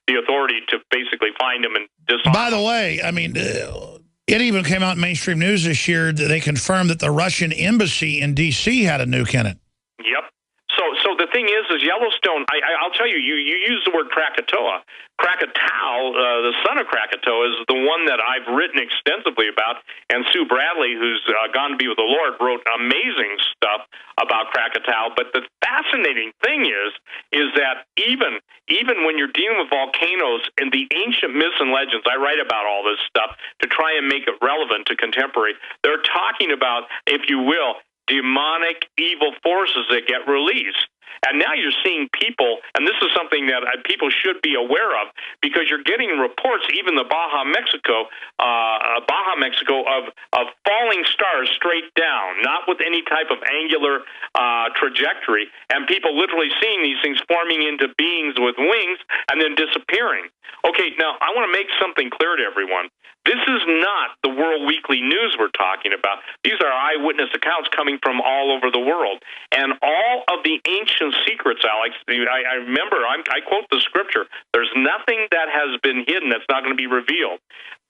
the authority to basically find him and disarm. By the way, I mean, it even came out in mainstream news this year that they confirmed that the Russian embassy in D.C. had a nuke in it. Yep. So the thing is Yellowstone, I'll tell you, you use the word Krakatoa. Krakatau, the son of Krakatoa, is the one that I've written extensively about, and Sue Bradley, who's gone to be with the Lord, wrote amazing stuff about Krakatau. But the fascinating thing is that even when you're dealing with volcanoes and the ancient myths and legends, I write about all this stuff to try and make it relevant to contemporary. They're talking about, if you will, demonic evil forces that get released. And now you're seeing people, and this is something that people should be aware of, because you're getting reports, even the Baja Mexico, of falling stars straight down, not with any type of angular trajectory, and people literally seeing these things forming into beings with wings and then disappearing. Okay, now I want to make something clear to everyone. This is not the World Weekly News we're talking about. These are eyewitness accounts coming from all over the world. And all of the ancient secrets, Alex, I remember, I quote the scripture, there's nothing that has been hidden that's not going to be revealed.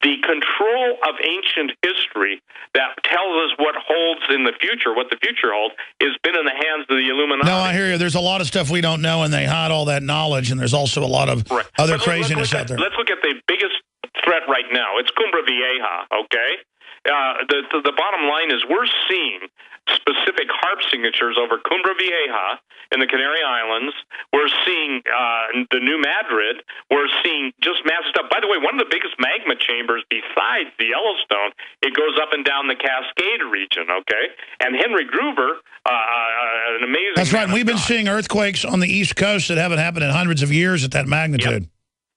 The control of ancient history that tells us what holds in the future, what the future holds, has been in the hands of the Illuminati. No, I hear you. There's a lot of stuff we don't know, and they hide all that knowledge, and there's also a lot of other craziness out there. Let's look at the biggest threat right now. It's Cumbre Vieja, okay? The bottom line is we're seeing specific HAARP signatures over Cumbre Vieja in the Canary Islands. We're seeing the New Madrid. We're seeing just massive stuff. By the way, one of the biggest magma chambers besides the Yellowstone, it goes up and down the Cascade region, okay? And Henry Gruver, an amazing... That's right. We've been seeing earthquakes on the East Coast that haven't happened in hundreds of years at that magnitude. Yep.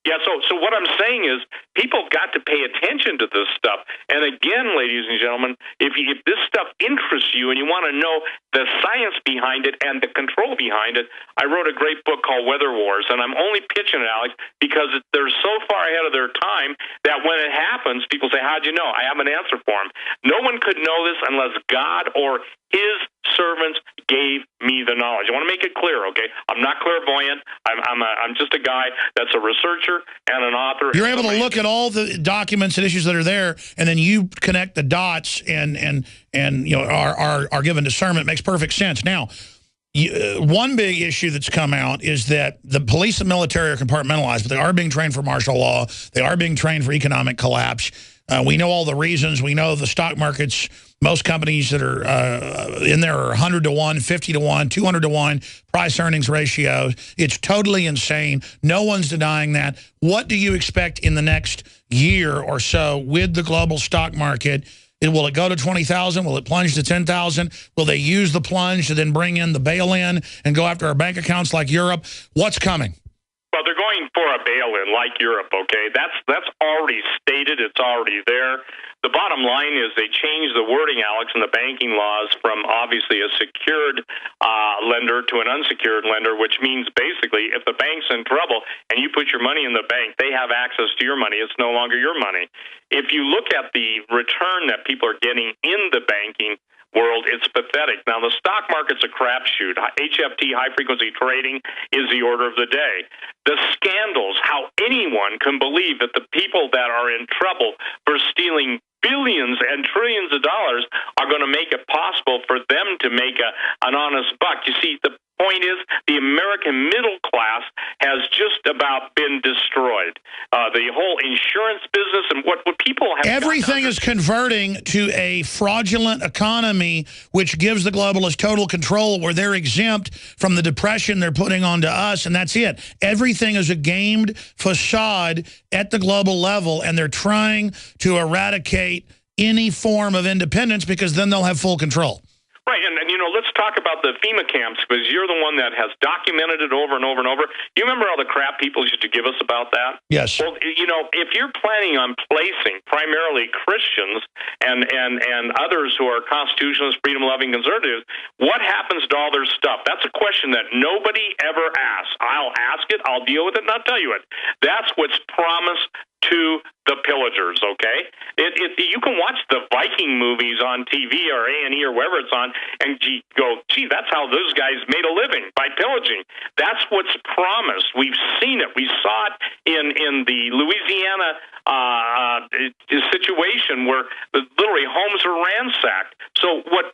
Yeah, so what I'm saying is people got to pay attention to this stuff. And again, ladies and gentlemen, if this stuff interests you and you want to know the science behind it and the control behind it, I wrote a great book called Weather Wars, and I'm only pitching it, Alex, because they're so far ahead of their time that when it happens, people say, how'd you know? I have an answer for them. No one could know this unless God or his servants gave me the knowledge. I want to make it clear, okay? I'm not clairvoyant. I'm just a guy that's a researcher and an author. You're able to look at all the documents and issues that are there, and then you connect the dots and you know are given discernment. It makes perfect sense. Now, one big issue that's come out is that the police and military are compartmentalized, but they are being trained for martial law. They are being trained for economic collapse. We know all the reasons. We know the stock markets, most companies that are in there are 100 to 1, 50 to 1, 200 to 1 price-earnings ratio. It's totally insane. No one's denying that. What do you expect in the next year or so with the global stock market? Will it go to 20,000? Will it plunge to 10,000? Will they use the plunge to then bring in the bail-in and go after our bank accounts like Europe? What's coming? Well, they're going for a bail-in like Europe, okay? That's already stated. It's already there. The bottom line is they changed the wording, Alex, in the banking laws from obviously a secured lender to an unsecured lender, which means basically if the bank's in trouble and you put your money in the bank, they have access to your money. It's no longer your money. If you look at the return that people are getting in the banking world, it's pathetic. Now, the stock market's a crapshoot. HFT, high-frequency trading, is the order of the day. The scandals, how anyone can believe that the people that are in trouble for stealing billions and trillions of dollars are going to make it possible for them to make an honest buck. You see, the point is the American middle class has just about been destroyed. The whole insurance business and what people have... Everything is converting to a fraudulent economy, which gives the globalists total control, where they're exempt from the depression they're putting onto us, and that's it. Everything is a gamed facade at the global level, and they're trying to eradicate any form of independence because then they'll have full control. Right, and let's talk about the FEMA camps, because you're the one that has documented it over and over and over. You remember all the crap people used to give us about that? Yes. Well, if you're planning on placing primarily Christians and others who are constitutionalists, freedom-loving conservatives, what happens to all their stuff? That's a question that nobody ever asks. I'll ask it, I'll deal with it, and I'll tell you it. That's what's promised to the pillagers, okay? You can watch the Viking movies on TV or A&E or wherever it's on and go, gee, that's how those guys made a living, by pillaging. That's what's promised. We've seen it. We saw it in the Louisiana situation where literally homes were ransacked. So what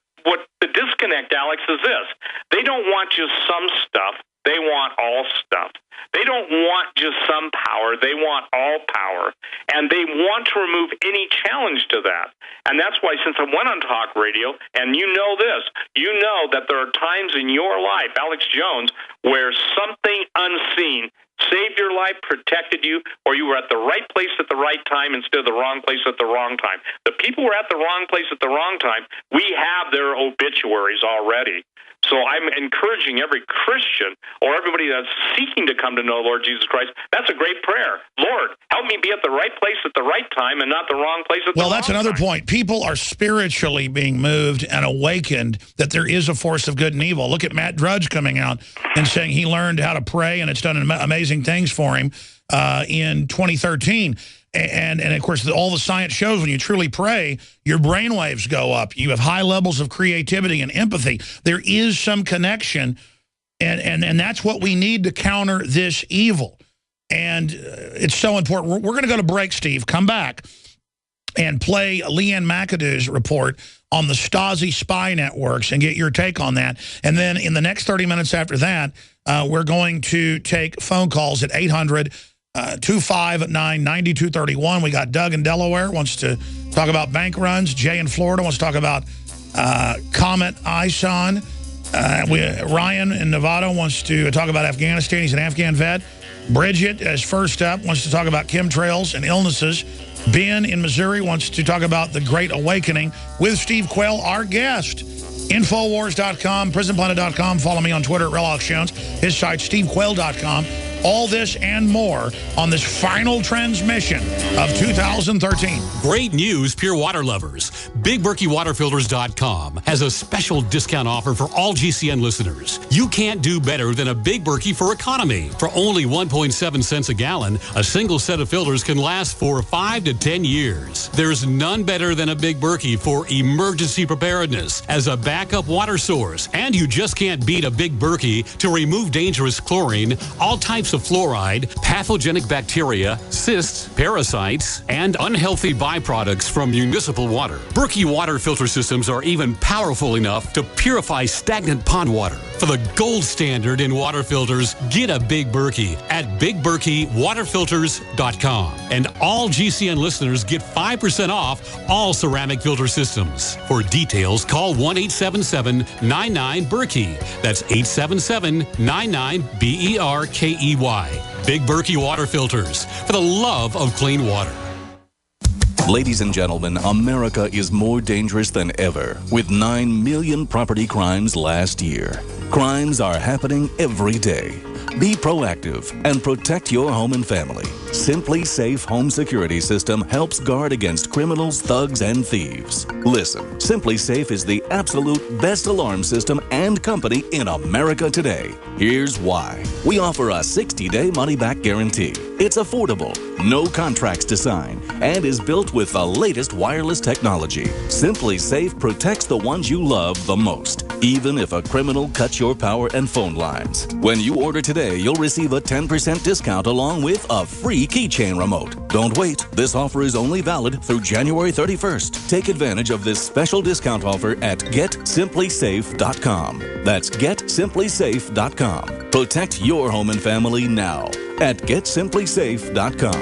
the disconnect, Alex, is this. They don't want just some stuff. They want all stuff. They don't want just some power. They want all power. And they want to remove any challenge to that. And that's why, since I went on talk radio, and you know this, you know that there are times in your life, Alex Jones, where something unseen saved your life, protected you, or you were at the right place at the right time instead of the wrong place at the wrong time. The people who are at the wrong place at the wrong time, we have their obituaries already. So I'm encouraging every Christian or everybody that's seeking to come to know the Lord Jesus Christ, that's a great prayer. Lord, help me be at the right place at the right time and not the wrong place at the wrong time. Well, that's another point. People are spiritually being moved and awakened that there is a force of good and evil. Look at Matt Drudge coming out and saying he learned how to pray and it's done amazing things for him in 2013. And of course, all the science shows when you truly pray, your brainwaves go up. You have high levels of creativity and empathy. There is some connection, and that's what we need to counter this evil. And it's so important. We're going to go to break, Steve. Come back and play Leanne McAdoo's report on the Stasi spy networks and get your take on that. And then in the next 30 minutes after that, we're going to take phone calls at 800-259-9231. We got Doug in Delaware, wants to talk about bank runs. Jay in Florida wants to talk about Comet Ison. Ryan in Nevada wants to talk about Afghanistan. He's an Afghan vet. Bridget, as first up, wants to talk about chemtrails and illnesses. Ben in Missouri wants to talk about the Great Awakening with Steve Quayle, our guest. Infowars.com, prisonplanet.com. Follow me on Twitter at RelAlexJones. His site, stevequayle.com. All this and more on this final transmission of 2013. Great news, pure water lovers. BigBerkeyWaterFilters.com has a special discount offer for all GCN listeners. You can't do better than a Big Berkey for economy. For only 1.7 cents a gallon, a single set of filters can last for 5 to 10 years. There's none better than a Big Berkey for emergency preparedness as a backup water source. And you just can't beat a Big Berkey to remove dangerous chlorine, all types of fluoride, pathogenic bacteria, cysts, parasites, and unhealthy byproducts from municipal water. Berkey water filter systems are even powerful enough to purify stagnant pond water. For the gold standard in water filters, get a Big Berkey at BigBerkeyWaterFilters.com. And all GCN listeners get 5% off all ceramic filter systems. For details, call 1-877-99-BERKEY. That's 877-99-BERKEY. Big Berkey Water Filters, for the love of clean water. Ladies and gentlemen, America is more dangerous than ever, with 9 million property crimes last year. Crimes are happening every day. Be proactive and protect your home and family. Simply Safe Home Security System helps guard against criminals, thugs, and thieves. Listen, Simply Safe is the absolute best alarm system and company in America today. Here's why. We offer a 60-day money-back guarantee. It's affordable, no contracts to sign, and is built with the latest wireless technology. Simply Safe protects the ones you love the most, even if a criminal cuts your power and phone lines. When you order today, you'll receive a 10% discount along with a free keychain remote. Don't wait. This offer is only valid through January 31st. Take advantage of this special discount offer at GetSimplySafe.com. That's GetSimplySafe.com. Protect your home and family now at GetSimplySafe.com.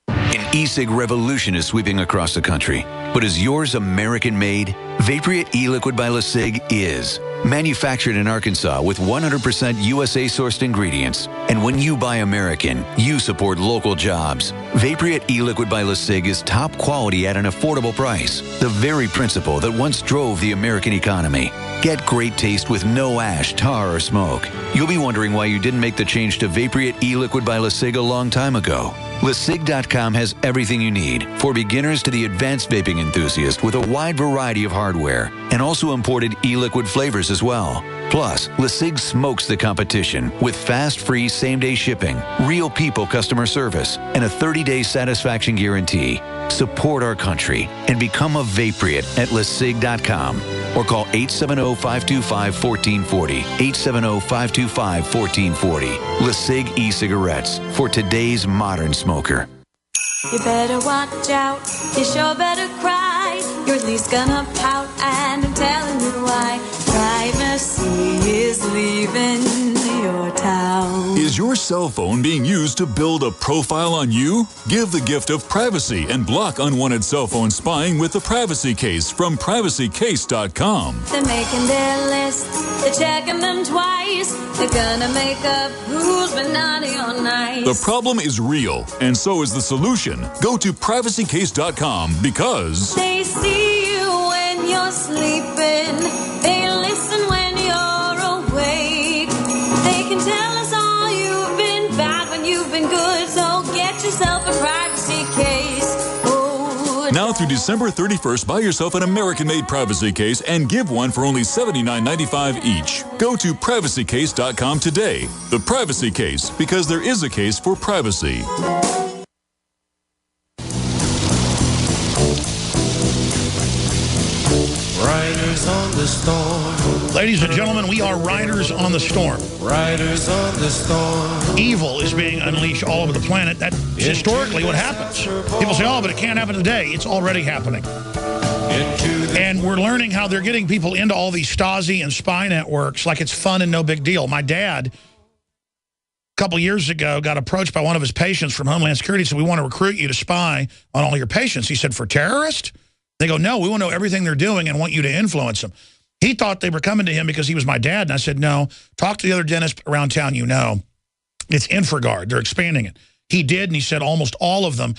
An e-cig revolution is sweeping across the country. But is yours American-made? Vaporite e-liquid by LeSig is. Manufactured in Arkansas with 100% USA-sourced ingredients. And when you buy American, you support local jobs. Vaporite e-liquid by LeSig is top quality at an affordable price. The very principle that once drove the American economy. Get great taste with no ash, tar, or smoke. You'll be wondering why you didn't make the change to Vaporite e-liquid by LeSig a long time ago. LeSig.com has everything you need, for beginners to the advanced vaping enthusiast, with a wide variety of hardware, and also imported e-liquid flavors as well. Plus, LeSig smokes the competition with fast, free, same-day shipping, real people customer service, and a 30-day satisfaction guarantee. Support our country and become a Vaporite at LeSig.com or call 870-525-1440, 870-525-1440. LeSig e-cigarettes for today's modern smoker. You better watch out, you sure better cry. You're at least gonna pout, and I'm telling you why. Privacy is leaving your town. Is your cell phone being used to build a profile on you? Give the gift of privacy and block unwanted cell phone spying with the Privacy Case from PrivacyCase.com. They're making their list, they're checking them twice. They're gonna make up who's been naughty or nice. The problem is real, and so is the solution. Go to PrivacyCase.com because they see you when you're sleeping. They listen when you're awake. They can tell us all you've been bad when you've been good. So get yourself a privacy case. now through December 31st, buy yourself an American-made Privacy Case and give one for only $79.95 each. Go to PrivacyCase.com today. The Privacy Case, because there is a case for privacy. Riders on the storm. Ladies and gentlemen, we are riders on the storm. Riders on the storm. Evil is being unleashed all over the planet. That's historically what happens. People say, oh, but it can't happen today. It's already happening. And we're learning how they're getting people into all these Stasi and spy networks like it's fun and no big deal. My dad, a couple years ago, got approached by one of his patients from Homeland Security. Said, we want to recruit you to spy on all your patients. He said, for terrorists? They go, no, we want to know everything they're doing and want you to influence them. He thought they were coming to him because he was my dad. And I said, no, talk to the other dentist around town you know. It's InfraGard. They're expanding it. He did, and he said almost all of them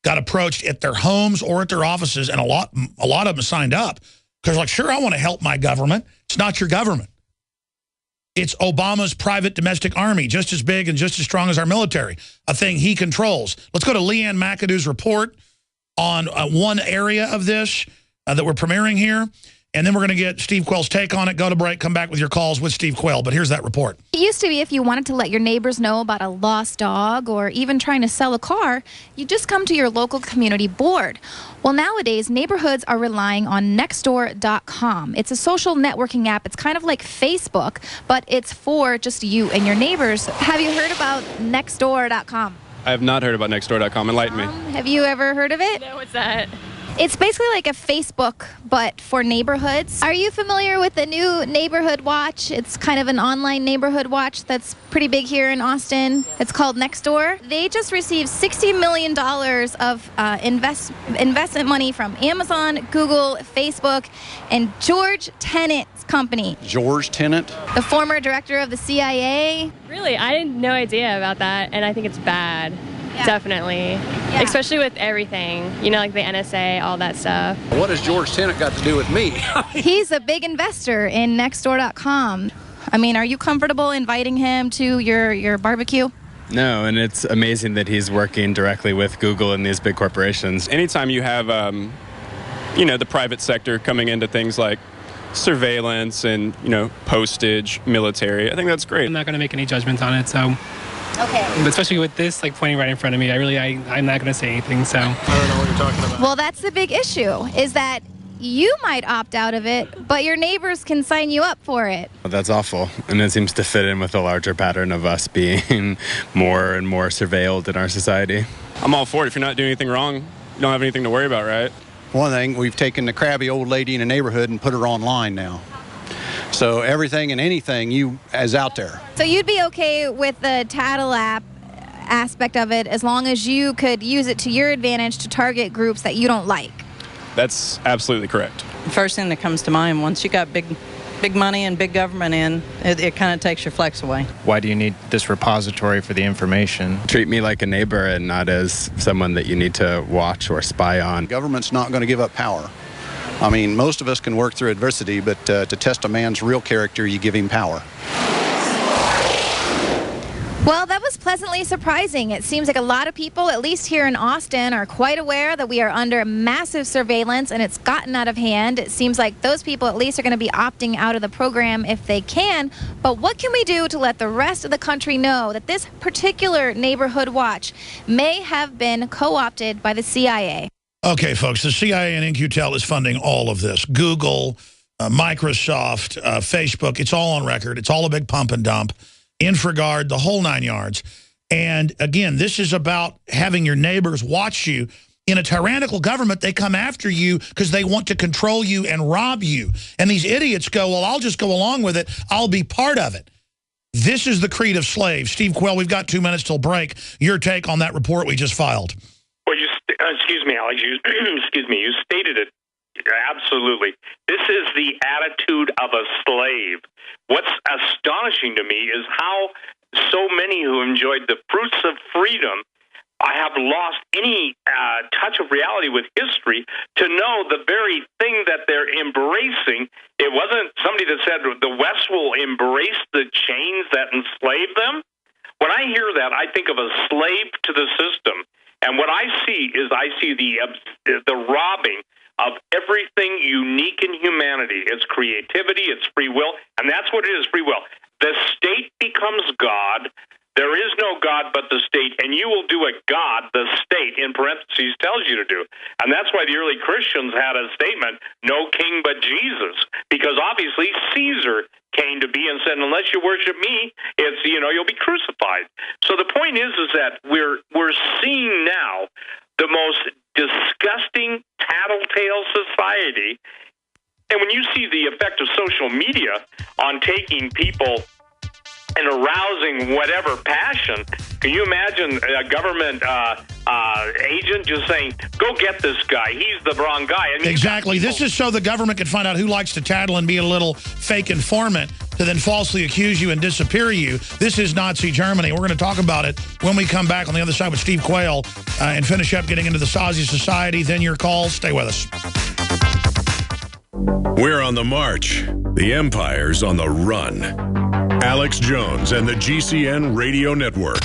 got approached at their homes or at their offices, and a lot of them signed up. Because like, sure, I want to help my government. It's not your government. It's Obama's private domestic army, just as big and just as strong as our military, a thing he controls. Let's go to Leanne McAdoo's report on one area of this that we're premiering here. And then we're going to get Steve Quayle's take on it. Go to break, come back with your calls with Steve Quayle. But here's that report. It used to be if you wanted to let your neighbors know about a lost dog or even trying to sell a car, you just come to your local community board. Well, nowadays, neighborhoods are relying on Nextdoor.com. It's a social networking app. It's kind of like Facebook, but it's for just you and your neighbors. Have you heard about Nextdoor.com? I have not heard about Nextdoor.com. Enlighten me. Have you ever heard of it? No, what's that? It's basically like a Facebook, but for neighborhoods. Are you familiar with the new Neighborhood Watch? It's kind of an online neighborhood watch that's pretty big here in Austin. It's called Nextdoor. They just received $60 million of investment money from Amazon, Google, Facebook, and George Tenet's company. George Tenet? The former director of the CIA. Really? I had no idea about that, and I think it's bad. Definitely. Especially with everything, you know, like the NSA, all that stuff. What has George Tenet got to do with me? He's a big investor in Nextdoor.com. I mean, are you comfortable inviting him to your barbecue? No, and it's amazing that he's working directly with Google and these big corporations. Anytime you have, you know, the private sector coming into things like surveillance and, you know, postage, military, I think that's great. I'm not going to make any judgments on it, so. Okay. Especially with this, like, pointing right in front of me, I'm not going to say anything, so. I don't know what you're talking about. Well, that's the big issue, is that you might opt out of it, but your neighbors can sign you up for it. Well, that's awful, and it seems to fit in with the larger pattern of us being more and more surveilled in our society. I'm all for it. If you're not doing anything wrong, you don't have anything to worry about, right? One thing, we've taken the crabby old lady in the neighborhood and put her online now. So everything and anything is out there. So you'd be okay with the Tattle app aspect of it as long as you could use it to your advantage to target groups that you don't like? That's absolutely correct. First thing that comes to mind, once you got big money and big government in, it kind of takes your flex away. Why do you need this repository for the information? Treat me like a neighbor and not as someone that you need to watch or spy on. Government's not going to give up power. I mean, most of us can work through adversity, but to test a man's real character, you give him power. Well, that was pleasantly surprising. It seems like a lot of people, at least here in Austin, are quite aware that we are under massive surveillance and it's gotten out of hand. It seems like those people at least are going to be opting out of the program if they can. But what can we do to let the rest of the country know that this particular neighborhood watch may have been co-opted by the CIA? Okay, folks, the CIA and In-Q-Tel is funding all of this. Google, Microsoft, Facebook, it's all on record. It's all a big pump and dump. Infraguard, the whole 9 yards. And again, this is about having your neighbors watch you. In a tyrannical government, they come after you because they want to control you and rob you. And these idiots go, well, I'll just go along with it. I'll be part of it. This is the creed of slaves. Steve Quayle, we've got 2 minutes till break. Your take on that report we just filed. Well, excuse me, Alex. You stated it absolutely. This is the attitude of a slave. What's astonishing to me is how so many who enjoyed the fruits of freedom have lost any touch of reality with history to know the very thing that they're embracing. It wasn't somebody that said the West will embrace the chains that enslave them. When I hear that, I think of a slave to the system. And what I see is the robbing of everything unique in humanity. It's creativity, it's free will, and that's what it is, free will. The state becomes God. There is no God but the state, and you will do what God, the state, in parentheses, tells you to do. And that's why the early Christians had a statement, no king but Jesus, because obviously Caesar came to be and said, unless you worship me, it's, you'll be crucified. So the point is that we're seeing now the most disgusting tattletale society. And when you see the effect of social media on taking people and arousing whatever passion, can you imagine a government agent just saying, go get this guy, he's the wrong guy? I mean, exactly. This is so the government can find out who likes to tattle and be a little fake informant to then falsely accuse you and disappear you. This is Nazi Germany. We're going to talk about it when we come back on the other side with Steve Quayle and finish up getting into the Sazi Society, then your calls. Stay with us. We're on the march. The empire's on the run. Alex Jones and the GCN Radio Network.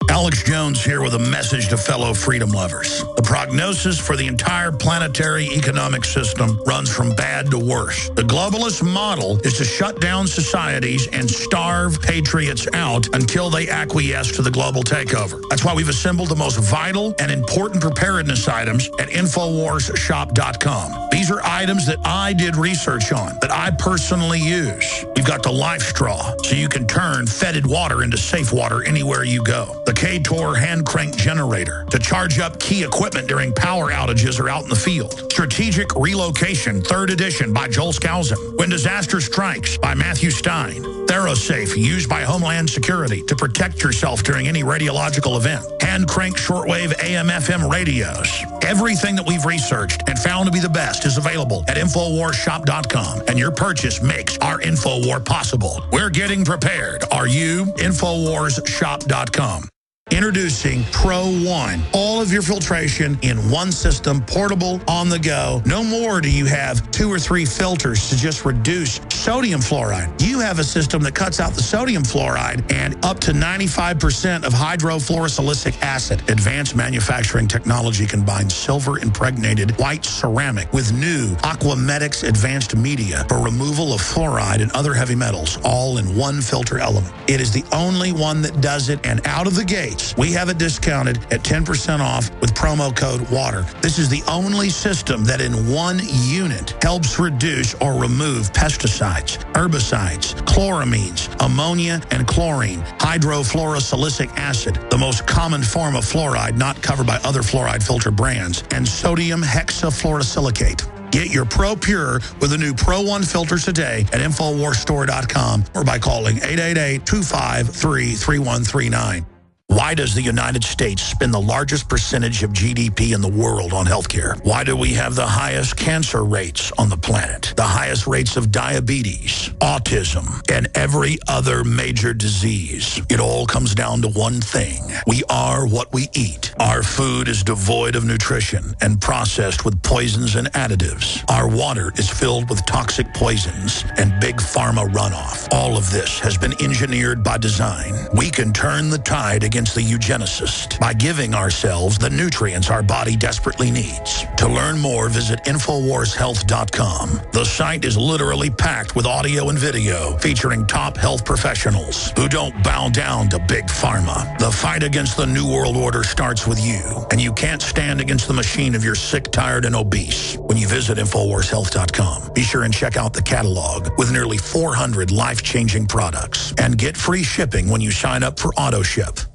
Alex Jones here with a message to fellow freedom lovers. The prognosis for the entire planetary economic system runs from bad to worse. The globalist model is to shut down societies and starve patriots out until they acquiesce to the global takeover. That's why we've assembled the most vital and important preparedness items at InfoWarsShop.com. These are items that I did research on, that I personally use. We've got the Life Straw, so you can turn fetid water into safe water anywhere you go. The K-Tor hand crank generator to charge up key equipment during power outages or out in the field. Strategic Relocation, 3rd edition by Joel Skousen. When Disaster Strikes by Matthew Stein. ThyroSafe, used by Homeland Security to protect yourself during any radiological event. Hand crank shortwave AM/FM radios. Everything that we've researched and found to be the best is available at InfoWarsShop.com, and your purchase makes our InfoWar possible. We're getting prepared. Are you? InfoWarsShop.com. Introducing Pro One. All of your filtration in one system, portable, on the go. No more do you have 2 or 3 filters to just reduce sodium fluoride. You have a system that cuts out the sodium fluoride and up to 95% of hydrofluorosilicic acid. Advanced manufacturing technology combines silver-impregnated white ceramic with new Aquamedics advanced media for removal of fluoride and other heavy metals, all in one filter element. It is the only one that does it, and out of the gate, we have it discounted at 10% off with promo code WATER. This is the only system that in one unit helps reduce or remove pesticides, herbicides, chloramines, ammonia, and chlorine, hydrofluorosilicic acid, the most common form of fluoride not covered by other fluoride filter brands, and sodium hexafluorosilicate. Get your Pro Pure with the new Pro One filters today at InfoWarsStore.com or by calling 888-253-3139. Why does the United States spend the largest percentage of GDP in the world on healthcare? Why do we have the highest cancer rates on the planet, the highest rates of diabetes, autism, and every other major disease? It all comes down to one thing. We are what we eat. Our food is devoid of nutrition and processed with poisons and additives. Our water is filled with toxic poisons and big pharma runoff. All of this has been engineered by design. We can turn the tide against the eugenicist by giving ourselves the nutrients our body desperately needs. To learn more, visit InfoWarsHealth.com. The site is literally packed with audio and video featuring top health professionals who don't bow down to big pharma. The fight against the New World Order starts with you, and you can't stand against the machine if you're sick, tired, and obese when you visit InfoWarsHealth.com. Be sure and check out the catalog with nearly 400 life-changing products and get free shipping when you sign up for AutoShip.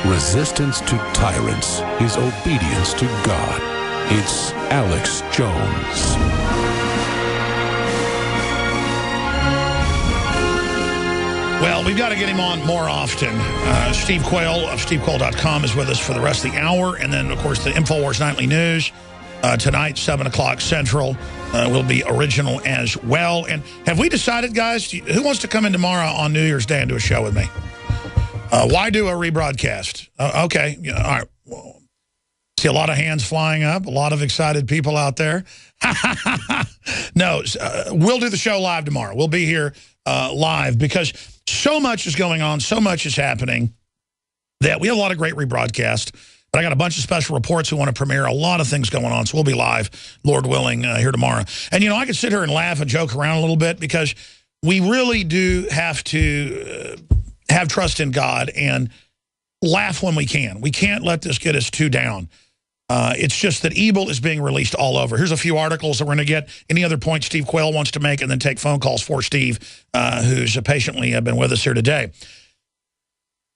Resistance to tyrants is obedience to God. It's Alex Jones. Well, we've got to get him on more often. Steve Quayle of stevequayle.com is with us for the rest of the hour. And then, of course, the InfoWars Nightly News. Tonight, 7 o'clock Central, will be original as well. And have we decided, guys, who wants to come in tomorrow on New Year's Day and do a show with me? Why do a rebroadcast? Okay, all right. Well, see a lot of hands flying up, a lot of excited people out there. No, we'll do the show live tomorrow. We'll be here live because so much is going on, so much is happening that we have a lot of great rebroadcasts. But I got a bunch of special reports who want to premiere, a lot of things going on. So we'll be live, Lord willing, here tomorrow. And, you know, I could sit here and laugh and joke around a little bit because we really do have to have trust in God and laugh when we can. We can't let this get us too down. It's just that evil is being released all over. Here's a few articles that we're going to get. Any other points Steve Quayle wants to make, and then take phone calls for Steve, who's patiently been with us here today.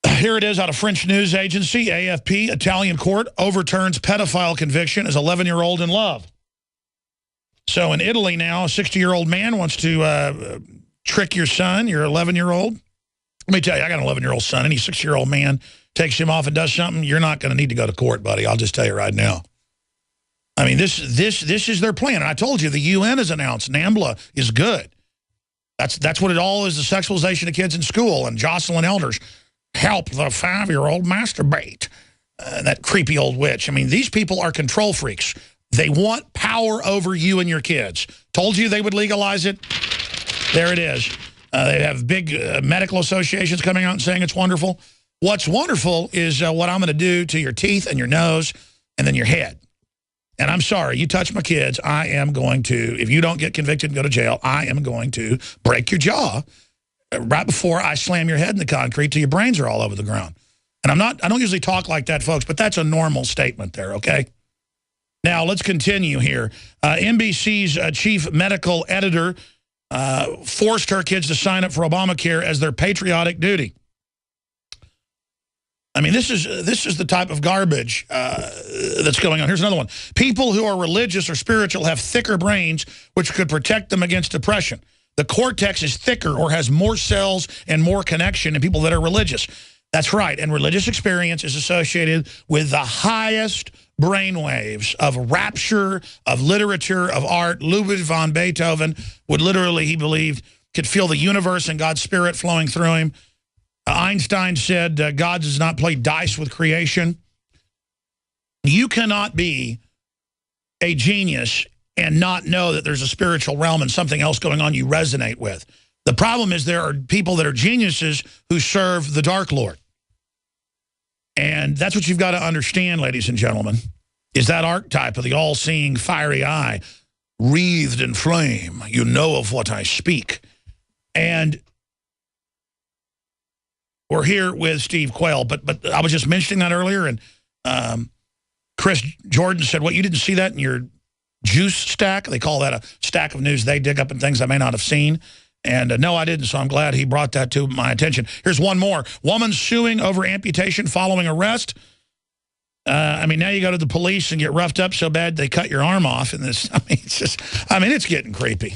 Here it is out of French news agency, AFP. Italian court overturns pedophile conviction as 11-year-old in love. So in Italy now, a 60-year-old man wants to trick your son, your 11-year-old. Let me tell you, I got an 11-year-old son. Any 60-year-old man takes him off and does something, you're not going to need to go to court, buddy. I'll just tell you right now. I mean, this is their plan. And I told you, the UN has announced NAMBLA is good. That's what it all is, the sexualization of kids in school and jostling elders. Help the 5-year-old masturbate. That creepy old witch. I mean, these people are control freaks. They want power over you and your kids. Told you they would legalize it. There it is. They have big medical associations coming out and saying it's wonderful. What's wonderful is what I'm going to do to your teeth and your nose and then your head. And I'm sorry, you touch my kids, I am going to, if you don't get convicted and go to jail, I am going to break your jaw right before I slam your head in the concrete till your brains are all over the ground. And I don't usually talk like that, folks, but that's a normal statement there, okay? Now, let's continue here. NBC's chief medical editor forced her kids to sign up for Obamacare as their patriotic duty. I mean, this is the type of garbage that's going on. Here's another one. People who are religious or spiritual have thicker brains, which could protect them against depression. The cortex is thicker or has more cells and more connection in people that are religious. That's right. And religious experience is associated with the highest brain waves of rapture, of literature, of art. Ludwig von Beethoven would literally, he believed, could feel the universe and God's spirit flowing through him. Einstein said God does not play dice with creation. You cannot be a genius and not know that there's a spiritual realm and something else going on you resonate with. The problem is there are people that are geniuses who serve the Dark Lord. And that's what you've got to understand, ladies and gentlemen, is that archetype of the all-seeing fiery eye, wreathed in flame. You know of what I speak. And we're here with Steve Quayle, but I was just mentioning that earlier, and Chris Jordan said, what, you didn't see that in your juice stack? They call that a stack of news they dig up and things I may not have seen. And no, I didn't, so I'm glad he brought that to my attention. Here's one more. Woman suing over amputation following arrest. I mean, now you go to the police and get roughed up so bad they cut your arm off. And this, I mean, it's getting creepy.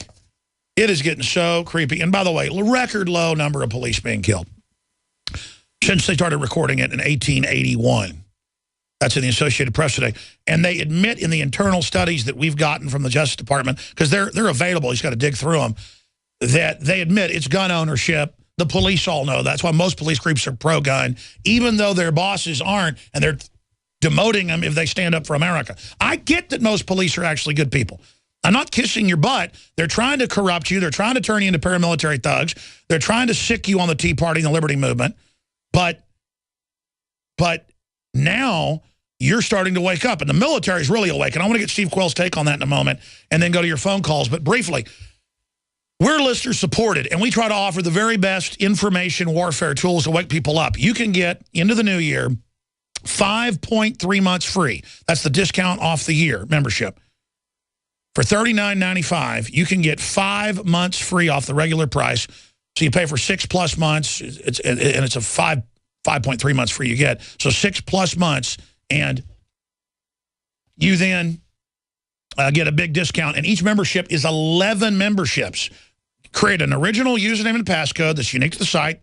It is getting so creepy. And by the way, record low number of police being killed since they started recording it in 1881. That's in the Associated Press today. And they admit in the internal studies that we've gotten from the Justice Department, because they're available, you just got to dig through them, that they admit it's gun ownership. The police all know. That's why most police groups are pro-gun, even though their bosses aren't, and they're demoting them if they stand up for America. I get that most police are actually good people. I'm not kissing your butt. They're trying to corrupt you. They're trying to turn you into paramilitary thugs. They're trying to sick you on the Tea Party and the Liberty Movement. But now you're starting to wake up, and the military is really awake. And I want to get Steve Quayle's take on that in a moment and then go to your phone calls. But briefly, we're listener supported, and we try to offer the very best information warfare tools to wake people up. You can get into the new year 5.3 months free. That's the discount off the year membership. For $39.95, you can get 5 months free off the regular price. So you pay for 6+ months, and it's a 5.3 months free you get. So 6+ months, and you then get a big discount. And each membership is 11 memberships. Create an original username and passcode that's unique to the site,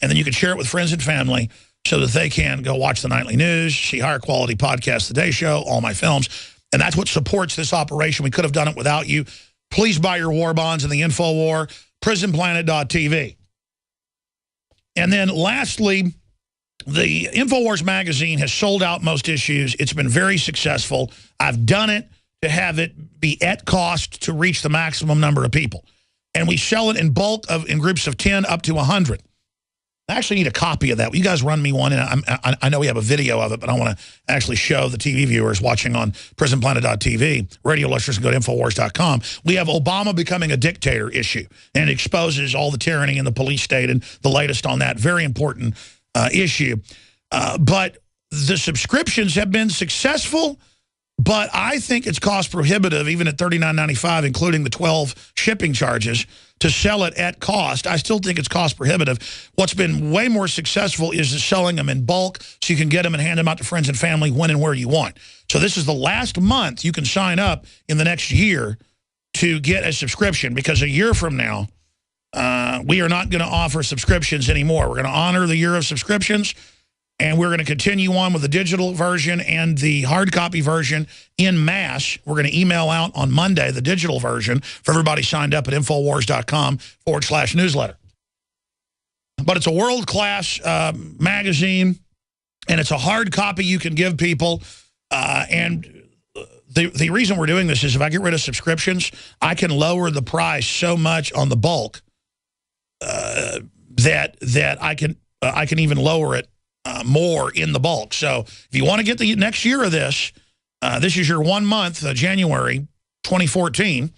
and then you can share it with friends and family so that they can go watch the nightly news, see higher quality podcasts, The Day Show, all my films. And that's what supports this operation. We could have done it without you. Please buy your war bonds in the InfoWar, prisonplanet.tv. And then lastly, the InfoWars magazine has sold out most issues. It's been very successful. I've done it to have it be at cost to reach the maximum number of people. And we sell it in bulk in groups of 10 up to 100. I actually need a copy of that. You guys run me one, and I know we have a video of it, but I want to actually show the TV viewers watching on prisonplanet.tv. Radio listeners can go to Infowars.com. We have Obama becoming a dictator issue, and it exposes all the tyranny in the police state and the latest on that. Very important issue. But the subscriptions have been successful, but I think it's cost prohibitive, even at $39.95, including the 12 shipping charges, to sell it at cost. I still think it's cost prohibitive. What's been way more successful is selling them in bulk so you can get them and hand them out to friends and family when and where you want. So this is the last month you can sign up in the next year to get a subscription, because a year from now, we are not going to offer subscriptions anymore. We're going to honor the year of subscriptions, and we're going to continue on with the digital version and the hard copy version en masse. We're going to email out on Monday the digital version for everybody signed up at Infowars.com/newsletter. But it's a world-class magazine, and it's a hard copy you can give people. And the reason we're doing this is if I get rid of subscriptions, I can lower the price so much on the bulk that I can even lower it more in the bulk. So if you want to get the next year of this, this is your 1 month, January 2014,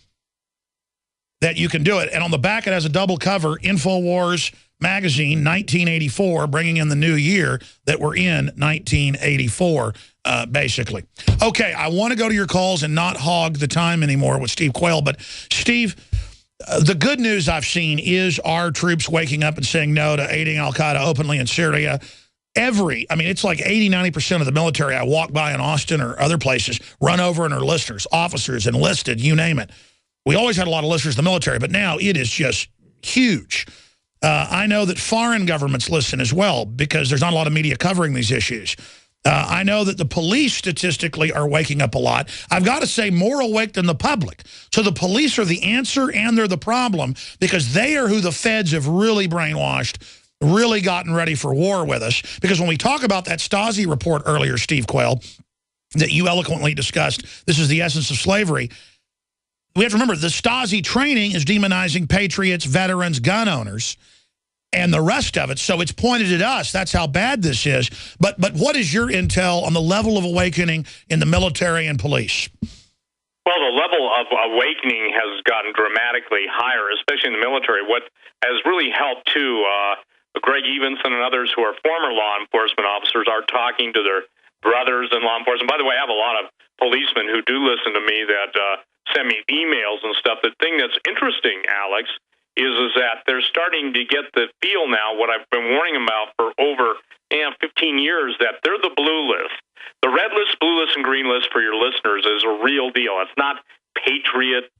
that you can do it. And on the back, it has a double cover, Infowars magazine, 1984, bringing in the new year that we're in, 1984, basically. Okay, I want to go to your calls and not hog the time anymore with Steve Quayle. But, Steve, the good news I've seen is our troops waking up and saying no to aiding al-Qaeda openly in Syria. It's like 80–90% of the military I walk by in Austin or other places run over and are listeners, officers, enlisted, you name it. We always had a lot of listeners in the military, but now it is just huge. I know that foreign governments listen as well because there's not a lot of media covering these issues. I know that the police statistically are waking up a lot. I've got to say more awake than the public. So the police are the answer and they're the problem because they are who the feds have really brainwashed, really gotten ready for war with us. Because when we talk about that Stasi report earlier, Steve Quayle, that you eloquently discussed, this is the essence of slavery. We have to remember the Stasi training is demonizing patriots, veterans, gun owners, and the rest of it. So it's pointed at us. That's how bad this is. But what is your intel on the level of awakening in the military and police? Well, the level of awakening has gotten dramatically higher, especially in the military. What has really helped, too, Greg Evenson and others who are former law enforcement officers are talking to their brothers in law enforcement. By the way, I have a lot of policemen who do listen to me that send me emails and stuff. The thing that's interesting, Alex, is that they're starting to get the feel now, what I've been warning them about for over 15 years, that they're the blue list. The red list, blue list, and green list for your listeners is a real deal. It's not patriot.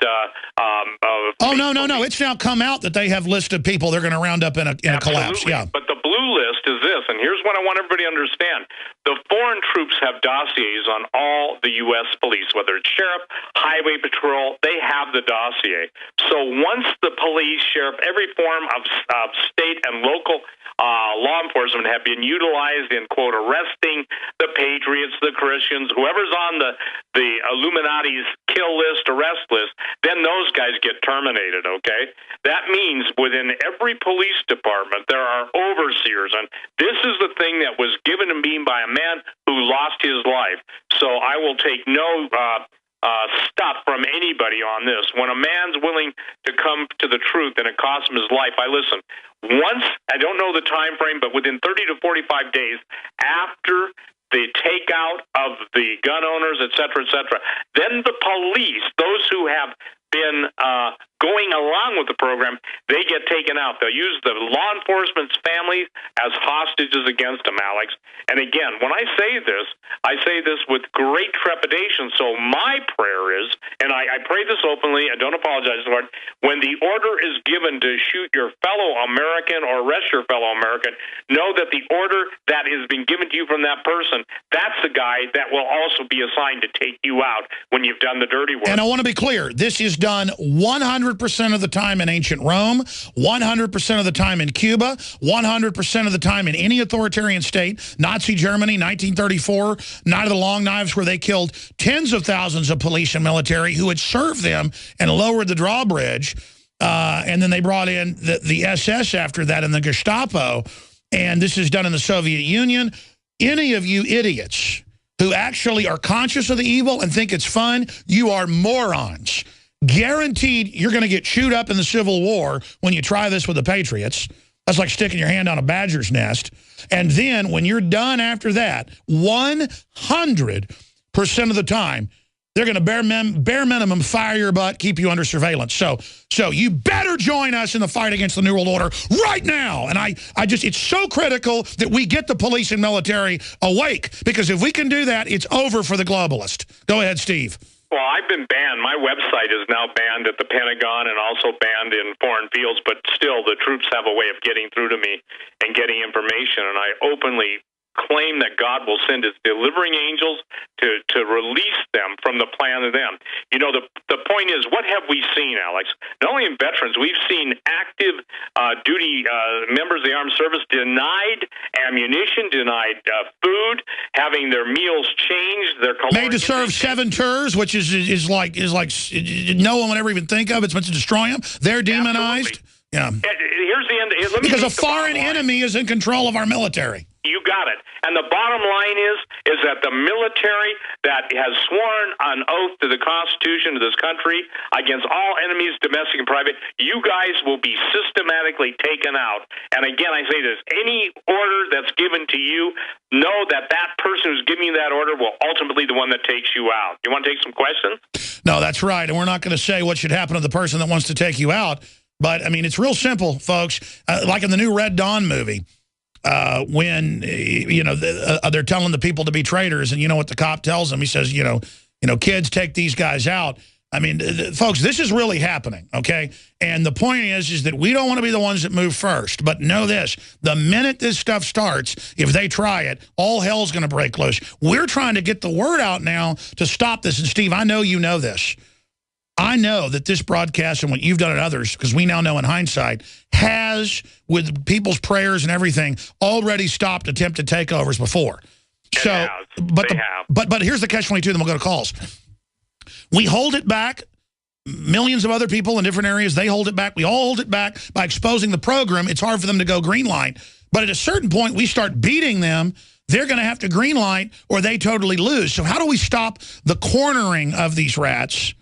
No. It's now come out that they have listed people they're going to round up in a collapse. Yeah. But the blue list is this, and here's what I want everybody to understand. The foreign troops have dossiers on all the U.S. police, whether it's sheriff, highway patrol, they have the dossier. So once the police, sheriff, every form of state and local law enforcement have been utilized in, quote, arresting the patriots, the Christians, whoever's on the Illuminati's kill list, arrest list, then those guys get terminated, okay? That means within every police department there are overseers, and this is the thing that was given to me by a man who lost his life. So I will take no stuff from anybody on this. When a man's willing to come to the truth and it costs him his life, I listen. Once, I don't know the time frame, but within 30 to 45 days after the takeout of the gun owners, et cetera, then the police, those who have been going along with the program, they get taken out. They'll use the law enforcement's families as hostages against them, Alex. And again, when I say this with great trepidation. So my prayer is, and I pray this openly, I don't apologize for it, when the order is given to shoot your fellow American or arrest your fellow American, know that the order that has been given to you from that person, that's the guy that will also be assigned to take you out when you've done the dirty work. And I want to be clear, this is done 100% of the time in ancient Rome, 100% of the time in Cuba, 100% of the time in any authoritarian state. Nazi Germany, 1934, Night of the Long Knives, where they killed tens of thousands of police and military who had served them and lowered the drawbridge. And then they brought in the SS after that and the Gestapo. And this is done in the Soviet Union. Any of you idiots who actually are conscious of the evil and think it's fun, you are morons. Guaranteed you're going to get chewed up in the Civil War when you try this with the Patriots. That's like sticking your hand on a badger's nest. And then when you're done after that, 100% of the time, they're going to bare minimum fire your butt, keep you under surveillance. So you better join us in the fight against the New World Order right now. And it's so critical that we get the police and military awake, because if we can do that, it's over for the globalist. Go ahead, Steve. Well, I've been banned. My website is now banned at the Pentagon and also banned in foreign fields, but still the troops have a way of getting through to me and getting information, and I openly claim that God will send his delivering angels to release them from the plan of them. You know, the point is, what have we seen, Alex? Not only in veterans, we've seen active duty members of the armed service denied ammunition, denied food, having their meals changed, their made to serve 7 tours, which is like no one would ever even think of. It's meant to destroy them. They're demonized. Absolutely. Yeah. Here's the end. Because a foreign enemy is in control of our military. You got it. And the bottom line is that the military that has sworn an oath to the Constitution of this country against all enemies, domestic and private, you guys will be systematically taken out. And again, I say this, any order that's given to you, know that that person who's giving you that order will ultimately be the one that takes you out. You want to take some questions? No, that's right. And we're not going to say what should happen to the person that wants to take you out. But, I mean, it's real simple, folks. Like in the new Red Dawn movie, when, you know, they're telling the people to be traitors, and you know what the cop tells them? He says, you know, kids, take these guys out. I mean, folks, this is really happening, okay? And the point is that we don't want to be the ones that move first. But know this, the minute this stuff starts, if they try it, all hell's going to break loose. We're trying to get the word out now to stop this. And, Steve, I know you know this. I know that this broadcast and what you've done and others, because we now know in hindsight, has, with people's prayers and everything, already stopped attempted takeovers before. So, but here's the catch-22, then we'll go to calls. We hold it back. Millions of other people in different areas, they hold it back. We all hold it back by exposing the program. It's hard for them to go green light. But at a certain point, we start beating them. They're going to have to green light or they totally lose. So how do we stop the cornering of these rats?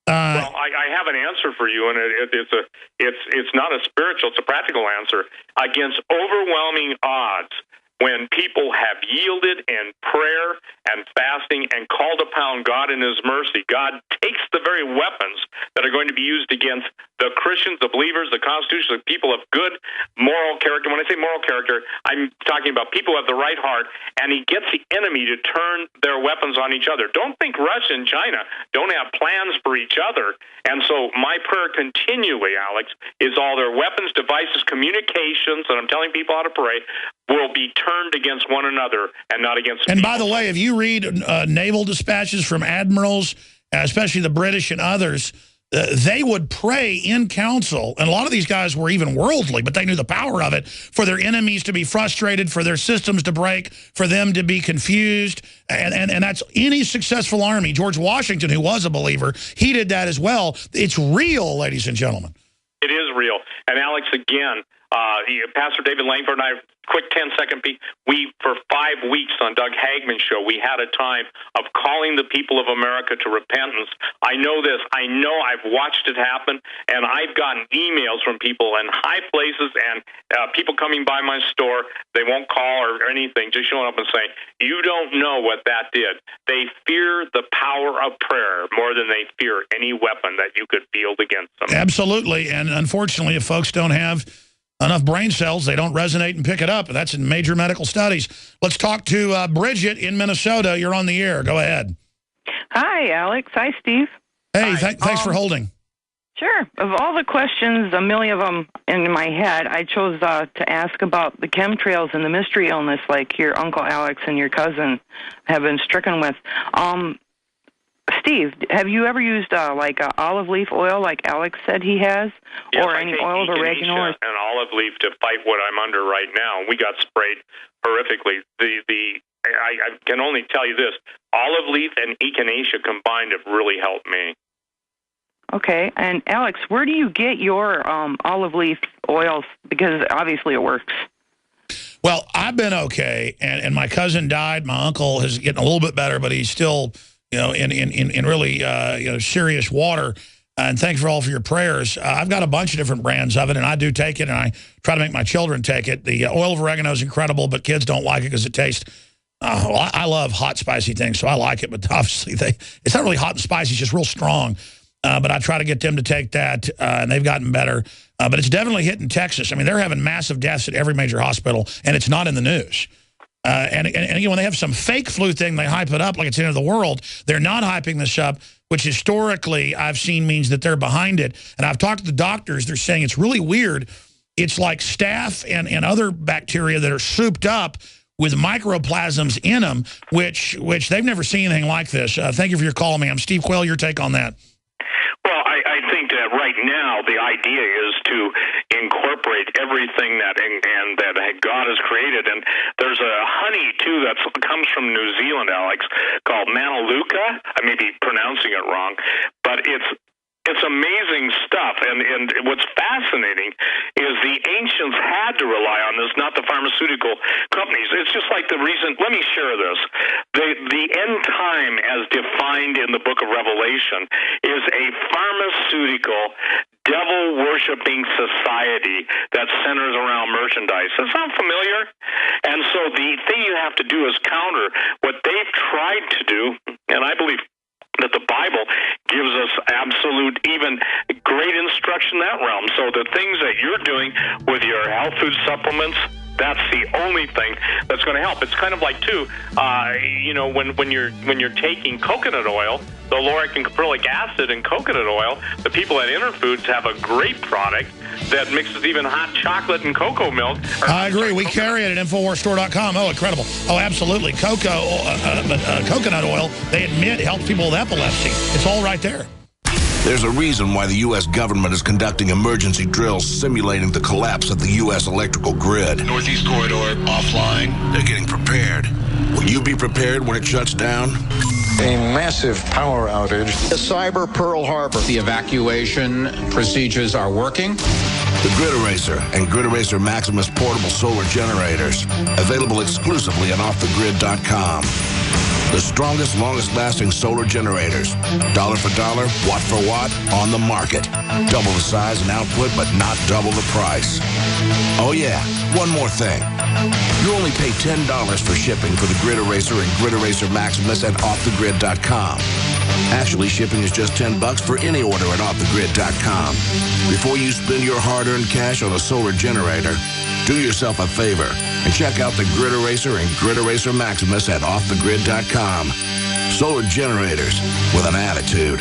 Well, I have an answer for you, and it's not a spiritual, it's a practical answer. Against overwhelming odds, when people have yielded in prayer and fasting and called upon God in His mercy, God takes the very weapons that are going to be used against the Christians, the believers, the Constitution, the people of good moral character. When I say moral character, I'm talking about people who have the right heart, and He gets the enemy to turn their weapons on each other. Don't think Russia and China don't have plans for each other. And so my prayer continually, Alex, is all their weapons, devices, communications, and I'm telling people how to pray, will be turned against one another and not against And people. by the way, if you read naval dispatches from admirals, especially the British and others, they would pray in council. And a lot of these guys were even worldly, but they knew the power of it, for their enemies to be frustrated, for their systems to break, for them to be confused. And that's any successful army. George Washington, who was a believer, he did that as well. It's real, ladies and gentlemen. It is real. And Alex, again, Pastor David Langford and I, quick 10-second peek, for 5 weeks on Doug Hagman's show, we had a time of calling the people of America to repentance. I know this. I know I've watched it happen, and I've gotten emails from people in high places and people coming by my store. They won't call or anything, just showing up and saying, you don't know what that did. They fear the power of prayer more than they fear any weapon that you could field against them. Absolutely. And unfortunately, if folks don't have enough brain cells, they don't resonate and pick it up. That's in major medical studies. Let's talk to Bridget in Minnesota. You're on the air. Go ahead. Hi, Alex. Hi, Steve. Hey, thanks for holding. Sure. Of all the questions, a million of them in my head, I chose to ask about the chemtrails and the mystery illness like your Uncle Alex and your cousin have been stricken with. Steve, have you ever used like olive leaf oil like Alex said he has? Yes, or any oil of oregano? And olive leaf to fight what I'm under right now. We got sprayed horrifically. I can only tell you this. Olive leaf and echinacea combined have really helped me. Okay. And Alex, where do you get your olive leaf oils? Because obviously it works. Well, I've been okay, and my cousin died. My uncle is getting a little bit better, but he's still, you know, in really serious water. And thanks for all for your prayers. I've got a bunch of different brands of it, and I do take it, and I try to make my children take it. The oil of oregano is incredible, but kids don't like it because it tastes. I love hot, spicy things, so I like it. But obviously, it's not really hot and spicy; it's just real strong. But I try to get them to take that, and they've gotten better. But it's definitely hitting Texas. I mean, they're having massive deaths at every major hospital, and it's not in the news. And again, when they have some fake flu thing, they hype it up like it's the end of the world. They're not hyping this up, which historically I've seen means that they're behind it. And I've talked to the doctors. They're saying it's really weird. It's like staph and other bacteria that are souped up with microplasms in them, which they've never seen anything like this. Thank you for your call, ma'am. Steve Quayle, your take on that. Well, I think that right now the idea is to incorporate everything that God has created. And there's a honey, too, that comes from New Zealand, Alex, called Melaleuca. I may be pronouncing it wrong, but it's amazing amazing stuff. And what's fascinating is the ancients had to rely on this, not the pharmaceutical companies. It's just like the reason, let me share this. The end time as defined in the book of Revelation is a pharmaceutical devil-worshipping society that centers around merchandise. Does that sound familiar? And so the thing you have to do is counter what they've tried to do, and I believe that the Bible gives us absolute, even great instruction in that realm. So the things that you're doing with your health food supplements, that's the only thing that's going to help. It's kind of like, too, when you're taking coconut oil, the lauric and caprylic acid in coconut oil, the people at Interfoods have a great product that mixes even hot chocolate and cocoa milk. I agree. We carry it at InfoWarsStore.com. Oh, incredible. Oh, absolutely. Coconut oil, they admit, helps people with epilepsy. It's all right there. There's a reason why the U.S. government is conducting emergency drills simulating the collapse of the U.S. electrical grid. Northeast Corridor offline. They're getting prepared. Will you be prepared when it shuts down? A massive power outage. The cyber Pearl Harbor. The evacuation procedures are working. The Grid Eraser and Grid Eraser Maximus portable solar generators. Available exclusively on offthegrid.com. The strongest, longest-lasting solar generators. Dollar for dollar, watt for watt, on the market. Double the size and output, but not double the price. Oh yeah, one more thing. You only pay $10 for shipping for the Grid Eraser and Grid Eraser Maximus at offthegrid.com. Actually, shipping is just $10 for any order at offthegrid.com. Before you spend your hard-earned cash on a solar generator, do yourself a favor and check out the Grid Eraser and Grid Eraser Maximus at offthegrid.com. Solar generators with an attitude.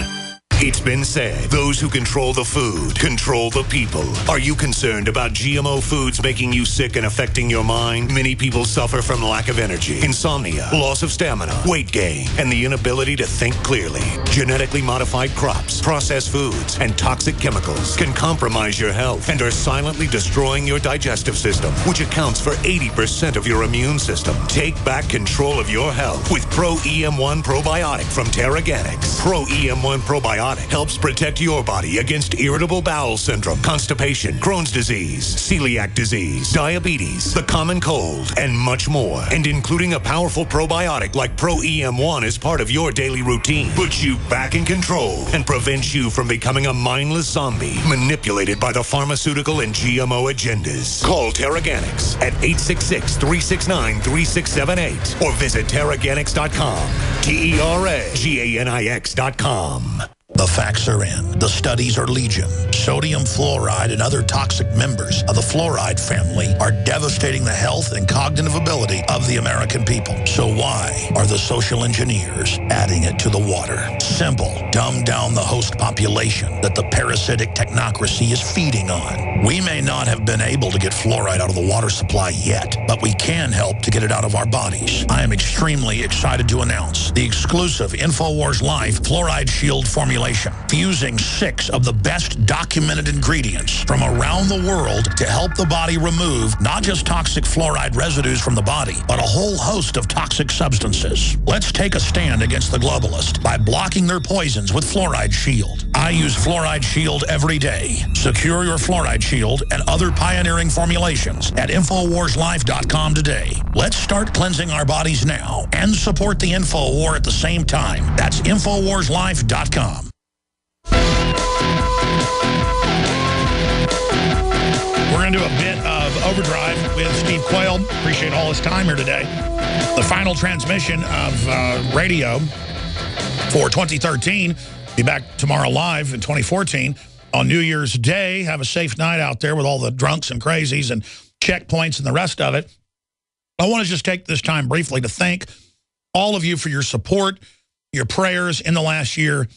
It's been said, those who control the food control the people. Are you concerned about GMO foods making you sick and affecting your mind? Many people suffer from lack of energy, insomnia, loss of stamina, weight gain, and the inability to think clearly. Genetically modified crops, processed foods, and toxic chemicals can compromise your health and are silently destroying your digestive system, which accounts for 80% of your immune system. Take back control of your health with Pro EM1 Probiotic from Terraganics. Pro EM1 Probiotic helps protect your body against irritable bowel syndrome, constipation, Crohn's disease, celiac disease, diabetes, the common cold, and much more. And including a powerful probiotic like Pro EM1 as part of your daily routine puts you back in control and prevents you from becoming a mindless zombie manipulated by the pharmaceutical and GMO agendas. Call Terraganics at 866-369-3678 or visit Terraganics.com. TERAGANIX.com. The facts are in. The studies are legion. Sodium fluoride and other toxic members of the fluoride family are devastating the health and cognitive ability of the American people. So why are the social engineers adding it to the water? Simple. Dumb down the host population that the parasitic technocracy is feeding on. We may not have been able to get fluoride out of the water supply yet, but we can help to get it out of our bodies. I am extremely excited to announce the exclusive InfoWars Life Fluoride Shield formulation, fusing 6 of the best documented ingredients from around the world to help the body remove not just toxic fluoride residues from the body, but a whole host of toxic substances. Let's take a stand against the globalists by blocking their poisons with Fluoride Shield. I use Fluoride Shield every day. Secure your Fluoride Shield and other pioneering formulations at InfoWarsLife.com today. Let's start cleansing our bodies now and support the Info War at the same time. That's InfoWarsLife.com. We're going to do a bit of Overdrive with Steve Quayle. Appreciate all his time here today. The final transmission of radio for 2013. Be back tomorrow live in 2014 on New Year's Day. Have a safe night out there with all the drunks and crazies and checkpoints and the rest of it. I want to just take this time briefly to thank all of you for your support, your prayers in the last year.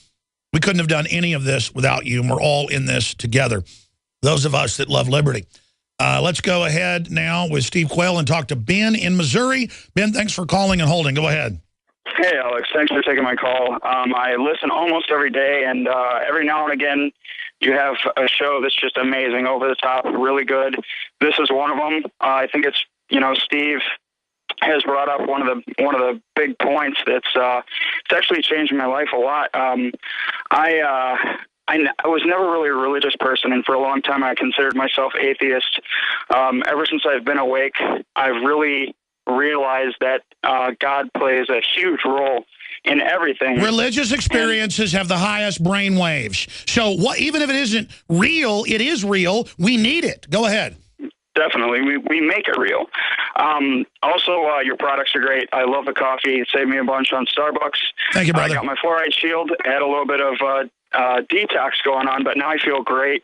We couldn't have done any of this without you, and we're all in this together, those of us that love liberty. Let's go ahead now with Steve Quayle and talk to Ben in Missouri. Ben, thanks for calling and holding. Go ahead. Hey, Alex. Thanks for taking my call. I listen almost every day, and every now and again you have a show that's just amazing, over the top, really good. This is one of them. I think it's, Steve has brought up one of the big points that's it's actually changed my life a lot. I I was never really a religious person, and for a long time I considered myself atheist. Ever since I've been awake, I've really realized that God plays a huge role in everything. Religious experiences have the highest brain waves. So even if it isn't real, it is real. We need it. Go ahead. Definitely. We make it real. Also, your products are great. I love the coffee. It saved me a bunch on Starbucks. Thank you, brother. I got my fluoride shield. I had a little bit of detox going on, but now I feel great.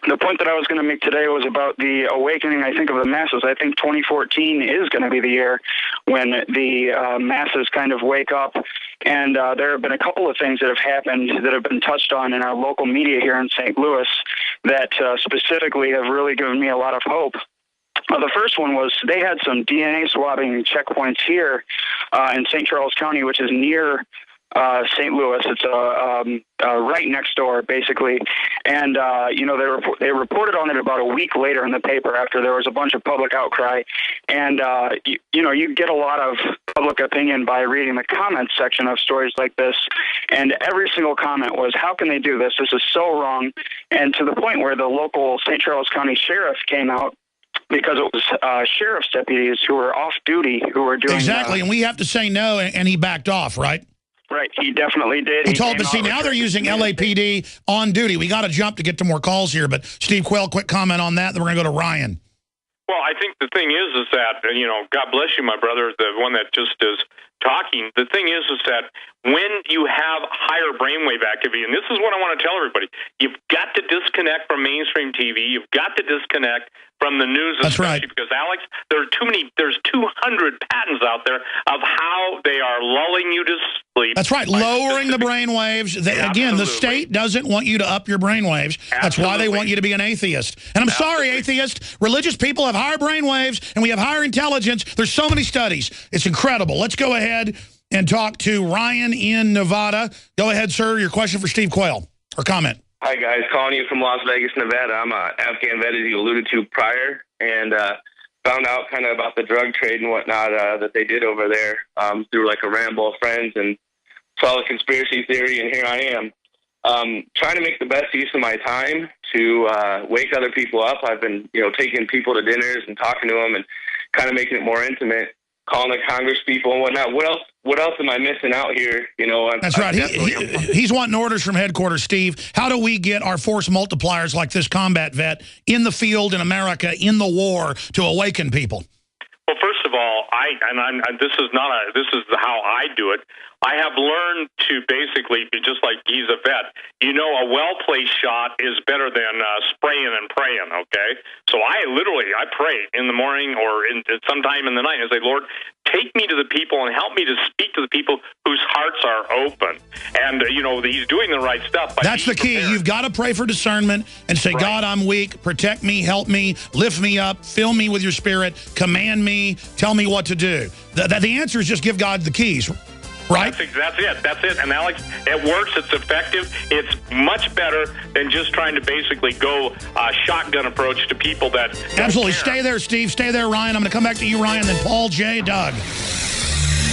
The point that I was going to make today was about the awakening, I think, of the masses. I think 2014 is going to be the year when the masses kind of wake up. And there have been a couple of things that have happened that have been touched on in our local media here in St. Louis that specifically have really given me a lot of hope. The first one was they had some DNA swabbing checkpoints here in St. Charles County, which is near St. Louis. It's right next door, basically. And, they reported on it about a week later in the paper after there was a bunch of public outcry. And, you get a lot of public opinion by reading the comments section of stories like this. And every single comment was, how can they do this? This is so wrong. And to the point where the local St. Charles County sheriff came out, because it was sheriff's deputies who were off duty who were doing exactly, and we have to say no, and he backed off, right? Right, he definitely did. But see, now they're using LAPD on duty. We got to jump to get to more calls here, but Steve Quayle, quick comment on that, then we're going to go to Ryan. Well, I think the thing is that, God bless you, my brother, the one that just is talking. The thing is that when you have higher brainwave activity, and this is what I want to tell everybody, you've got to disconnect from mainstream TV. You've got to disconnect from the news, That's right. Because, Alex, there's 200 patents out there of how they are lulling you to sleep. That's right, lowering the brain waves. Again, the state doesn't want you to up your brain waves. That's why they want you to be an atheist. And I'm sorry, atheist, religious people have higher brain waves, and we have higher intelligence. There's so many studies. It's incredible. Let's go ahead and talk to Ryan in Nevada. Go ahead, sir, your question for Steve Quayle, or comment. Hi, guys. Calling you from Las Vegas, Nevada. I'm an Afghan vet, as you alluded to prior, and found out kind of about the drug trade and whatnot that they did over there through like a ramble of friends, and saw the conspiracy theory, and here I am. Trying to make the best use of my time to wake other people up. I've been, taking people to dinners and talking to them and kind of making it more intimate, calling the Congress people and whatnot. What else am I missing out here? That's right. He's wanting orders from headquarters, Steve. How do we get our force multipliers like this combat vet in the field in America, in the war, to awaken people? Well, first of all, this is how I do it. I have learned to basically, just like he's a vet, a well-placed shot is better than spraying and praying, okay? So I pray in the morning or sometime in the night and say, Lord, take me to the people and help me to speak to the people whose hearts are open. And, he's doing the right stuff. That's the key. You've got to pray for discernment and say, God, I'm weak. Protect me, help me, lift me up, fill me with your spirit, command me, tell me what to do. The answer is just give God the keys. Right? That's it. And Alex, it works. It's effective. It's much better than just trying to basically go shotgun approach to people that absolutely. Stay there, Steve. Stay there, Ryan. I'm going to come back to you, Ryan, then Paul, Jay, Doug.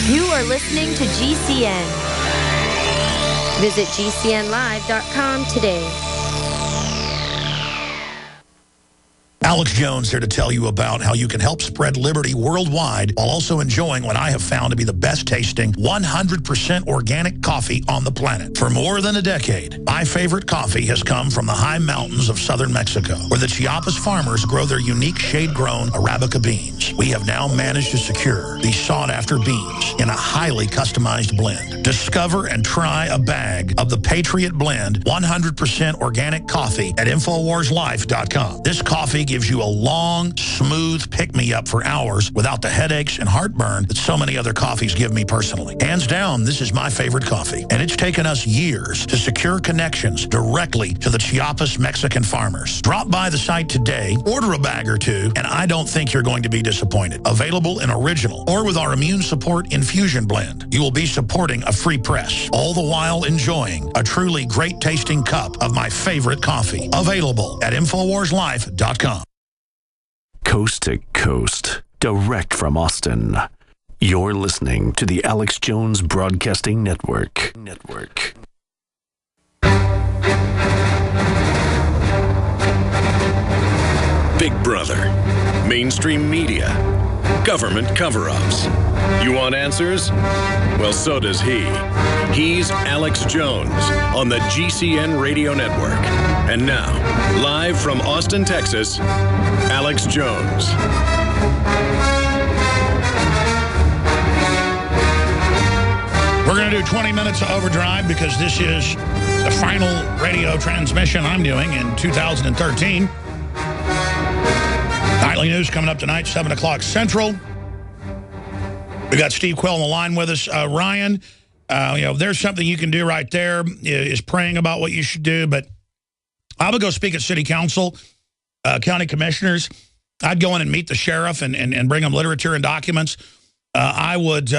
You are listening to GCN. Visit GCNlive.com today. Alex Jones here to tell you about how you can help spread liberty worldwide while also enjoying what I have found to be the best tasting 100% organic coffee on the planet. For more than a decade, my favorite coffee has come from the high mountains of southern Mexico, where the Chiapas farmers grow their unique shade-grown Arabica beans. We have now managed to secure these sought-after beans in a highly customized blend. Discover and try a bag of the Patriot Blend 100% organic coffee at InfoWarsLife.com. This coffee gives you a long, smooth pick-me-up for hours without the headaches and heartburn that so many other coffees give me personally. Hands down, this is my favorite coffee, and it's taken us years to secure connections directly to the Chiapas Mexican farmers. Drop by the site today, order a bag or two, and I don't think you're going to be disappointed. Available in original or with our Immune Support Infusion Blend. You will be supporting a free press, all the while enjoying a truly great-tasting cup of my favorite coffee. Available at InfoWarsLife.com. Coast to coast, direct from Austin. You're listening to the Alex Jones Broadcasting Network. Big Brother, mainstream media, government cover-ups. You want answers? Well, so does he. He's Alex Jones on the GCN Radio Network. And now, live from Austin, Texas, Alex Jones. We're going to do 20 minutes of overdrive because this is the final radio transmission I'm doing in 2013. Nightly news coming up tonight, 7 o'clock Central. We got Steve Quayle on the line with us. Ryan, there's something you can do right there is praying about what you should do. But I would go speak at city council, county commissioners. I'd go in and meet the sheriff and bring them literature and documents. I would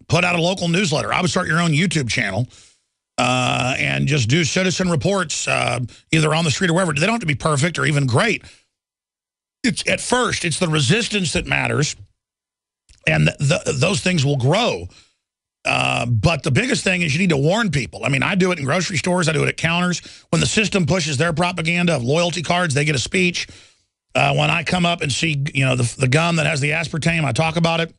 put out a local newsletter. I would start your own YouTube channel and just do citizen reports either on the street or wherever. They don't have to be perfect or even great. At first, it's the resistance that matters. And those things will grow. But the biggest thing is you need to warn people. I mean, I do it in grocery stores. I do it at counters. When the system pushes their propaganda of loyalty cards, they get a speech. When I come up and see, the gum that has the aspartame, I talk about it.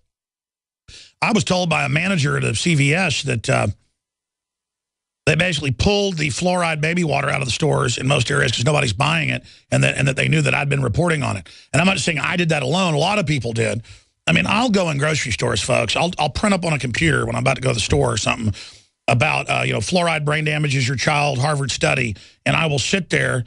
I was told by a manager at a CVS that they basically pulled the fluoride baby water out of the stores in most areas because nobody's buying it, and that they knew that I'd been reporting on it. And I'm not saying I did that alone. A lot of people did. I mean, I'll go in grocery stores, folks. I'll print up on a computer when I'm about to go to the store or something about, fluoride brain damages your child, Harvard study, and I will sit there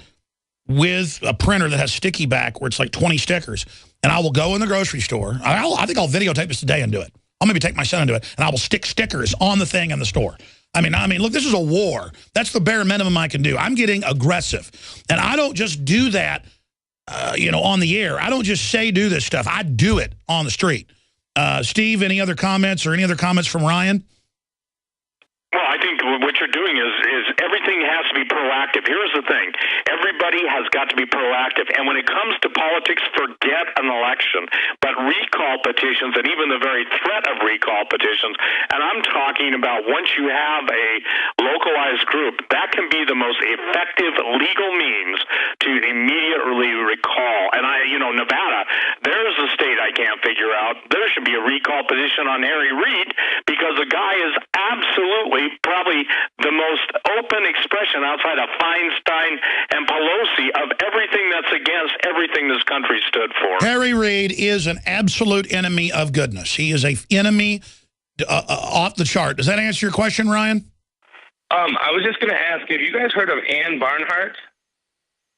with a printer that has sticky back where it's like 20 stickers, and I will go in the grocery store. I think I'll videotape this today and do it. I'll maybe take my son and do it, and I will stick stickers on the thing in the store. I mean, look, this is a war. That's the bare minimum I can do. I'm getting aggressive, and I don't just do that on the air. I don't just do this stuff. I do it on the street. Steve, any other comments or any other comments from Ryan? Well, I think what you're doing is everything has to be proactive. Here's the thing. Everybody has got to be proactive. And when it comes to politics, forget an election. But recall petitions and even the very threat of recall petitions, and I'm talking about once you have a localized group, that can be the most effective legal means to immediately recall. And Nevada, there's a state I can't figure out. There should be a recall petition on Harry Reid because the guy is absolutely probably the most open expression outside of Feinstein and Pelosi of everything that's against everything this country stood for. Harry Reid is an absolute enemy of goodness. He is an enemy off the chart. Does that answer your question, Ryan? I was just going to ask, have you guys heard of Ann Barnhart?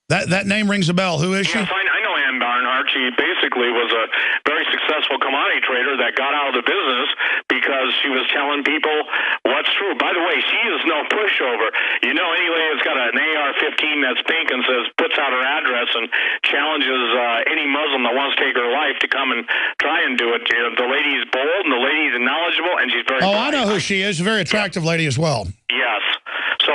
That name rings a bell. Who is she? Yes, I know Ann Barnhart. She basically was a very successful commodity trader that got out of the business because she was telling people what's true. By the way, she is no pushover. Anyway, it's got an AR-15 that's pink and puts out her address and challenges any Muslim that wants to take her life to come and try and do it. The lady's bold and the lady's knowledgeable, and she's very... Oh, I know who she is. A very attractive lady as well. Yes. So,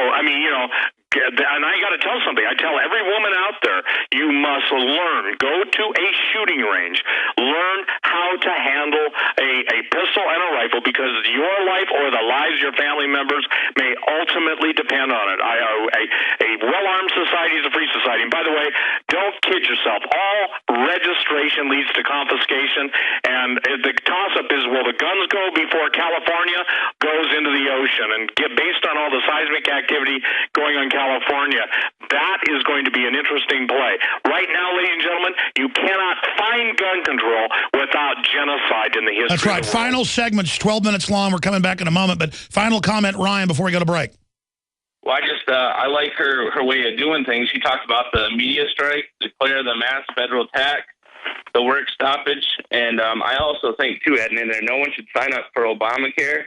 and I got to tell something. I tell every woman out there, you must learn. Go to a shooting range. Learn how to handle a pistol and a rifle because your life or the lives of your family members may ultimately depend on it. A well-armed society is a free society. And by the way, don't kid yourself. All registration leads to confiscation. And the toss-up is, will the guns go before California goes into the ocean? And based on all the seismic activity going on California, that is going to be an interesting play. Right now, ladies and gentlemen, you cannot find gun control without genocide in the history That's right. of the world. Final segment's 12 minutes long. We're coming back in a moment. But final comment, Ryan, before we go to break. Well, I like her way of doing things. She talked about the media strike, declare the mass federal attack, the work stoppage, and I also think, too, adding in there, no one should sign up for Obamacare.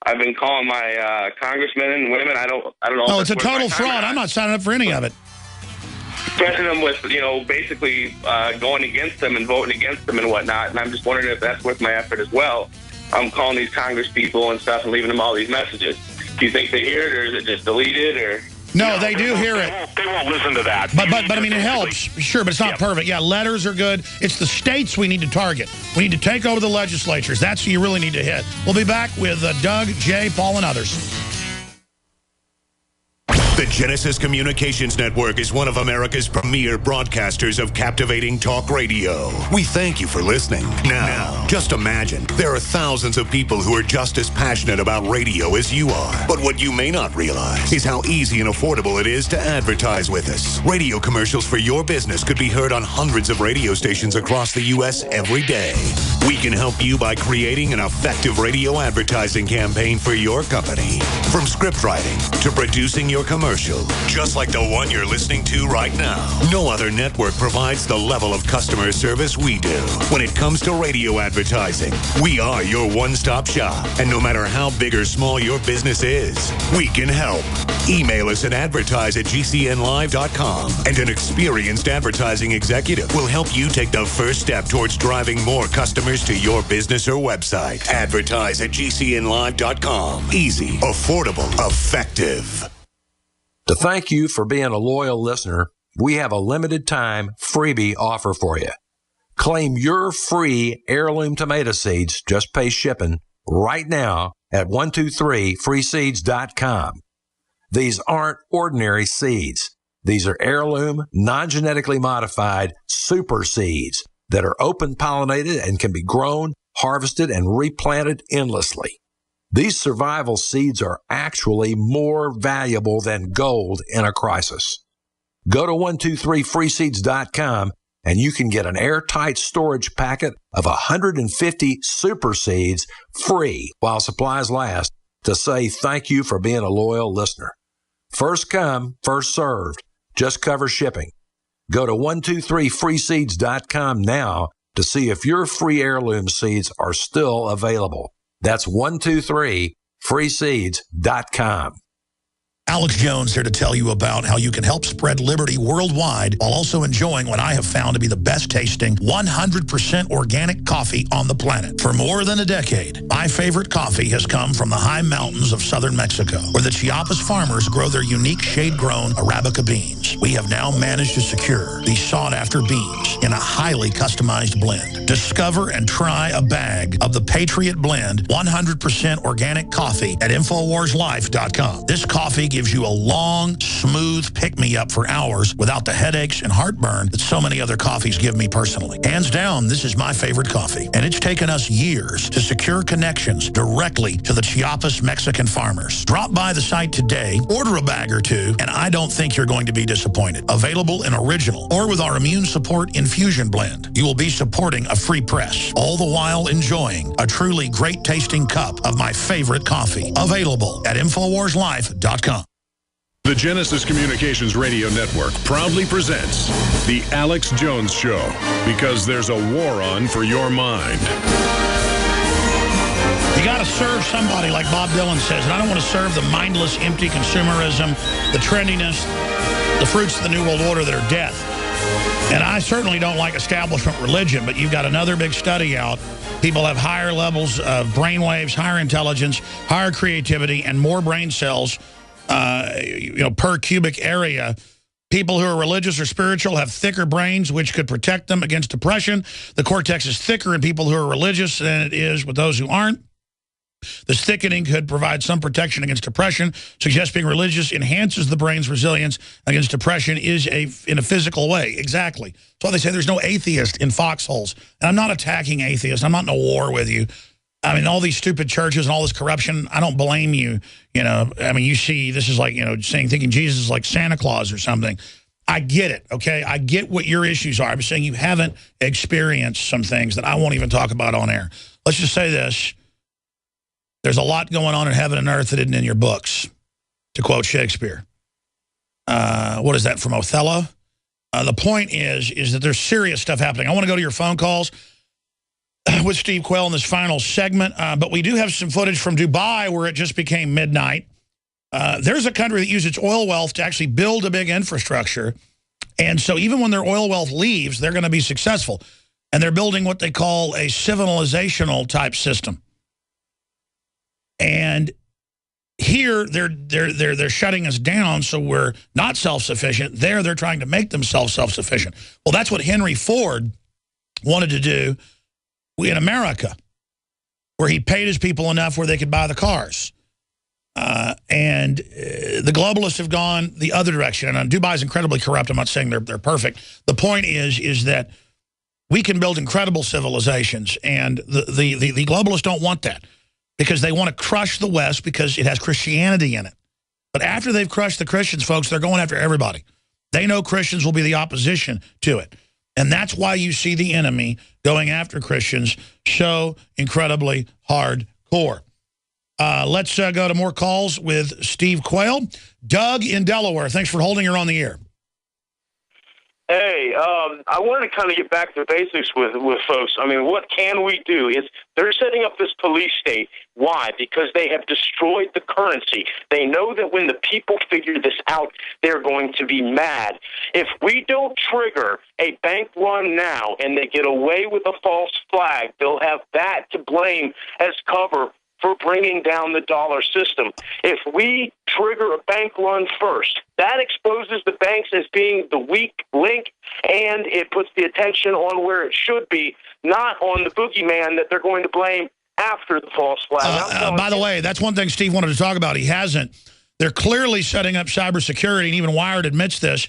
I've been calling my congressmen and women. I don't know. Oh, it's a total fraud. I'm not signing up for any of it. Threatening them with, basically going against them and voting against them and whatnot. And I'm just wondering if that's worth my effort as well. I'm calling these Congress people and stuff and leaving them all these messages. Do you think they hear it, or is it just deleted, or? No, they do hear it. They won't listen to that. But I mean, it helps. Sure, but it's not perfect. Yeah, letters are good. It's the states we need to target. We need to take over the legislatures. That's who you really need to hit. We'll be back with Doug, Jay, Paul, and others. The Genesis Communications Network is one of America's premier broadcasters of captivating talk radio. We thank you for listening. Now, just imagine, there are thousands of people who are just as passionate about radio as you are. But what you may not realize is how easy and affordable it is to advertise with us. Radio commercials for your business could be heard on hundreds of radio stations across the U.S. every day. We can help you by creating an effective radio advertising campaign for your company. From script writing to producing your commercial, just like the one you're listening to right now. No other network provides the level of customer service we do. When it comes to radio advertising, we are your one-stop shop. And no matter how big or small your business is, we can help. Email us at advertise@gcnlive.com, and an experienced advertising executive will help you take the first step towards driving more customers to your business or website. Advertise@gcnlive.com. Easy, affordable, effective. To thank you for being a loyal listener, we have a limited time freebie offer for you. Claim your free heirloom tomato seeds, just pay shipping, right now at 123freeseeds.com. These aren't ordinary seeds. These are heirloom, non-genetically modified super seeds that are open pollinated and can be grown, harvested, and replanted endlessly. These survival seeds are actually more valuable than gold in a crisis. Go to 123freeseeds.com and you can get an airtight storage packet of 150 super seeds free while supplies last to say thank you for being a loyal listener. First come, first served. Just cover shipping. Go to 123freeseeds.com now to see if your free heirloom seeds are still available. That's 123freeseeds.com. Alex Jones here to tell you about how you can help spread liberty worldwide while also enjoying what I have found to be the best tasting 100% organic coffee on the planet. For more than a decade, my favorite coffee has come from the high mountains of southern Mexico, where the Chiapas farmers grow their unique shade-grown Arabica beans. We have now managed to secure these sought-after beans in a highly customized blend. Discover and try a bag of the Patriot Blend 100% organic coffee at InfoWarsLife.com. This coffee gives you a long, smooth pick-me-up for hours without the headaches and heartburn that so many other coffees give me personally. Hands down, this is my favorite coffee, and it's taken us years to secure connections directly to the Chiapas Mexican farmers. Drop by the site today, order a bag or two, and I don't think you're going to be disappointed. Available in original or with our Immune Support Infusion Blend. You will be supporting a free press, all the while enjoying a truly great-tasting cup of my favorite coffee. Available at InfoWarsLife.com. The Genesis Communications Radio Network proudly presents The Alex Jones Show, because there's a war on for your mind. You got to serve somebody, like Bob Dylan says, and I don't want to serve the mindless, empty consumerism, the trendiness, the fruits of the New World Order that are death. And I certainly don't like establishment religion, but you've got another big study out. People have higher levels of brainwaves, higher intelligence, higher creativity, and more brain cells per cubic area. People who are religious or spiritual have thicker brains, which could protect them against depression. The cortex is thicker in people who are religious than it is with those who aren't. This thickening could provide some protection against depression. Suggests being religious enhances the brain's resilience against depression in a physical way. Exactly. That's why they say there's no atheist in foxholes. And I'm not attacking atheists. I'm not in a war with you. I mean, all these stupid churches and all this corruption, I don't blame you. I mean, you see, this is like, thinking Jesus is like Santa Claus or something. I get it, okay? I get what your issues are. I'm saying you haven't experienced some things that I won't even talk about on air. Let's just say this. There's a lot going on in heaven and earth that isn't in your books, to quote Shakespeare. What is that, from Othello? The point is that there's serious stuff happening. I want to go to your phone calls with Steve Quayle in this final segment, but we do have some footage from Dubai where it just became midnight. There's a country that used its oil wealth to actually build a big infrastructure, and so even when their oil wealth leaves, they're going to be successful. And they're building what they call a civilizational type system. And here they're shutting us down, so we're not self-sufficient. There they're trying to make themselves self-sufficient. Well, that's what Henry Ford wanted to do in America, where he paid his people enough where they could buy the cars. And the globalists have gone the other direction. And Dubai's incredibly corrupt. I'm not saying they're perfect. The point is that we can build incredible civilizations, and the globalists don't want that because they want to crush the West because it has Christianity in it. But after they've crushed the Christians, folks, they're going after everybody. They know Christians will be the opposition to it. And that's why you see the enemy going after Christians so incredibly hardcore. Let's go to more calls with Steve Quayle. Doug in Delaware, thanks for holding her on the air. Hey, I wanted to kind of get back to the basics with folks. I mean, what can we do? They're setting up this police state. Why? Because they have destroyed the currency. They know that when the people figure this out, they're going to be mad. If we don't trigger a bank run now and they get away with a false flag, they'll have that to blame as cover for bringing down the dollar system. If we trigger a bank run first, that exposes the banks as being the weak link, and it puts the attention on where it should be, not on the boogeyman that they're going to blame after the false flag. By the way, that's one thing Steve wanted to talk about. He hasn't. They're clearly setting up cybersecurity, and even Wired admits this,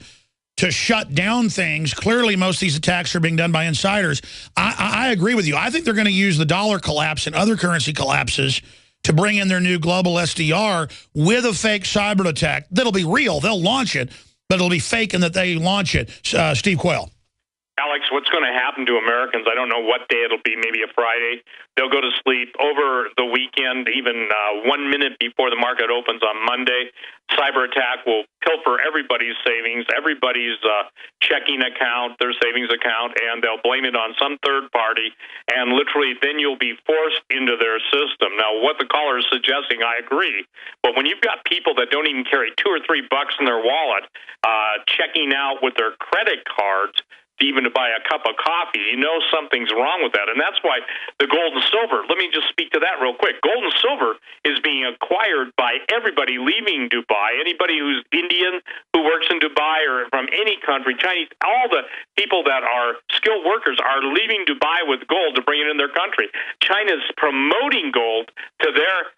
to shut down things. Clearly, most of these attacks are being done by insiders. I agree with you. I think they're going to use the dollar collapse and other currency collapses to bring in their new global SDR with a fake cyber attack that'll be real. They'll launch it, but it'll be fake in that they launch it. Steve Quayle. Alex, what's going to happen to Americans? I don't know what day it'll be, maybe a Friday. They'll go to sleep over the weekend, even 1 minute before the market opens on Monday. Cyber attack will pilfer everybody's savings, everybody's checking account, their savings account, and they'll blame it on some third party. And literally, then you'll be forced into their system. Now, what the caller is suggesting, I agree. But when you've got people that don't even carry $2 or $3 in their wallet, checking out with their credit cards, even to buy a cup of coffee, you know something's wrong with that. And that's why the gold and silver, let me just speak to that real quick. Gold and silver is being acquired by everybody leaving Dubai, anybody who's Indian, who works in Dubai, or from any country, Chinese, all the people that are skilled workers are leaving Dubai with gold to bring it in their country. China's promoting gold to their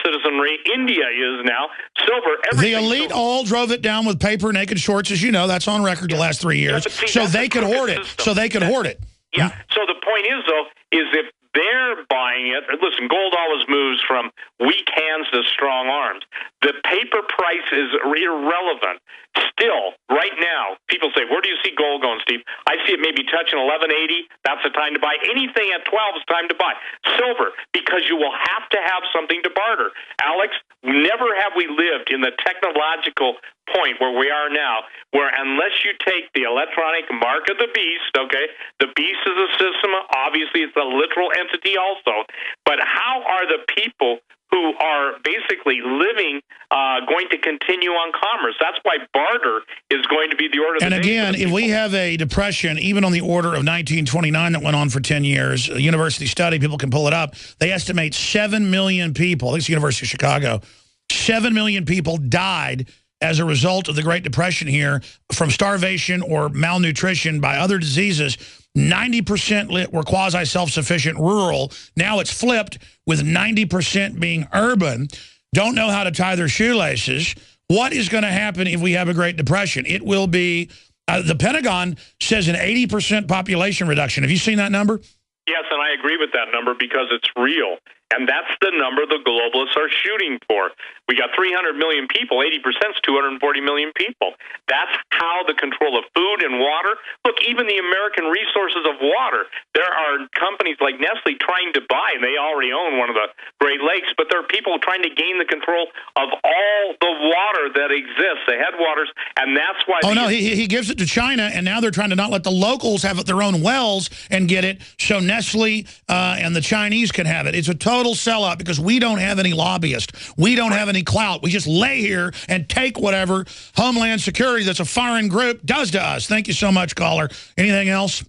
citizenry. India is now. Silver, everything. The elite all drove it down with paper naked shorts, as you know. That's on record the last 3 years. So they could hoard it. So they could hoard it. Yeah. So the point is, though, is if they're buying it, listen, gold always moves from weak hands to strong arms. The paper price is irrelevant. Still, right now, people say, where do you see gold going, Steve? I see it maybe touching 1180. That's the time to buy. Anything at 12 is time to buy. Silver, because you will have to have something to barter. Alex, never have we lived in the technological point where we are now, where unless you take the electronic mark of the beast, okay, the beast is a system, obviously it's a literal entity also, but how are the people who are basically living going to continue on commerce? That's why barter is going to be the order of the day. And again, if we have a depression, even on the order of 1929 that went on for 10 years, a university study, people can pull it up, they estimate 7 million people, I think it's the University of Chicago, 7 million people died as a result of the Great Depression here from starvation or malnutrition by other diseases. 90% were quasi-self-sufficient rural. Now it's flipped with 90% being urban. Don't know how to tie their shoelaces. What is going to happen if we have a Great Depression? It will be, the Pentagon says an 80% population reduction. Have you seen that number? Yes, and I agree with that number because it's real. And that's the number the globalists are shooting for. We got 300 million people, 80% is 240 million people. That's how the control of food and water. Look, even the American resources of water, there are companies like Nestle trying to buy, and they already own one of the Great Lakes, but there are people trying to gain the control of all the water that exists, the headwaters, and that's why... Oh, no, he gives it to China, and now they're trying to not let the locals have their own wells and get it, so Nestle and the Chinese can have it. It's a total sellout because we don't have any lobbyists. We don't have any clout. We just lay here and take whatever Homeland Security, that's a foreign group, does to us. Thank you so much, caller. Anything else?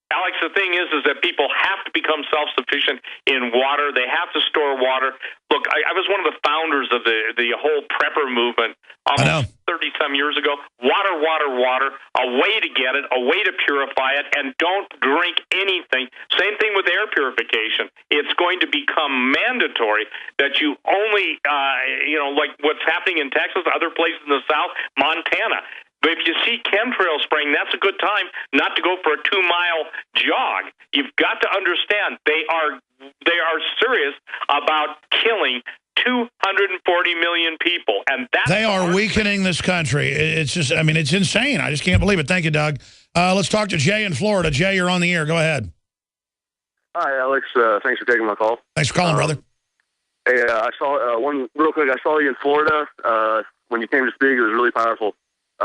Alex, the thing is that people have to become self-sufficient in water. They have to store water. Look, I was one of the founders of the whole prepper movement almost 30-some years ago. Water, water, water, a way to get it, a way to purify it, and don't drink anything. Same thing with air purification. It's going to become mandatory that you only, like what's happening in Texas, other places in the South, Montana. But if you see chemtrail spraying, that's a good time not to go for a 2-mile jog. You've got to understand they are serious about killing 240 million people, and they are weakening this country. It's just, I mean, it's insane. I just can't believe it. Thank you, Doug. Let's talk to Jay in Florida. Jay, you're on the air. Go ahead. Hi, Alex. Thanks for taking my call. Thanks for calling, brother. Hey, I saw one real quick. I saw you in Florida when you came to speak. It was really powerful.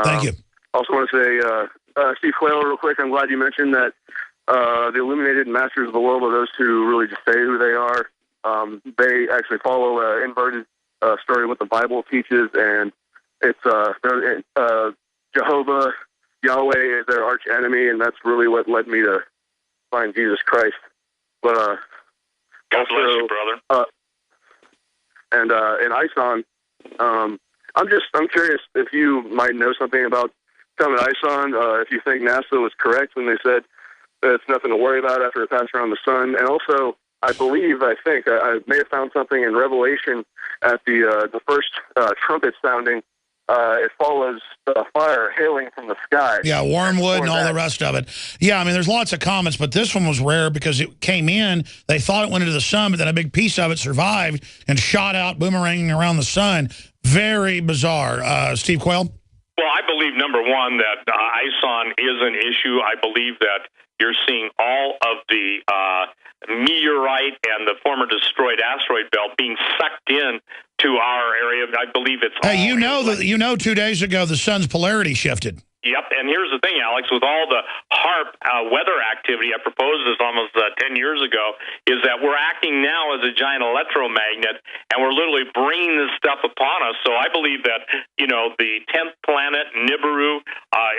Thank you. Also want to say, Steve Quayle, real quick, I'm glad you mentioned that the illuminated masters of the world are those who really just say who they are. They actually follow an inverted story what the Bible teaches, and it's Jehovah, Yahweh is their arch enemy, and that's really what led me to find Jesus Christ. But God bless you, brother. And ISON, I'm curious if you might know something about Comet ISON, if you think NASA was correct when they said that it's nothing to worry about after it passed around the sun. And also, I may have found something in Revelation at the first trumpet sounding. It follows fire hailing from the sky. Yeah, wormwood and all the rest of it. Yeah, I mean, there's lots of comments, but this one was rare because it came in. They thought it went into the sun, but then a big piece of it survived and shot out, boomeranging around the sun. Very bizarre. Steve Quayle? Well, I believe, number one, that ISON is an issue. I believe that you're seeing all of the meteorite and the former destroyed asteroid belt being sucked in to our area. I believe it's Hey, you know 2 days ago the sun's polarity shifted. Yep, and here's the thing, Alex, with all the HAARP weather activity, I proposed this almost 10 years ago, is that we're acting now as a giant electromagnet, and we're literally bringing this stuff upon us. So I believe that, the 10th planet, Nibiru,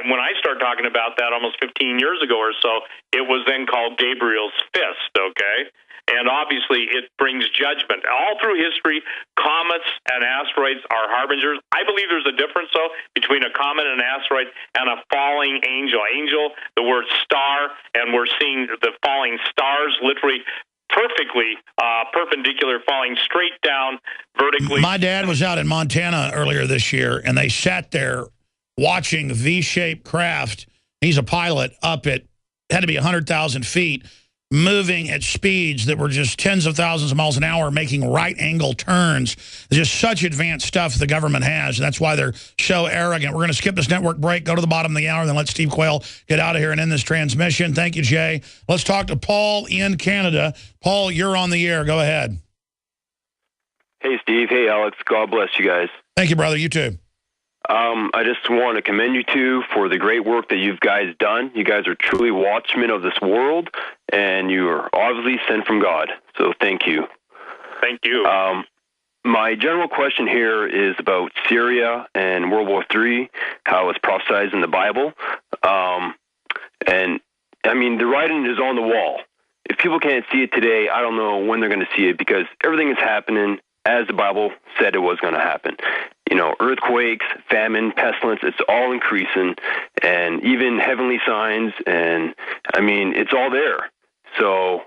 when I started talking about that almost 15 years ago or so, it was then called Gabriel's Fist, okay? And obviously, it brings judgment. All through history, comets and asteroids are harbingers. I believe there's a difference, though, between a comet and an asteroid and a falling angel. Angel, the word star, and we're seeing the falling stars literally perfectly perpendicular, falling straight down vertically. My dad was out in Montana earlier this year, and they sat there watching V-shaped craft. He's a pilot up at, had to be 100,000 feet, moving at speeds that were just tens of thousands of miles an hour, making right-angle turns. Just such advanced stuff the government has, and that's why they're so arrogant. We're going to skip this network break, go to the bottom of the hour, then let Steve Quayle get out of here and end this transmission. Thank you, Jay. Let's talk to Paul in Canada. Paul, you're on the air. Go ahead. Hey, Steve. Hey, Alex. God bless you guys. Thank you, brother. You too. I just want to commend you two for the great work that you've guys done. You guys are truly watchmen of this world, and you are obviously sent from God. So thank you. Thank you. My general question here is about Syria and World War III, how it's prophesied in the Bible. And, I mean, the writing is on the wall. If people can't see it today, I don't know when they're going to see it, because everything is happening as the Bible said it was going to happen. Earthquakes, famine, pestilence, it's all increasing, and even heavenly signs, and, I mean, it's all there. So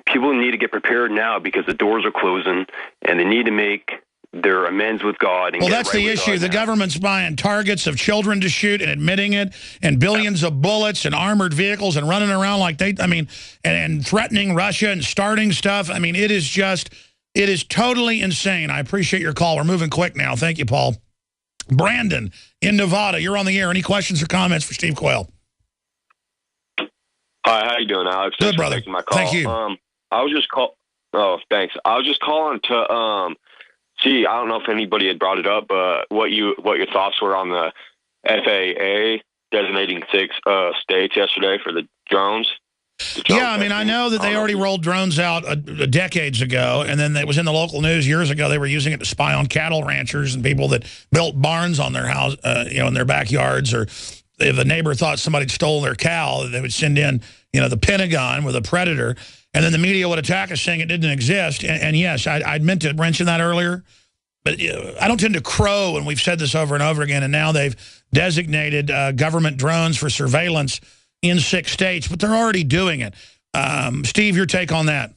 people need to get prepared now, because the doors are closing, and they need to make their amends with God. And well, that's the issue. The government's buying targets of children to shoot and admitting it, and billions of bullets and armored vehicles and running around like and threatening Russia and starting stuff. I mean, it is totally insane. I appreciate your call. We're moving quick now. Thank you, Paul. Brandon in Nevada, you're on the air. Any questions or comments for Steve Quayle? Hi, how you doing, Alex? Good, brother. My call. Thank you. I was just Oh, thanks. I was just calling to see. I don't know if anybody had brought it up, but what your thoughts were on the FAA designating 6 states yesterday for the drones. Yeah, I mean, I know that they already rolled drones out decades ago, and then it was in the local news years ago. They were using it to spy on cattle ranchers and people that built barns on their house, in their backyards, or if a neighbor thought somebody stole their cow, they would send in, the Pentagon with a Predator, and then the media would attack us saying it didn't exist. And yes, I meant to mention that earlier, but I don't tend to crow, and we've said this over and over again, and now they've designated government drones for surveillance in 6 states, but they're already doing it. Steve, your take on that?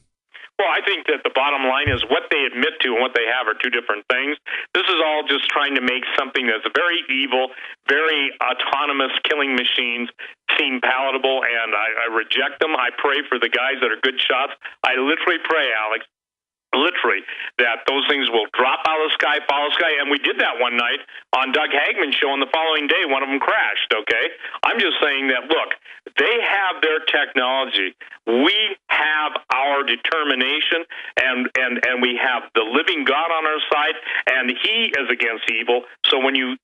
Well, I think that the bottom line is what they admit to and what they have are two different things. This is all just trying to make something that's very evil, very autonomous killing machines seem palatable, and I reject them. I pray for the guys that are good shots. I literally pray, Alex, that those things will drop out of the sky, fall out of the sky. And we did that one night on Doug Hagman's show, and the following day, one of them crashed, okay? I'm just saying that, look, they have their technology. We have our determination, and we have the living God on our side, and He is against evil. So when you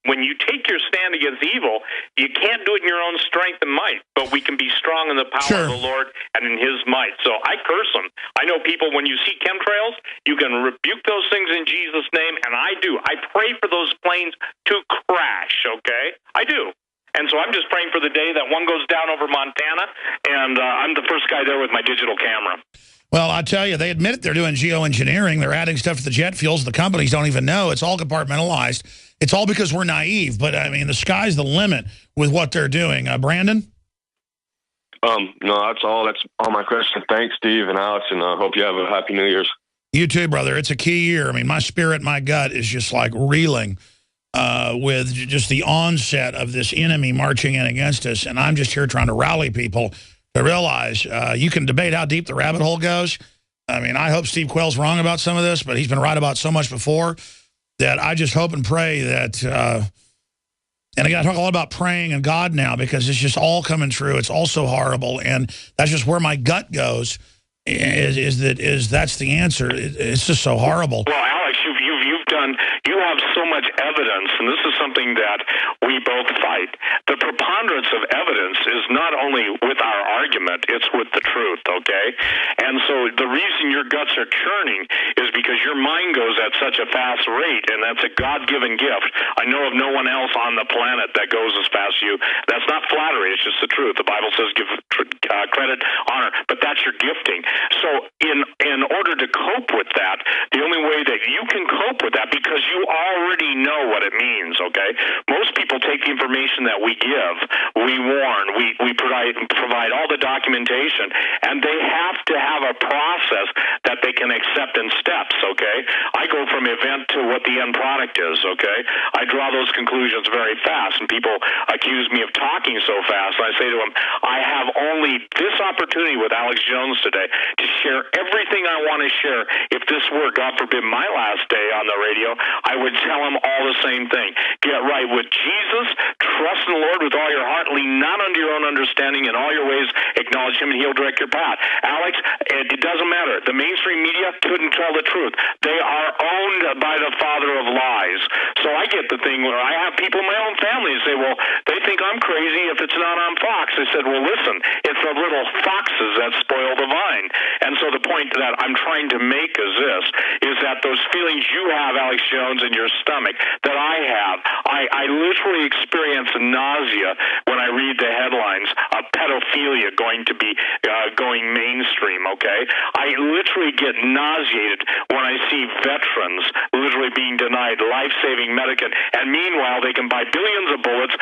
take your stand against evil, you can't do it in your own strength and might, but we can be strong in the power of the Lord and in His might. So I curse them. I know people, when you see chemtrails, you can rebuke those things in Jesus' name, and I do. I pray for those planes to crash, okay? I do. And so I'm just praying for the day that one goes down over Montana, and I'm the first guy there with my digital camera. Well, I tell you, they admit they're doing geoengineering. They're adding stuff to the jet fuels. The companies don't even know. It's all compartmentalized. It's all because we're naive. But, I mean, the sky's the limit with what they're doing. Brandon? No, that's all. That's all my questions. Thanks, Steve and Alex, and I hope you have a happy New Year's. You too, brother. It's a key year. I mean, my spirit, my gut is just like reeling with just the onset of this enemy marching in against us. And I'm just here trying to rally people to realize you can debate how deep the rabbit hole goes. I mean, I hope Steve Quayle's wrong about some of this, but he's been right about so much before that I just hope and pray that, and I got to talk a lot about praying and God now because it's just all coming true. It's all so horrible. And that's just where my gut goes is that's the answer. It's just so horrible. Well, Alex, you have so much evidence, and this is something that we both fight. The preponderance of evidence is not only with our argument, it's with the truth, okay? And so the reason your guts are churning is because your mind goes at such a fast rate, and that's a God-given gift. I know of no one else on the planet that goes as fast as you. That's not flattery, it's just the truth. The Bible says give credit, honor, but that's your gifting. So in order to cope with that, the only way that you can cope with that, because you already know what it means, okay? Most people take the information that we give, we warn, we provide all the documentation, and they have to have a process that they can accept in steps, okay? I go from event to what the end product is, okay? I draw those conclusions very fast, and people accuse me of talking so fast. I say to them, I have only this opportunity with Alex Jones today to share everything I want to share. If this were, God forbid, my last day on the radio, I would tell them all the same thing. Get right with Jesus, trust in the Lord with all your heart, lean not unto your own understanding, in all your ways acknowledge Him, and He'll direct your path. Alex, it doesn't matter. The mainstream media couldn't tell the truth. They are owned by the father of lies. So I get the thing where I have people in my own family say, well, they think I'm crazy if it's not on Fox. I said, well, listen, it's the little foxes that spoil the vine. And so the point that I'm trying to make is that those feelings you have, Alex Jones, in your stomach, that I have, I literally experience nausea when I read the headlines of pedophilia going to be going mainstream, okay? I literally get nauseated when I see veterans literally being denied life-saving medicine, and meanwhile they can buy billions of bullets,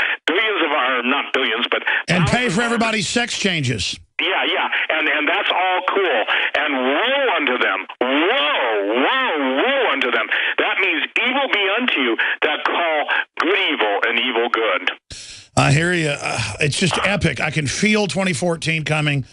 not billions, but... And pay for everybody's sex changes. Yeah, and that's all cool. And woe unto them. Woe unto them. That means evil be unto you that call good evil and evil good. I hear you. It's just epic. I can feel 2014 coming.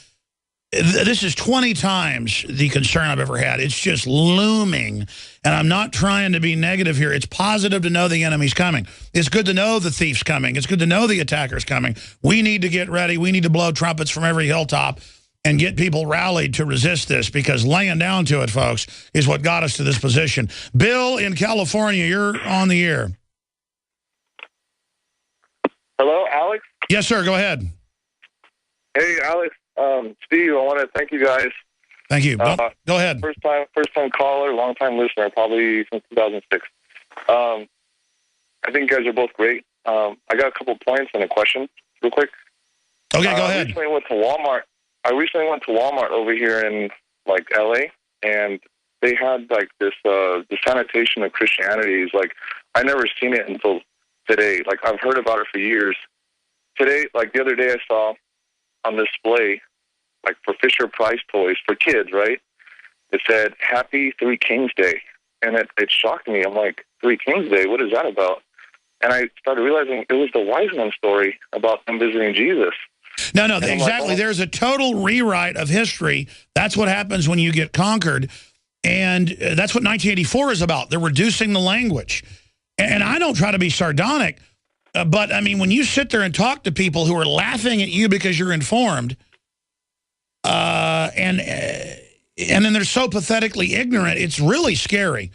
This is 20 times the concern I've ever had. It's just looming. And I'm not trying to be negative here. It's positive to know the enemy's coming. It's good to know the thief's coming. It's good to know the attacker's coming. We need to get ready. We need to blow trumpets from every hilltop and get people rallied to resist this, because laying down to it, folks, is what got us to this position. Bill in California, you're on the air. Hello, Alex? Yes, sir. Go ahead. Hey, Alex. Steve, I want to thank you guys. Thank you. Go ahead. First time caller, long time listener, probably since 2006. I think you guys are both great. I got a couple points and a question, real quick. Okay, go ahead. I recently went to Walmart. I recently went to Walmart over here in like LA, and they had like this the sanitation of Christianity is like I never seen it until today. Like I've heard about it for years. Today, like the other day, I saw on display, like for Fisher Price toys for kids, right? It said Happy Three Kings Day, and it shocked me. I'm like, Three Kings Day, what is that about? And I started realizing it was the wise men story about them visiting Jesus. No, exactly. Like, There's a total rewrite of history. That's what happens when you get conquered. And that's what 1984 is about. They're reducing the language. And I don't try to be sardonic, but, I mean, when you sit there and talk to people who are laughing at you because you're informed, and then they're so pathetically ignorant, it's really scary.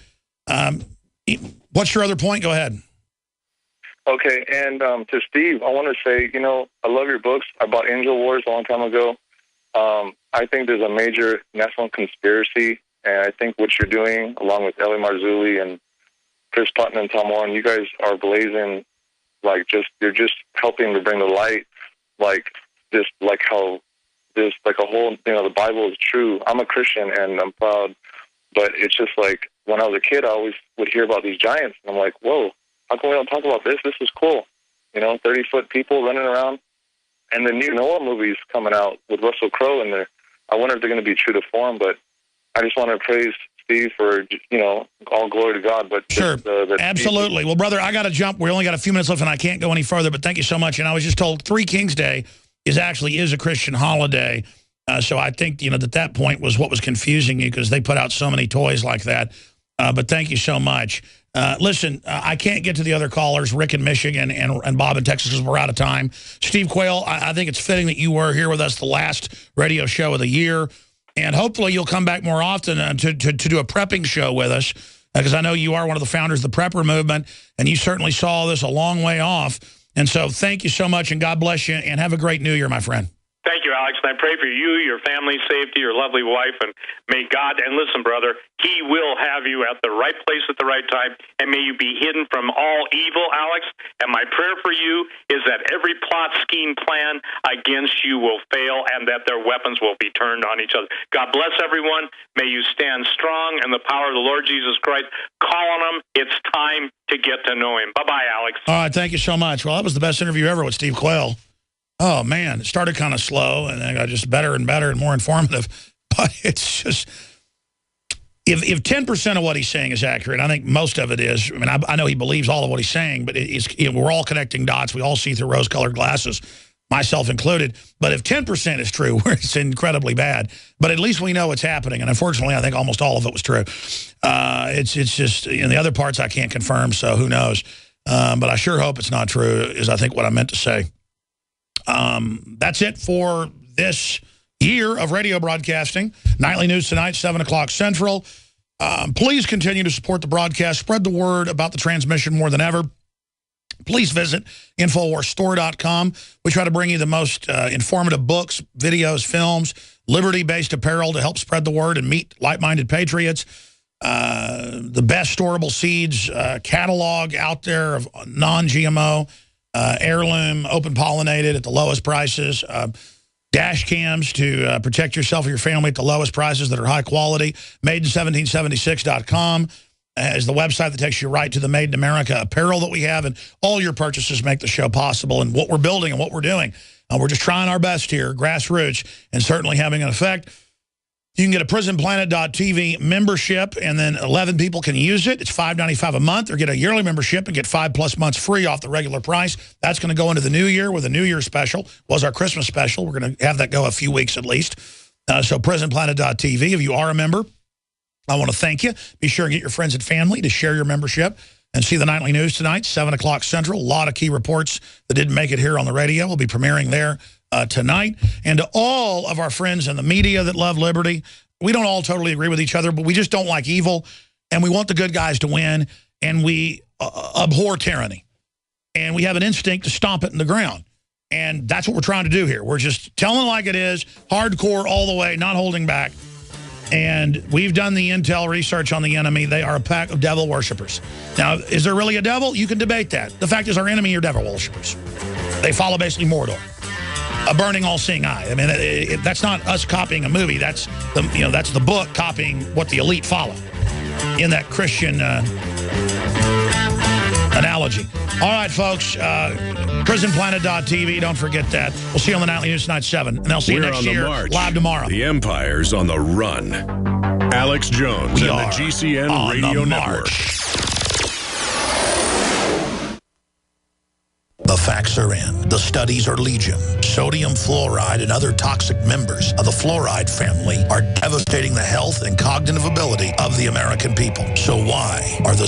What's your other point? Go ahead. Okay, and to Steve, I want to say, you know, I love your books. I bought Angel Wars a long time ago. I think there's a major national conspiracy, and I think what you're doing, along with Ellie Marzulli and Chris Putnam and Tom Warren, you guys are blazing, like, you're just helping to bring the light, like, this, like how this, like a whole, you know, the Bible is true. I'm a Christian, and I'm proud, but it's just like, when I was a kid, I always would hear about these giants, and I'm like, whoa. How come we don't talk about this? This is cool. You know, 30-foot people running around. And the new Noah movie's coming out with Russell Crowe in there. I wonder if they're going to be true to form, but I just want to praise Steve for, you know, all glory to God. But sure, absolutely. Well, brother, I got to jump. We only got a few minutes left, and I can't go any further, but thank you so much. And I was just told Three Kings Day is a Christian holiday. So I think, you know, that point was what was confusing you because they put out so many toys like that. But thank you so much. Listen, I can't get to the other callers, Rick in Michigan and Bob in Texas, because we're out of time. Steve Quayle, I think it's fitting that you were here with us the last radio show of the year. And hopefully you'll come back more often to do a prepping show with us, because I know you are one of the founders of the prepper movement, and you certainly saw this a long way off. And so thank you so much, and God bless you, and have a great New Year, my friend. Thank you, Alex, and I pray for you, your family's safety, your lovely wife, and may God, and listen, brother, he will have you at the right place at the right time, and may you be hidden from all evil, Alex. And my prayer for you is that every plot, scheme, plan against you will fail, and that their weapons will be turned on each other. God bless everyone. May you stand strong in the power of the Lord Jesus Christ. Call on him. It's time to get to know him. Bye-bye, Alex. All right, thank you so much. Well, that was the best interview ever with Steve Quayle. Oh, man, it started kind of slow, and then got just better and better and more informative. But it's just, if 10% of what he's saying is accurate, I think most of it is. I mean, I know he believes all of what he's saying, but we're all connecting dots. We all see through rose-colored glasses, myself included. But if 10% is true, it's incredibly bad. But at least we know what's happening, and unfortunately, I think almost all of it was true. It's just, you know, the other parts I can't confirm, so who knows. But I sure hope it's not true, is I think what I meant to say. That's it for this year of radio broadcasting. Nightly News Tonight, 7 o'clock Central. Please continue to support the broadcast. Spread the word about the transmission more than ever. Please visit InfoWarsStore.com. We try to bring you the most informative books, videos, films, liberty-based apparel to help spread the word and meet like-minded patriots. The best storable seeds catalog out there of non-GMO, heirloom, open-pollinated at the lowest prices, dash cams to protect yourself or your family at the lowest prices that are high quality. Made1776.com is the website that takes you right to the Made in America apparel that we have, and all your purchases make the show possible and what we're building and what we're doing. We're just trying our best here, grassroots, and certainly having an effect. You can get a PrisonPlanet.tv membership, and then 11 people can use it. It's $5.95 a month, or get a yearly membership and get 5+ months free off the regular price. That's going to go into the new year with a New Year special. Was our Christmas special. We're going to have that go a few weeks at least. So PrisonPlanet.tv, if you are a member, I want to thank you. Be sure and get your friends and family to share your membership and see the Nightly News tonight, 7 o'clock Central. A lot of key reports that didn't make it here on the radio will be premiering there tonight. And to all of our friends in the media that love liberty, we don't all totally agree with each other, but we just don't like evil, and we want the good guys to win, and we abhor tyranny. And we have an instinct to stomp it in the ground. And that's what we're trying to do here. We're just telling like it is, hardcore all the way, not holding back. And we've done the intel research on the enemy. They are a pack of devil worshipers. Now, is there really a devil? You can debate that. The fact is our enemy are devil worshipers. They follow basically Mordor. a burning, all-seeing eye. I mean, that's not us copying a movie. That's the book copying what the elite follow in that Christian analogy. All right, folks. PrisonPlanet.tv. Don't forget that. We'll see you on the Nightly News tonight 7. And I'll see you next year live tomorrow. The Empire's on the run. Alex Jones and the GCN Radio Network. The facts are in. The studies are legion. Sodium fluoride and other toxic members of the fluoride family are devastating the health and cognitive ability of the American people. So why are the